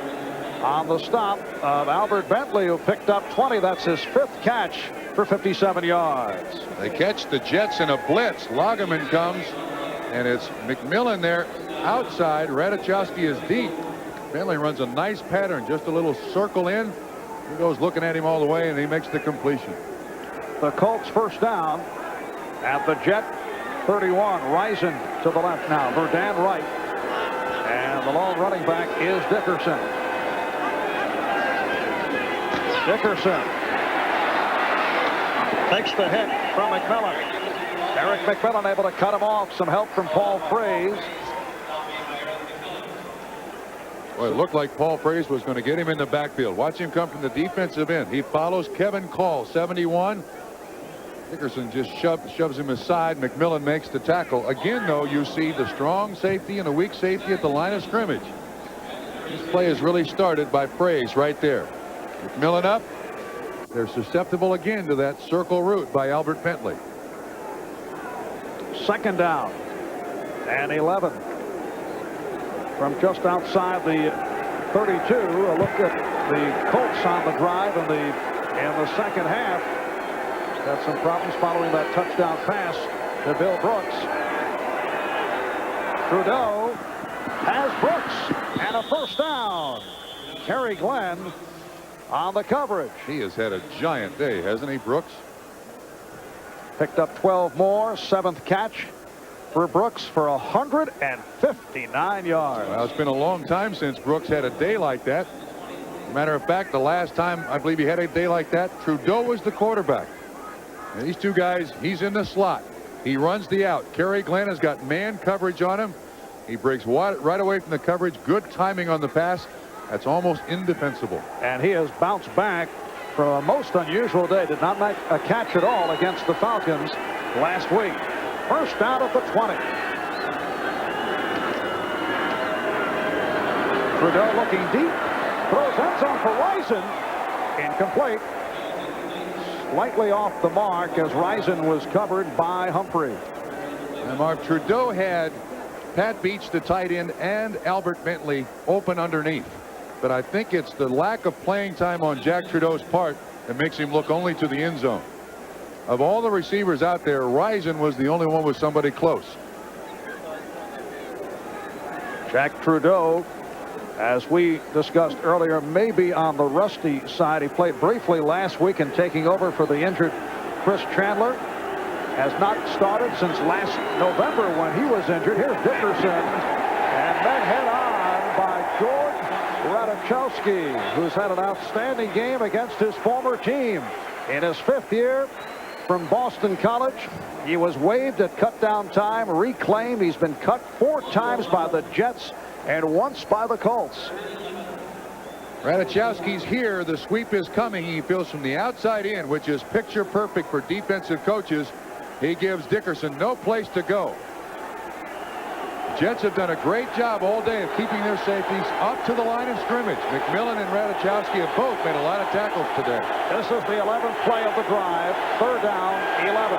on the stop of Albert Bentley, who picked up 20. That's his 5th catch for 57 yards. They catch the Jets in a blitz. Lagerman comes, and it's McMillan there outside. Radachowski is deep. Bentley runs a nice pattern, just a little circle in. He goes looking at him all the way, and he makes the completion. the Colts first down at the Jet 31. Risen to the left now. Verdun right. And the lone running back is Dickerson. Dickerson takes the hit from McMillan. Eric McMillan able to cut him off. Some help from Paul Fraze. Well, it looked like Paul Fraze was going to get him in the backfield. Watch him come from the defensive end. He follows Kevin Call, 71. Dickerson just shoves him aside. McMillan makes the tackle. Again, though, you see the strong safety and the weak safety at the line of scrimmage. This play is really started by Fraze right there. McMillan up. They're susceptible again to that circle route by Albert Bentley. Second down and 11 from just outside the 32. A look at the Colts on the drive in the second half. Had some problems following that touchdown pass to Bill Brooks. Trudeau has Brooks and a first down. Kerry Glenn on the coverage. He has had a giant day, hasn't he, Brooks? Picked up 12 more. 7th catch for Brooks for 159 yards. Well, it's been a long time since Brooks had a day like that. Matter of fact, the last time I believe he had a day like that, Trudeau was the quarterback. And these two guys, he's in the slot. He runs the out. Kerry Glenn has got man coverage on him. He breaks right away from the coverage. Good timing on the pass. That's almost indefensible. And he has bounced back from a most unusual day. Did not make a catch at all against the Falcons last week. First down at the 20. Trudeau looking deep. Throws end zone for Risen. Incomplete. Slightly off the mark as Risen was covered by Humphrey. And Mark, Trudeau had Pat Beach, the tight end, and Albert Bentley open underneath. But I think it's the lack of playing time on Jack Trudeau's part that makes him look only to the end zone. Of all the receivers out there, Risen was the only one with somebody close. Jack Trudeau, as we discussed earlier, may be on the rusty side. He played briefly last week in taking over for the injured Chris Chandler. Has not started since last November when he was injured. Here's Dickerson. And then head on by George Radachowski, who's had an outstanding game against his former team. In his 5th year from Boston College, he was waived at cut-down time, reclaimed. He's been cut 4 times by the Jets and once by the Colts. Radachowski's here. The sweep is coming. He feels from the outside in, which is picture perfect for defensive coaches. He gives Dickerson no place to go. Jets have done a great job all day of keeping their safeties up to the line of scrimmage. McMillan and Radachowski have both made a lot of tackles today. This is the 11th play of the drive. 3rd down, 11.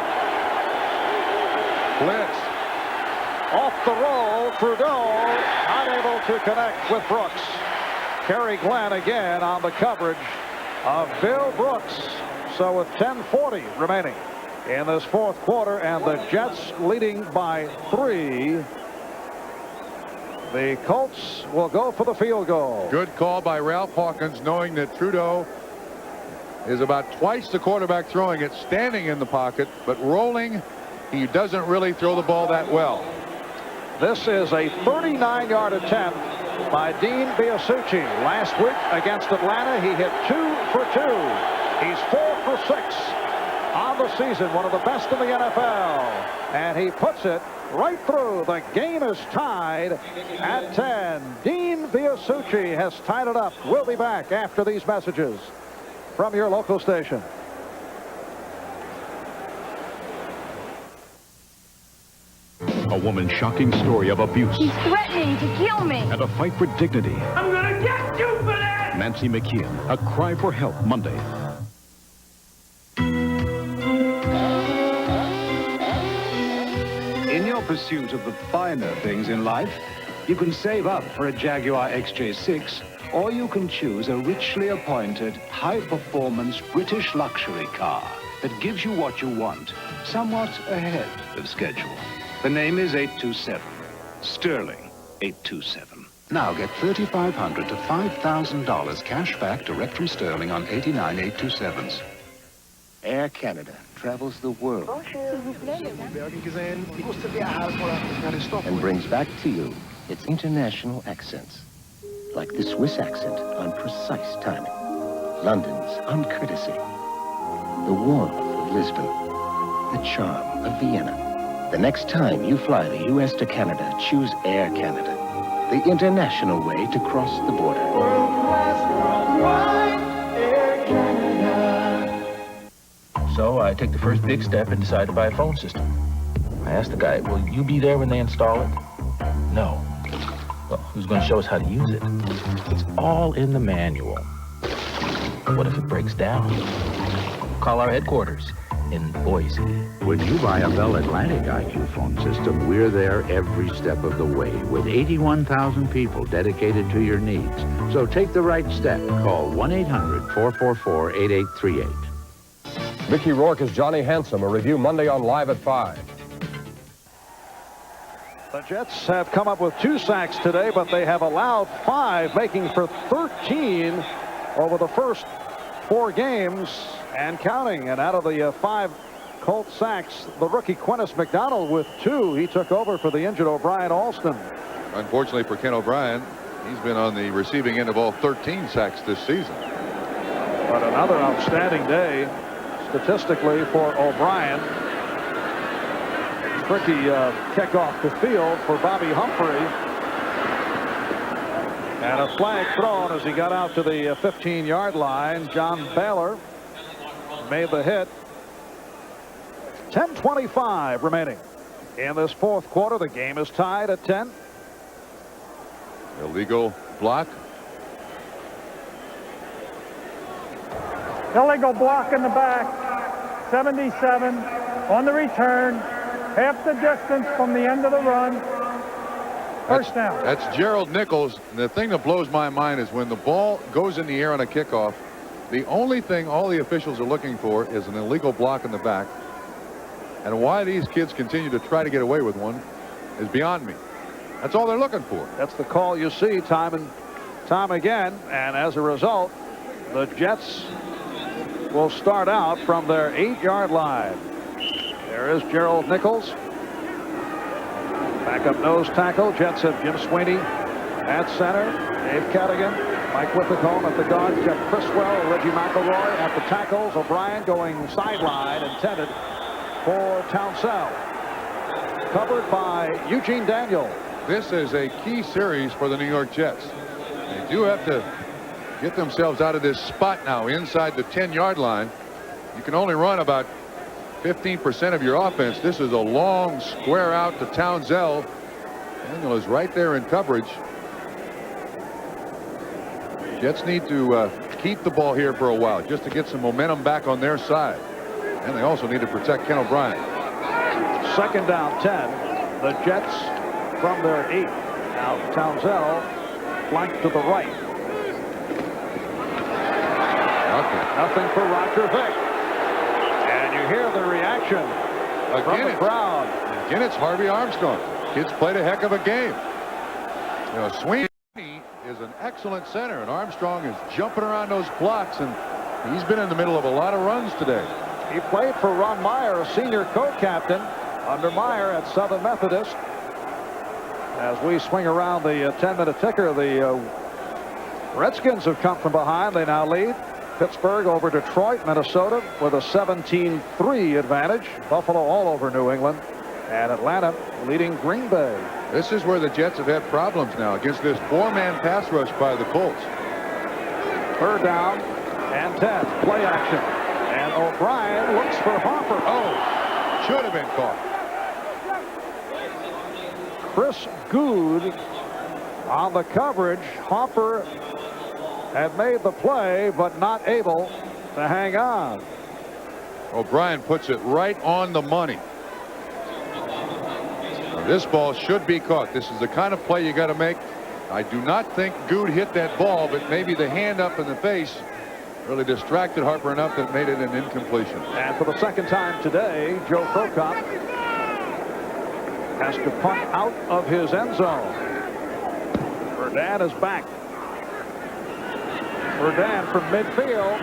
Blitz. Off the roll, Trudeau unable to connect with Brooks. Kerry Glenn again on the coverage of Bill Brooks. So with 10:40 remaining in this 4th quarter and the Jets leading by 3, the Colts will go for the field goal. Good call by Ralph Hawkins, knowing that Trudeau is about twice the quarterback throwing it, standing in the pocket, but rolling, he doesn't really throw the ball that well. This is a 39-yard attempt by Dean Biasucci. Last week against Atlanta, he hit 2 for 2. He's 4 for 6 on the season, one of the best in the NFL. And he puts it right through. The game is tied at 10. Dean Biasucci has tied it up. We'll be back after these messages from your local station. A woman's shocking story of abuse. He's threatening to kill me. And a fight for dignity. I'm gonna get you for that! Nancy McKeon, A Cry for Help, Monday. In your pursuit of the finer things in life, you can save up for a Jaguar XJ6, or you can choose a richly appointed, high-performance British luxury car that gives you what you want, somewhat ahead of schedule. The name is 827. Sterling 827. Now get $3,500 to $5,000 cash back direct from Sterling on 89 827s. Air Canada. travels the world and brings back to you its international accents, like the Swiss accent on precise timing, London's on courtesy, the warmth of Lisbon, the charm of Vienna. The next time you fly the U.S. to Canada, choose Air Canada, the international way to cross the border. So I take the first big step and decide to buy a phone system. I asked the guy, will you be there when they install it? No. Well, who's going to show us how to use it? It's all in the manual. What if it breaks down? Call our headquarters in Boise. When you buy a Bell Atlantic IQ phone system, we're there every step of the way with 81,000 people dedicated to your needs. So take the right step. Call 1-800-444-8838. Mickey Rourke as Johnny Handsome. A review Monday on Live at 5. The Jets have come up with 2 sacks today, but they have allowed 5, making for 13 over the first 4 games and counting. And out of the 5 Colts sacks, the rookie Quintus McDonald with 2. He took over for the injured O'Brien Alston. Unfortunately for Ken O'Brien, he's been on the receiving end of all 13 sacks this season. But another outstanding day statistically for O'Brien. Tricky kick off the field for Bobby Humphrey. And a flag thrown as he got out to the 15-yard line. John Baylor made the hit. 10:25 remaining in this 4th quarter. The game is tied at 10. Illegal block. Illegal block in the back. 77 on the return. Half the distance from the end of the run. First down. That's Gerald Nichols. And the thing that blows my mind is when the ball goes in the air on a kickoff, the only thing all the officials are looking for is an illegal block in the back. And why these kids continue to try to get away with one is beyond me. That's all they're looking for. That's the call you see time and time again. And as a result, the Jets will start out from their 8-yard line. There is Gerald Nichols. Backup nose tackle. Jets have Jim Sweeney at center. Dave Cadigan, Mike Whitthacombe at the guard. Jeff Criswell, Reggie McElroy at the tackles. O'Brien going sideline, intended for Townsell. Covered by Eugene Daniel. This is a key series for the New York Jets. They do have to get themselves out of this spot now inside the 10-yard line. You can only run about 15% of your offense. This is a long square out to Townsell. Daniel is right there in coverage. Jets need to keep the ball here for a while just to get some momentum back on their side. And they also need to protect Ken O'Brien. 2nd down 10. The Jets from their 8. Now Townsell flanked to the right. Nothing for Roger Vick. And you hear the reaction from the crowd. Again, it's Harvey Armstrong. Kids played a heck of a game. You know, Sweeney is an excellent center, and Armstrong is jumping around those blocks, and he's been in the middle of a lot of runs today. He played for Ron Meyer, a senior co-captain under Meyer at Southern Methodist. As we swing around the 10-minute ticker, the Redskins have come from behind. They now lead. Pittsburgh over Detroit, Minnesota with a 17-3 advantage. Buffalo all over New England. And Atlanta leading Green Bay. This is where the Jets have had problems now against this 4-man pass rush by the Colts. 3rd down and 10. Play action. And O'Brien looks for Harper. Oh, should have been caught. Chris Good on the coverage. Harper had made the play, but not able to hang on. O'Brien puts it right on the money. Now, this ball should be caught. This is the kind of play you got to make. I do not think Good hit that ball, but maybe the hand up in the face really distracted Harper enough that made it an incompletion. And for the 2nd time today, Joe Prokop has to punt out of his end zone. Verdad is back. Verdad from midfield.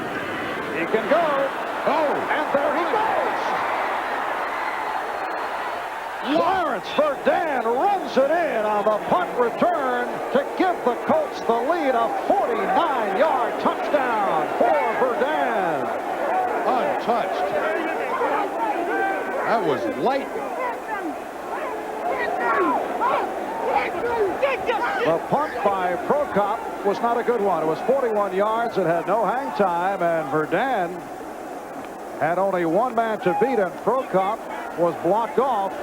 He can go. Oh! And there he goes. Lawrence Verdun runs it in on the punt return to give the Colts the lead. A 49-yard touchdown for Verdun. Untouched. That was lightning. The punt by Prokop was not a good one. It was 41 yards. It had no hang time, and Verdun had only one man to beat, and Prokop was blocked off.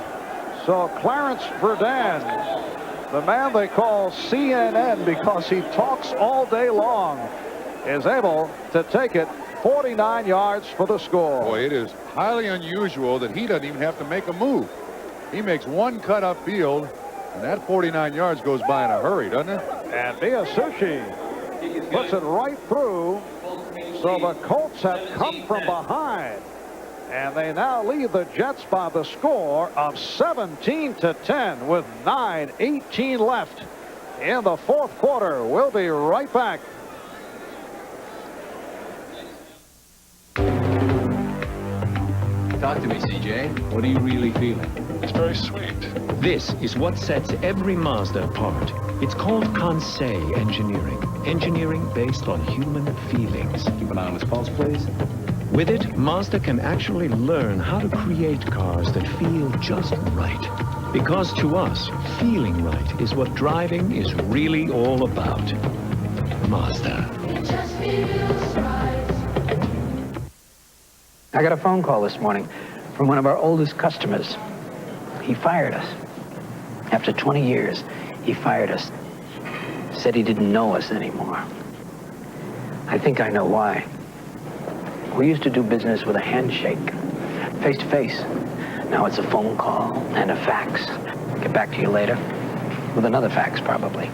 So Clarence Verdun, the man they call CNN because he talks all day long, is able to take it 49 yards for the score. Boy, it is highly unusual that he doesn't even have to make a move. He makes one cut upfield, and that 49 yards goes by in a hurry, doesn't it? And Miyasushi puts it right through. So the Colts have come from behind, and they now lead the Jets by the score of 17-10 with 9:18 left in the fourth quarter. We'll be right back. Talk to me, CJ. What are you really feeling? It's very sweet. This is what sets every Mazda apart. It's called Conseil Engineering. Engineering based on human feelings. Keep an eye on his pulse, please. With it, Mazda can actually learn how to create cars that feel just right. Because to us, feeling right is what driving is really all about. Mazda. It just feels right. I got a phone call this morning from one of our oldest customers. He fired us. After 20 years, he fired us. Said he didn't know us anymore. I think I know why. We used to do business with a handshake, face to face. Now it's a phone call and a fax. Get back to you later. With another fax, probably.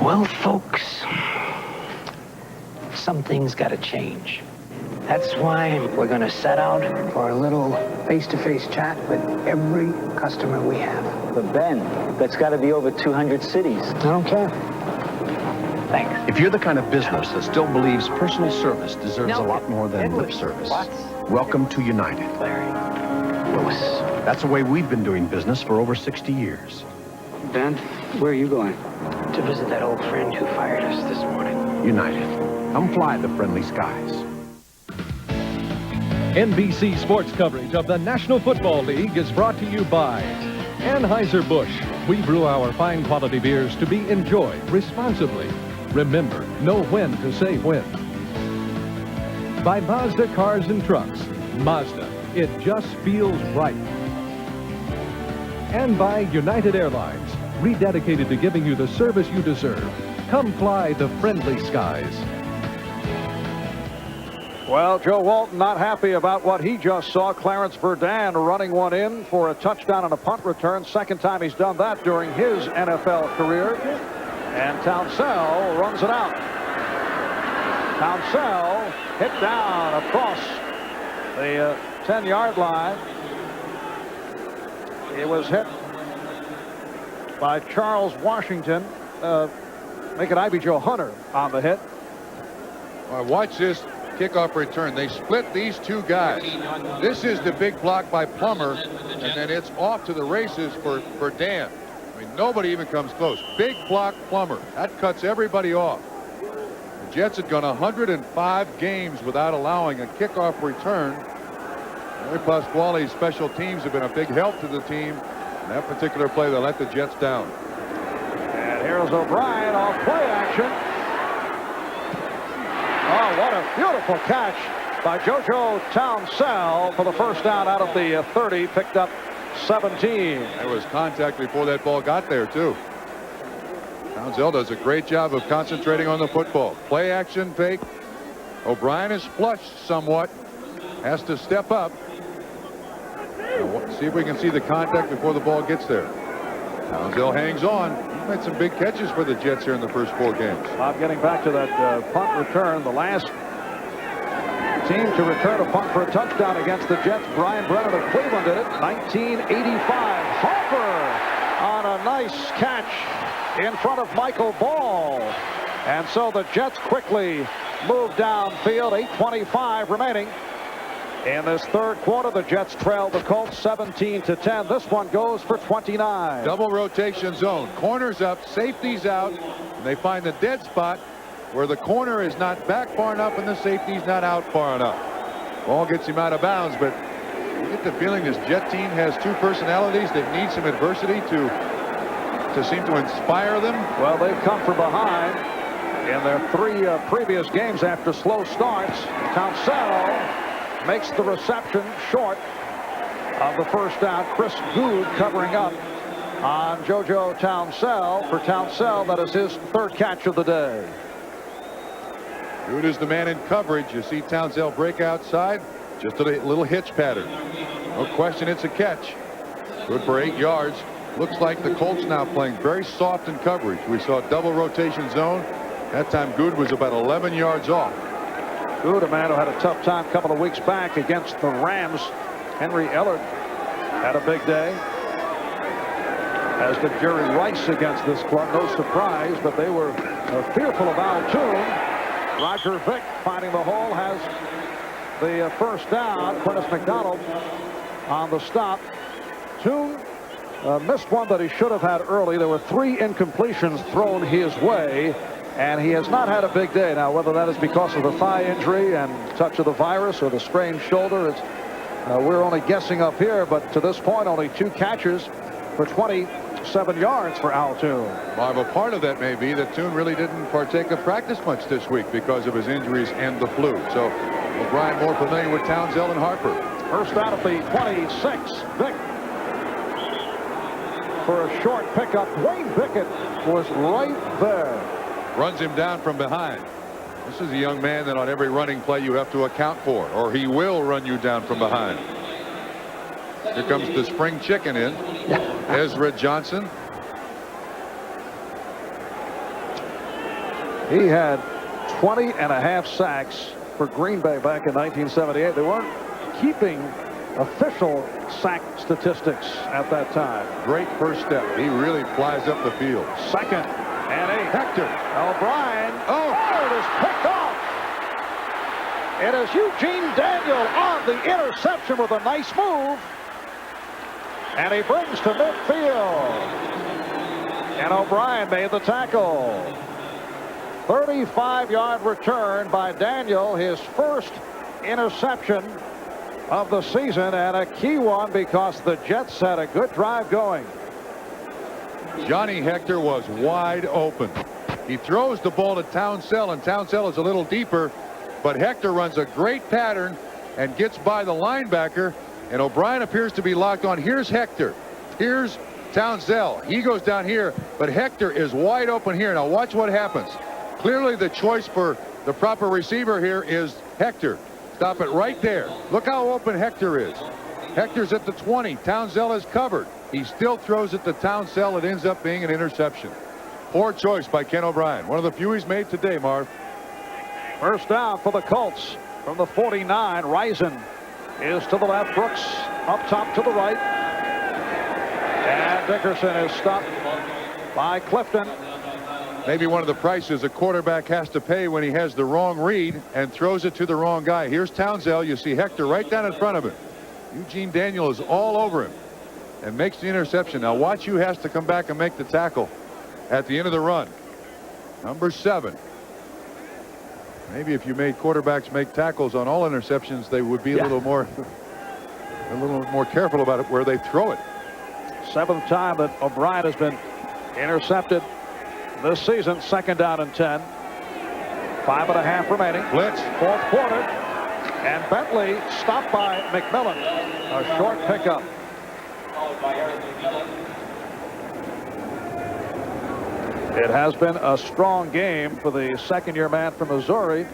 Well, folks, some things gotta change. That's why we're going to set out for a little face-to-face chat with every customer we have. But Ben, that's got to be over 200 cities. I don't care. Thanks. If you're the kind of business that still believes personal service deserves a lot more than lip service, welcome to United. Larry. Lewis. That's the way we've been doing business for over 60 years. Ben, where are you going? To visit that old friend who fired us this morning. United. Come fly the friendly skies. NBC sports coverage of the National Football League is brought to you by Anheuser-Busch. We brew our fine quality beers to be enjoyed responsibly. Remember, know when to say when. By Mazda Cars and Trucks. Mazda, it just feels right. And by United Airlines, rededicated to giving you the service you deserve. Come fly the friendly skies. Well, Joe Walton not happy about what he just saw. Clarence Verdun running one in for a touchdown on a punt return. Second time he's done that during his NFL career. And Townsell runs it out. Townsell hit down across the 10-yard line. He was hit by Charles Washington. Make it Ivy Joe Hunter on the hit. Well, watch this kickoff return. They split these two guys. This is the big block by Plummer, and then it's off to the races for Dan. I mean, nobody even comes close. Big block Plummer. That cuts everybody off. The Jets had gone 105 games without allowing a kickoff return. Larry Pasquale's special teams have been a big help to the team. In that particular play, they let the Jets down. And here's O'Brien off play action. Oh, what a beautiful catch by JoJo Townsell for the first down out of the 30, picked up 17. There was contact before that ball got there, too. Townsell does a great job of concentrating on the football. Play action fake. O'Brien is flushed somewhat. Has to step up. Now, see if we can see the contact before the ball gets there. Townsell hangs on. He's made some big catches for the Jets here in the first 4 games. Bob, getting back to that punt return, the last team to return a punt for a touchdown against the Jets, Brian Brennan of Cleveland did it, 1985. Harper on a nice catch in front of Michael Ball. And so the Jets quickly move downfield, 8:25 remaining In this third quarter, the Jets trailed the Colts 17-10. This one goes for 29. Double rotation zone. Corners up, safeties out. And they find the dead spot where the corner is not back far enough and the safety's not out far enough. Ball gets him out of bounds, but you get the feeling this Jet team has two personalities that need some adversity to seem to inspire them. Well, they've come from behind in their three previous games after slow starts. Townsell makes the reception short of the first down. Chris Good covering up on JoJo Townsell. For Townsell, that is his third catch of the day. Good is the man in coverage. You see Townsell break outside. Just a little hitch pattern. No question it's a catch. Good for 8 yards. Looks like the Colts now playing very soft in coverage. We saw double rotation zone. That time Good was about 11 yards off. Good, a man who had a tough time a couple of weeks back against the Rams. Henry Ellard had a big day, as did Jerry Rice against this club. No surprise, but they were fearful of Altoon. Roger Vick finding the hole, has the first down. Quintus McDonald on the stop. Toon missed one that he should have had early. There were 3 incompletions thrown his way, and he has not had a big day. Now, whether that is because of the thigh injury and touch of the virus or the sprained shoulder, it's, we're only guessing up here, but to this point, only 2 catches for 27 yards for Altoon. Well, a part of that may be that Toon really didn't partake of practice much this week because of his injuries and the flu. So O'Brien more familiar with Townsell and Harper. First down at the 26. Vick for a short pickup. Wayne Bickett was right there. Runs him down from behind. This is a young man that on every running play you have to account for, or he will run you down from behind. Here comes the spring chicken in. Ezra Johnson. He had 20.5 sacks for Green Bay back in 1978. They weren't keeping official sack statistics at that time. Great first step. He really flies up the field. Second and 8. Hector. O'Brien. Oh, it is picked off. It is Eugene Daniel on the interception with a nice move. And he brings to midfield. And O'Brien made the tackle. 35-yard return by Daniel, his first interception of the season, and a key one because the Jets had a good drive going. Johnny Hector was wide open. He throws the ball to Townsell, and Townsell is a little deeper, but Hector runs a great pattern and gets by the linebacker, and O'Brien appears to be locked on. Here's Hector. Here's Townsell. He goes down here, but Hector is wide open here. Now watch what happens. Clearly the choice for the proper receiver here is Hector. Stop it right there. Look how open Hector is. Hector's at the 20. Townsell is covered. He still throws it to Townsell. It ends up being an interception. Poor choice by Ken O'Brien. One of the few he's made today, Marv. First down for the Colts from the 49. Risen is to the left. Brooks up top to the right. And Dickerson is stopped by Clifton. Maybe one of the prices a quarterback has to pay when he has the wrong read and throws it to the wrong guy. Here's Townsell. You see Hector right down in front of him. Eugene Daniel is all over him and makes the interception. Now watch who has to come back and make the tackle at the end of the run. Number 7. Maybe if you made quarterbacks make tackles on all interceptions, they would be a little more careful about it where they throw it. 7th time that O'Brien has been intercepted this season. Second down and 10. 5.5 remaining. Blitz. 4th quarter. And Bentley stopped by McMillan. A short pickup. It has been a strong game for the second-year man from Missouri,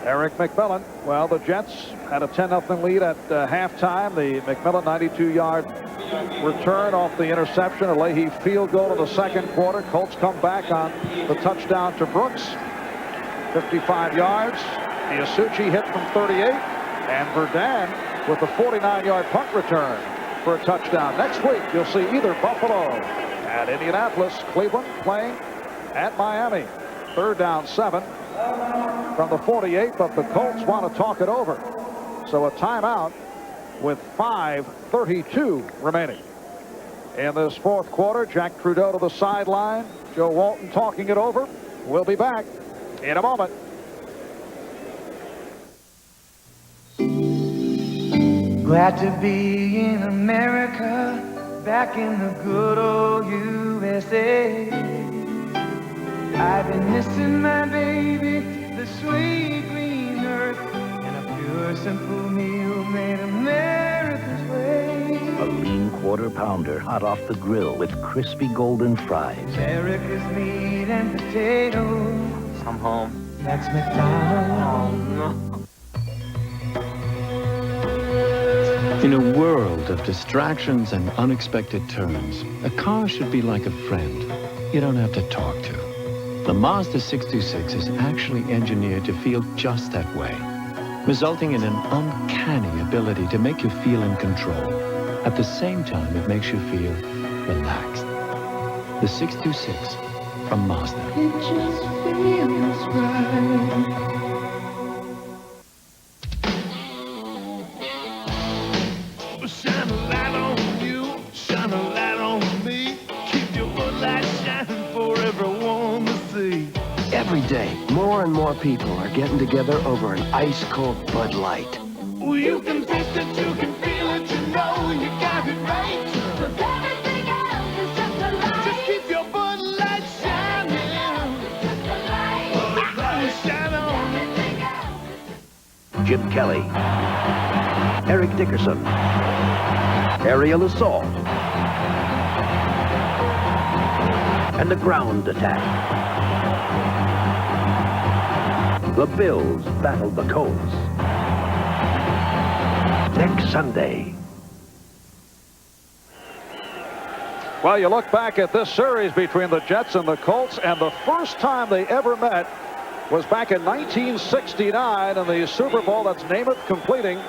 Eric McMillan. Well, the Jets had a 10-0 lead at halftime. The McMillan 92-yard return off the interception. A Leahy field goal in the second quarter. Colts come back on the touchdown to Brooks. 55 yards. Iasucci hit from 38. And Verdun with the 49-yard punt return for a touchdown. Next week, you'll see either Buffalo at Indianapolis, Cleveland playing at Miami. 3rd down 7 from the 48, but the Colts want to talk it over. So a timeout with 5:32 remaining. In this fourth quarter, Jack Trudeau to the sideline. Joe Walton talking it over. We'll be back in a moment. Glad to be in America, back in the good old USA. I've been missing my baby, the sweet green earth, and a pure simple meal made America's way. A lean quarter pounder hot off the grill with crispy golden fries. America's meat and potatoes. I'm home. That's McDonald's. In a world of distractions and unexpected turns, a car should be like a friend you don't have to talk to. The Mazda 626 is actually engineered to feel just that way, resulting in an uncanny ability to make you feel in control. At the same time, it makes you feel relaxed. The 626 from Mazda. It just feels right. Shine a light on you, shine a light on me. Keep your light shining for everyone to see. Every day, more and more people are getting together over an ice-cold Bud Light. Well, you can taste it, you can feel it, you know you got it right. 'Cause everything else is just a light. Just keep your Bud Light shining. Just a light. Bud Light shine on. Jim Kelly, Eric Dickerson, aerial assault, and the ground attack. The Bills battled the Colts. Next Sunday. Well, you look back at this series between the Jets and the Colts, and the first time they ever met was back in 1969 in the Super Bowl. That's Namath completing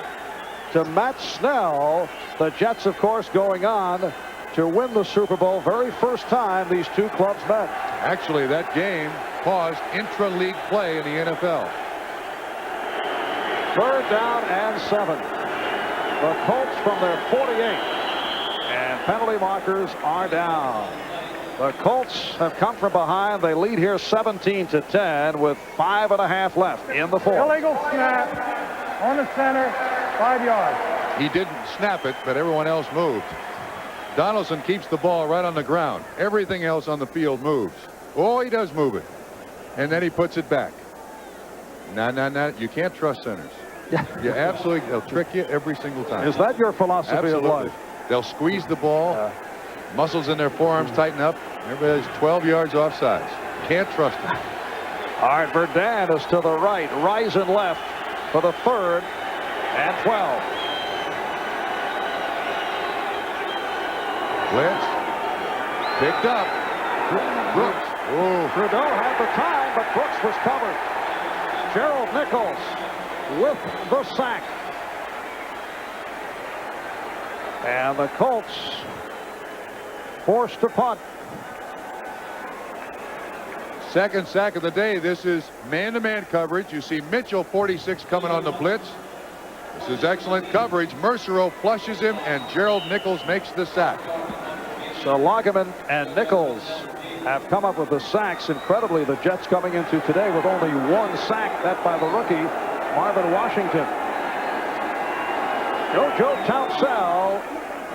to Matt Snell. The Jets, of course, going on to win the Super Bowl. Very first time these two clubs met. Actually, that game caused intra-league play in the NFL. Third down and 7. The Colts from their 48. And penalty markers are down. The Colts have come from behind. They lead here 17-10 with 5.5 left in the fourth. Illegal snap on the center, 5 yards. He didn't snap it, but everyone else moved. Donaldson keeps the ball right on the ground. Everything else on the field moves. Oh, he does move it. And then he puts it back. No. You can't trust centers. You absolutely, they'll trick you every single time. Is that your philosophy Absolutely. of life? They'll squeeze the ball. Muscles in their forearms tighten up. Everybody's 12 yards offsides. Can't trust them. All right, Verdun is to the right. Risen left for the third and 12. Blitz. Picked up. Brooks. Oh. Trudeau had the time, but Brooks was covered. Gerald Nichols with the sack. And the Colts forced to punt. Second sack of the day. This is man-to-man coverage. You see Mitchell, 46, coming on the blitz. This is excellent coverage. Mercero flushes him, and Gerald Nichols makes the sack. So Lageman and Nichols have come up with the sacks. Incredibly, the Jets coming into today with only one sack, that by the rookie, Marvin Washington. JoJo Townsell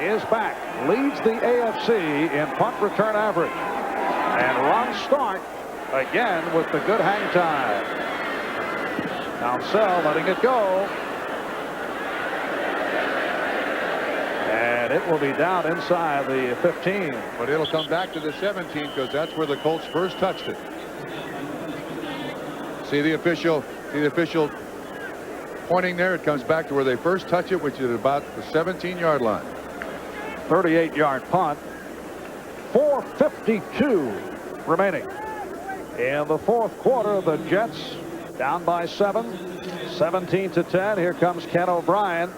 is back, leads the AFC in punt return average. And Ron Stark again with the good hang time. Townsell letting it go. And it will be down inside the 15. But it'll come back to the 17 because that's where the Colts first touched it. See the official pointing there. It comes back to where they first touch it, which is about the 17-yard line. 38-yard punt. 4:52 remaining. In the fourth quarter, the Jets down by 7. 17-10. Here comes Ken O'Brien.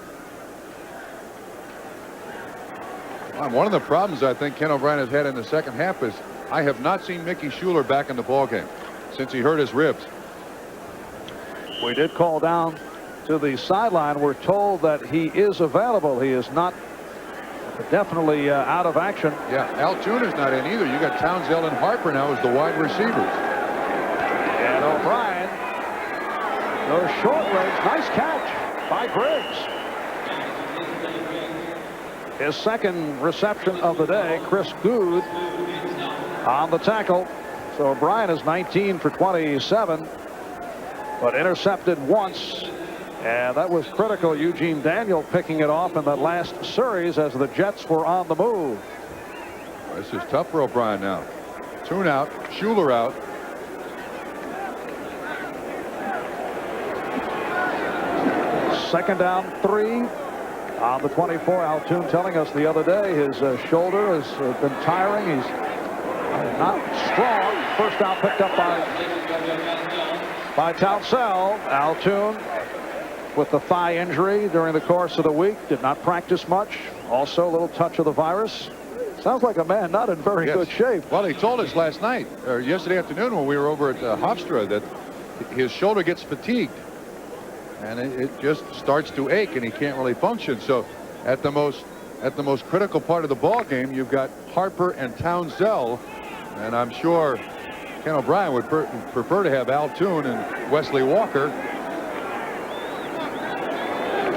One of the problems I think Ken O'Brien has had in the second half is I have not seen Mickey Schuler back in the ballgame since he hurt his ribs. We did call down to the sideline. We're told that he is available. He is not definitely out of action. Yeah, Altoona is not in either. You got Townsell and Harper now as the wide receivers. And O'Brien goes short range. Nice catch by Griggs. His second reception of the day. Chris Good on the tackle. So O'Brien is 19 for 27, but intercepted once. And that was critical. Eugene Daniel picking it off in that last series as the Jets were on the move. This is tough for O'Brien now. Tune out, Schuler out. Second down 3 on the 24. Altoon telling us the other day his shoulder has been tiring. He's not strong. First down picked up by Townsell. Altoon with the thigh injury during the course of the week. Did not practice much. Also a little touch of the virus. Sounds like a man not in very good shape. Well, he told us last night or yesterday afternoon when we were over at Hofstra that his shoulder gets fatigued and it just starts to ache and he can't really function. So at the most critical part of the ball game, you've got Harper and Townsell, and I'm sure Ken O'Brien would prefer to have Altoon and Wesley Walker.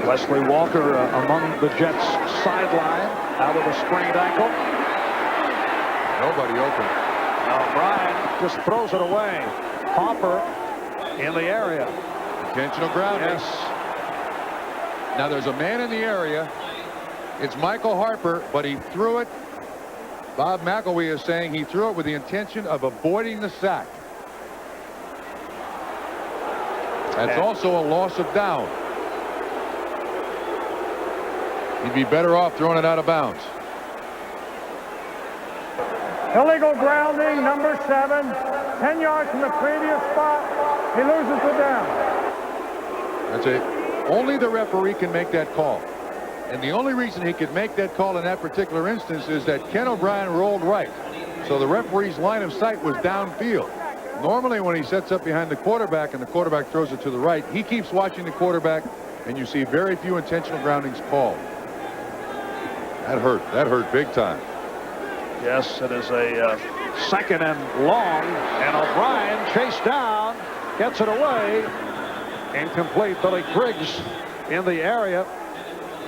Wesley Walker among the Jets sideline out with a sprained ankle. Nobody open. O'Brien just throws it away. Harper in the area. Intentional grounding. Yes. Now there's a man in the area. It's Michael Harper, but he threw it. Bob McElwee is saying he threw it with the intention of avoiding the sack. That's also a loss of down. He'd be better off throwing it out of bounds. Illegal grounding, number 7, 10 yards from the previous spot. He loses the down. That's it. Only the referee can make that call. And the only reason he could make that call in that particular instance is that Ken O'Brien rolled right. So the referee's line of sight was downfield. Normally when he sets up behind the quarterback and the quarterback throws it to the right, he keeps watching the quarterback and you see very few intentional groundings called. That hurt. That hurt big time. Yes, it is a second and long, and O'Brien chased down, gets it away. Incomplete. Billy Griggs in the area.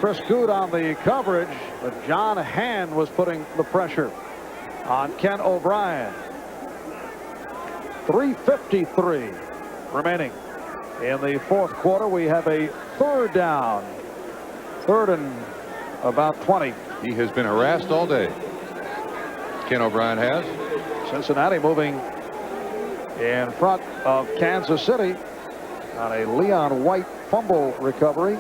Chris Good on the coverage, but John Hand was putting the pressure on Ken O'Brien. 3:53 remaining in the fourth quarter. We have a third down. Third and about 20. He has been harassed all day. Ken O'Brien has. Cincinnati moving in front of Kansas City on a Leon White fumble recovery.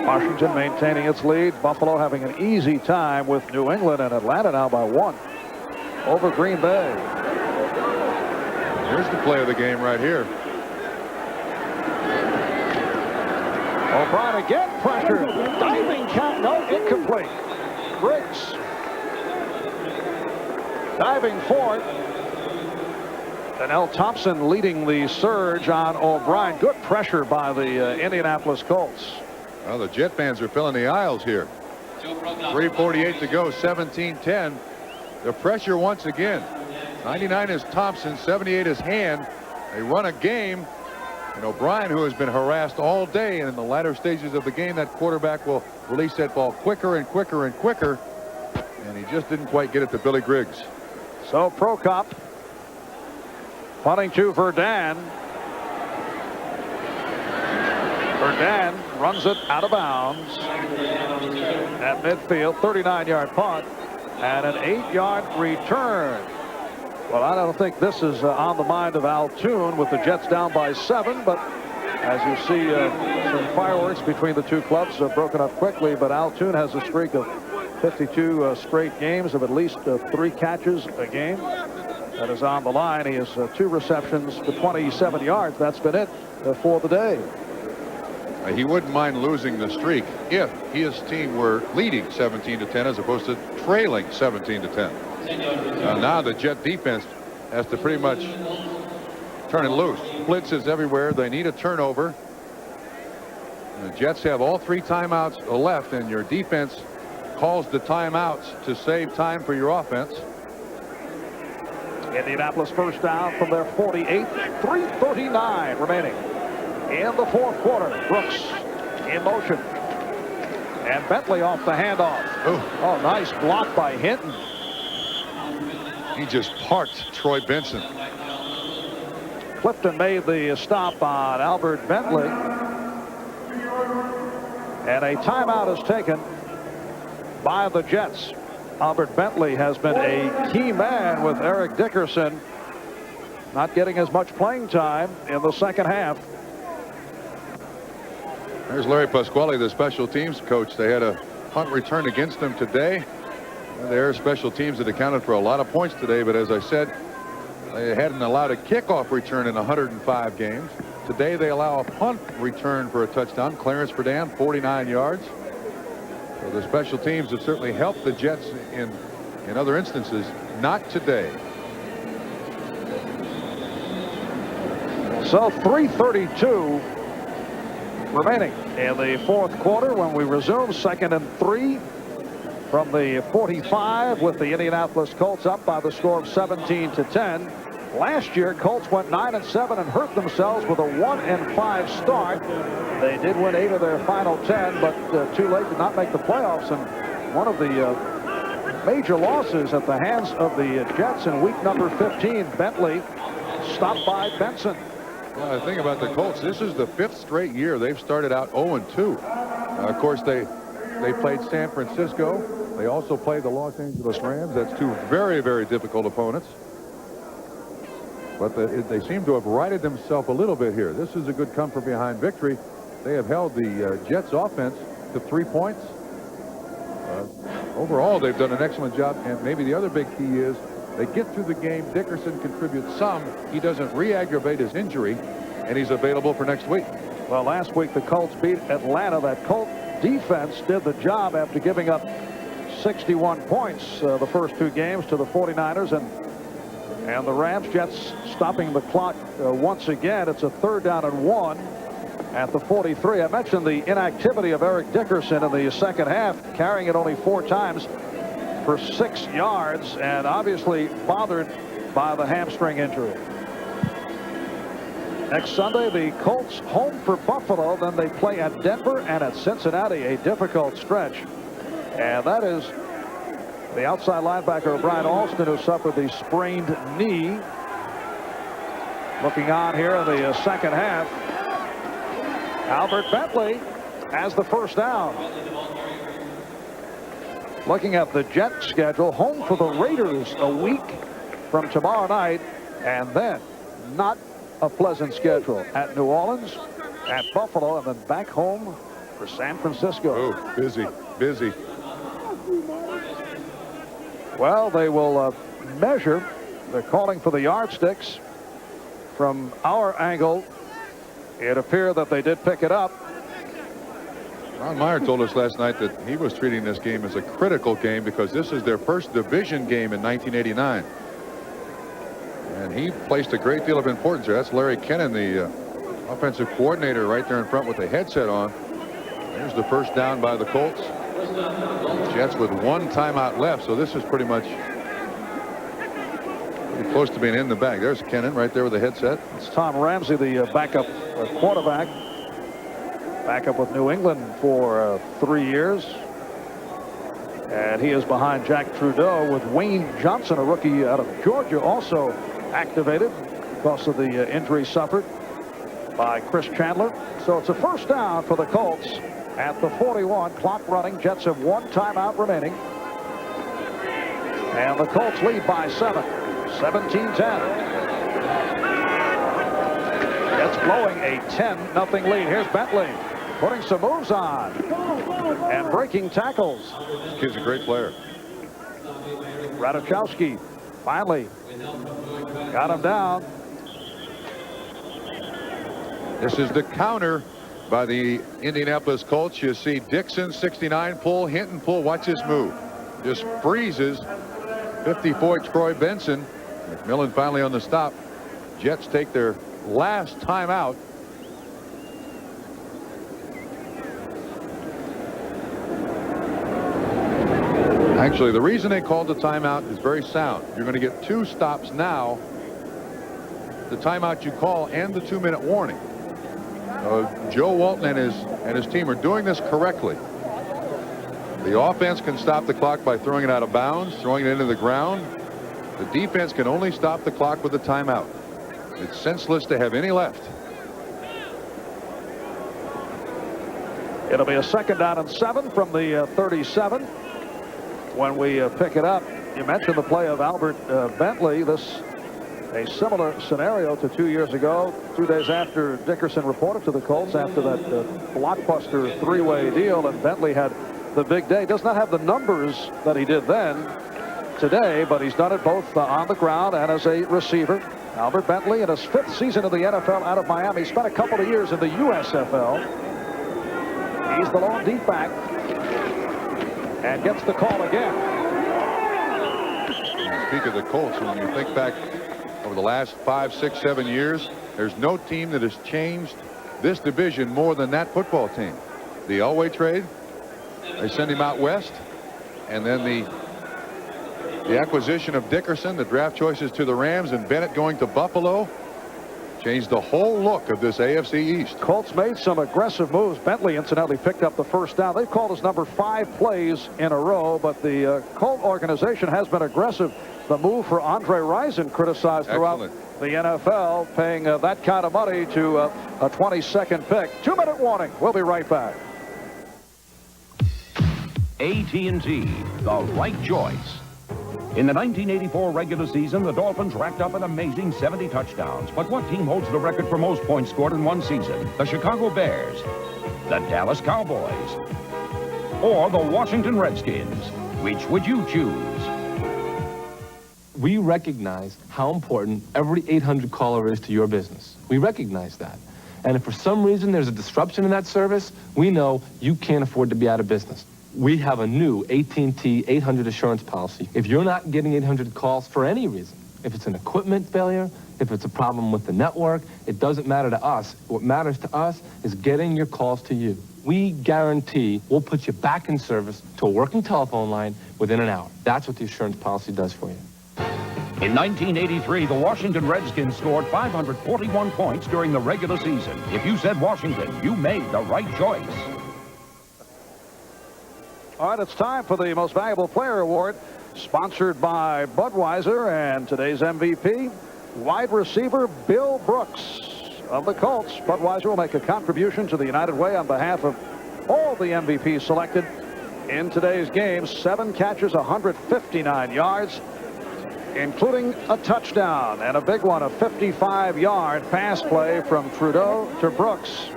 Washington maintaining its lead. Buffalo having an easy time with New England, and Atlanta now by 1 over Green Bay. Here's the play of the game right here. O'Brien again pressured. Diving count. No, incomplete. Griggs diving for it. And L. Thompson leading the surge on O'Brien. Good pressure by the Indianapolis Colts. Well, the Jet fans are filling the aisles here. 3:48 to go, 17-10. The pressure once again. 99 is Thompson, 78 is Hand. They run a game. And O'Brien, who has been harassed all day, and in the latter stages of the game, that quarterback will release that ball quicker and quicker and quicker. And he just didn't quite get it to Billy Griggs. So Prokop punting to Verdun. Verdun runs it out of bounds at midfield. 39-yard punt and an 8-yard return. Well, I don't think this is on the mind of Altoon with the Jets down by 7, but as you see some fireworks between the two clubs broken up quickly, but Altoon has a streak of 52 straight games of at least 3 catches a game. That is on the line. He has 2 receptions for 27 yards. That's been it for the day. He wouldn't mind losing the streak if his team were leading 17-10 as opposed to trailing 17-10. Now the Jet defense has to pretty much turn it loose. blitzes everywhere. They need a turnover. And the Jets have all 3 timeouts left, and your defense calls the timeouts to save time for your offense. Indianapolis first down from their 48. 3:39 remaining in the fourth quarter. Brooks in motion. And Bentley off the handoff. Oh, nice block by Hinton. He just parked Troy Benson. Clifton made the stop on Albert Bentley. And a timeout is taken by the Jets. Albert Bentley has been a key man with Eric Dickerson not getting as much playing time in the second half. There's Larry Pasquale, the special teams coach. They had a punt return against them today. Their special teams had accounted for a lot of points today, but as I said, they hadn't allowed a kickoff return in 105 games. Today they allow a punt return for a touchdown. Clarence Verdun, 49 yards. So the special teams have certainly helped the Jets in other instances. Not today. So 3:32 remaining in the fourth quarter when we resume. 2nd and 3 from the 45 with the Indianapolis Colts up by the score of 17-10. Last year, Colts went 9-7 and hurt themselves with a 1-5 start. They did win 8 of their final 10, but too late to not make the playoffs. And one of the major losses at the hands of the Jets in week number 15, Bentley stopped by Benson. Well, the thing about the Colts, this is the 5th straight year they've started out 0-2. Of course, they played San Francisco. They also played the Los Angeles Rams. That's 2 very, very difficult opponents. But they seem to have righted themselves a little bit here. This is a good come from behind victory. They have held the Jets offense to 3 points. Overall, they've done an excellent job. And maybe the other big key is they get through the game. Dickerson contributes some. He doesn't re-aggravate his injury, and he's available for next week. Well, last week the Colts beat Atlanta. That Colt defense did the job after giving up 61 points the first 2 games to the 49ers. And the Rams. Jets stopping the clock once again. It's a 3rd down and 1 at the 43. I mentioned the inactivity of Eric Dickerson in the second half, carrying it only 4 times for 6 yards, and obviously bothered by the hamstring injury. Next Sunday, the Colts home for Buffalo. Then they play at Denver and at Cincinnati, a difficult stretch. And that is the outside linebacker, Brian Alston, who suffered the sprained knee. Looking on here in the second half, Albert Bentley has the first down. Looking at the Jet schedule, home for the Raiders a week from tomorrow night, and then not a pleasant schedule at New Orleans, at Buffalo, and then back home for San Francisco. Oh, busy. Well, they will measure. They're calling for the yardsticks. From our angle, it appeared that they did pick it up. Ron Meyer told us last night that he was treating this game as a critical game because this is their first division game in 1989. And he placed a great deal of importance there. That's Larry Kennan, the offensive coordinator, right there in front with the headset on. There's the first down by the Colts. Jets with 1 timeout left, so this is pretty close to being in the bag. There's Kennan right there with the headset. It's Tom Ramsey, the backup quarterback. Backup with New England for 3 years. And he is behind Jack Trudeau with Wayne Johnson, a rookie out of Georgia, also activated because of the injury suffered by Chris Chandler. So it's a first down for the Colts at the 41. Clock running. Jets have 1 timeout remaining. And the Colts lead by 7. 17-10. Jets blowing a 10-0 lead. Here's Bentley putting some moves on and breaking tackles. This kid's a great player. Radachowski finally got him down. This is the counter by the Indianapolis Colts. You see Dixon 69 pull, Hinton pull. Watch this move. Just freezes 54 Troy Benson. McMillan finally on the stop. Jets take their last timeout. Actually, the reason they called the timeout is very sound. You're going to get 2 stops now. The timeout you call and the 2-minute warning. Joe Walton and his team are doing this correctly. The offense can stop the clock by throwing it out of bounds, throwing it into the ground. The defense can only stop the clock with a timeout. It's senseless to have any left. It'll be a 2nd down and 7 from the 37 when we pick it up. You mentioned the play of Albert Bentley. This a similar scenario to 2 years ago, 2 days after Dickerson reported to the Colts after that blockbuster 3-way deal, and Bentley had the big day. Does not have the numbers that he did then today, but he's done it both on the ground and as a receiver. Albert Bentley in his 5th season in the NFL out of Miami. He spent a couple of years in the USFL. He's the lone deep back and gets the call again. Speak of the Colts, when you think back over the last 5, 6, 7 years, there's no team that has changed this division more than that football team. The Elway trade, they send him out west, and then the acquisition of Dickerson, the draft choices to the Rams, and Bennett going to Buffalo changed the whole look of this AFC East. Colts made some aggressive moves. Bentley incidentally picked up the 1st down. They've called his number 5 plays in a row, but the Colt organization has been aggressive. The move for Andre Rison criticized throughout the NFL, paying that kind of money to a 22nd pick. 2-minute warning. We'll be right back. AT&T, the right choice. In the 1984 regular season, the Dolphins racked up an amazing 70 touchdowns. But what team holds the record for most points scored in one season? The Chicago Bears, the Dallas Cowboys, or the Washington Redskins? Which would you choose? We recognize how important every 800 caller is to your business. We recognize that. And if for some reason there's a disruption in that service, we know you can't afford to be out of business. We have a new AT&T 800 assurance policy. If you're not getting 800 calls for any reason, if it's an equipment failure, if it's a problem with the network, it doesn't matter to us. What matters to us is getting your calls to you. We guarantee we'll put you back in service to a working telephone line within an hour. That's what the assurance policy does for you. In 1983, the Washington Redskins scored 541 points during the regular season. If you said Washington, you made the right choice. All right, it's time for the Most Valuable Player Award, sponsored by Budweiser, and today's MVP, wide receiver Bill Brooks of the Colts. Budweiser will make a contribution to the United Way on behalf of all the MVPs selected in today's game. 7 catches, 159 yards, including a touchdown and a big one, a 55-yard pass play from Trudeau to Brooks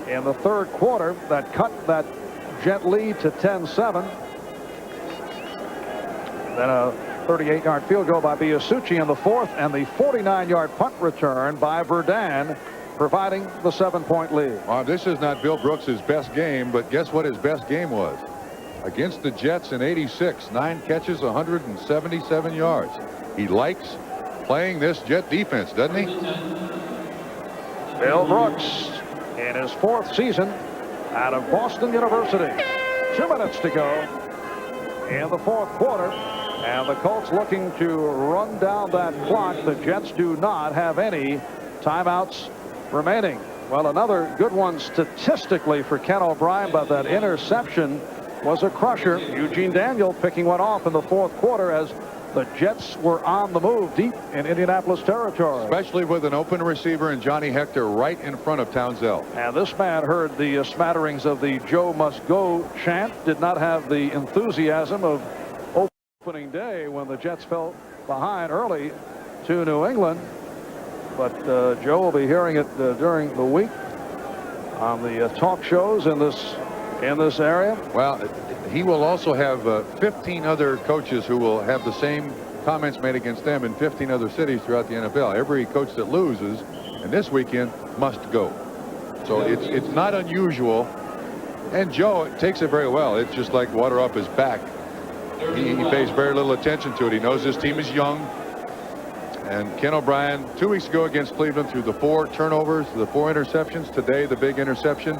in the 3rd quarter that cut that Jet lead to 10-7. Then a 38-yard field goal by Biasucci in the 4th, and the 49-yard punt return by Verdun, providing the 7-point lead. Well, this is not Bill Brooks' best game, but guess what his best game was? Against the Jets in '86, 9 catches, 177 yards. He likes playing this Jet defense, doesn't he? Bill Brooks in his 4th season out of Boston University. 2 minutes to go in the 4th quarter, and the Colts looking to run down that clock. The Jets do not have any timeouts remaining. Well, another good one statistically for Ken O'Brien, but that interception was a crusher. Eugene Daniel picking one off in the 4th quarter as the Jets were on the move deep in Indianapolis territory. Especially with an open receiver and Johnny Hector right in front of Townsell. And this man heard the smatterings of the Joe Must Go chant, did not have the enthusiasm of opening day when the Jets fell behind early to New England. But Joe will be hearing it during the week on the talk shows in this area. Well, he will also have 15 other coaches who will have the same comments made against them in 15 other cities throughout the NFL. Every coach that loses, and this weekend, must go. So it's not unusual. And Joe takes it very well. It's just like water off his back. He pays very little attention to it. He knows his team is young. And Ken O'Brien, 2 weeks ago against Cleveland, threw the 4 turnovers, the 4 interceptions. Today, the big interception.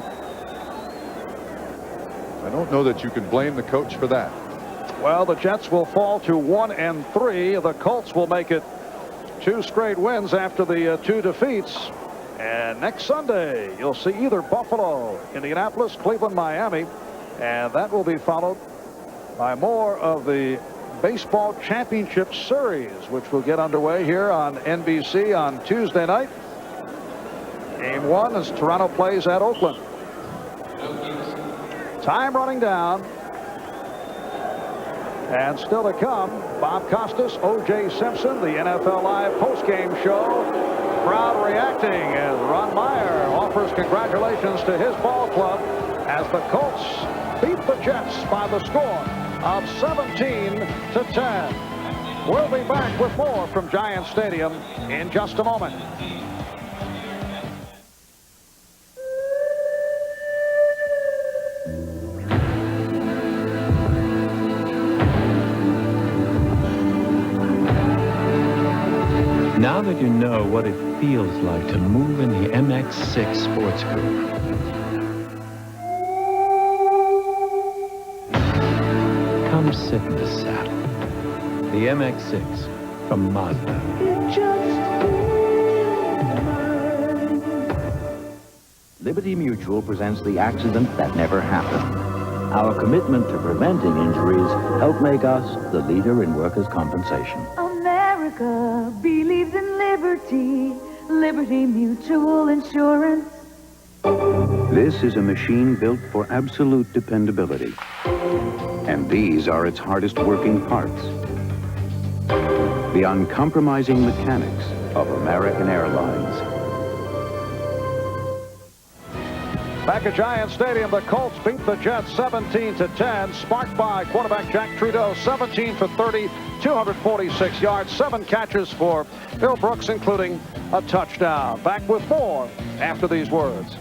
I don't know that you can blame the coach for that. Well, the Jets will fall to 1-3. The Colts will make it 2 straight wins after the 2 defeats. And next Sunday, you'll see either Buffalo, Indianapolis, Cleveland, Miami. And that will be followed by more of the Baseball Championship Series, which will get underway here on NBC on Tuesday night. Game 1 as Toronto plays at Oakland. Time running down. And still to come, Bob Costas, O.J. Simpson, the NFL Live postgame show. Crowd reacting as Ron Meyer offers congratulations to his ball club as the Colts beat the Jets by the score of 17-10. We'll be back with more from Giant Stadium in just a moment. Now that you know what it feels like to move in the MX-6 Sports Coupe, come sit in the saddle. The MX-6 from Mazda. Liberty Mutual presents The Accident That Never Happened. Our commitment to preventing injuries helped make us the leader in workers' compensation. America believes in liberty. Liberty Mutual Insurance. This is a machine built for absolute dependability. And these are its hardest working parts. The uncompromising mechanics of American Airlines. Back at Giant Stadium, the Colts beat the Jets 17-10, sparked by quarterback Jack Trudeau, 17 for 30, 246 yards, 7 catches for Bill Brooks, including a touchdown. Back with more after these words.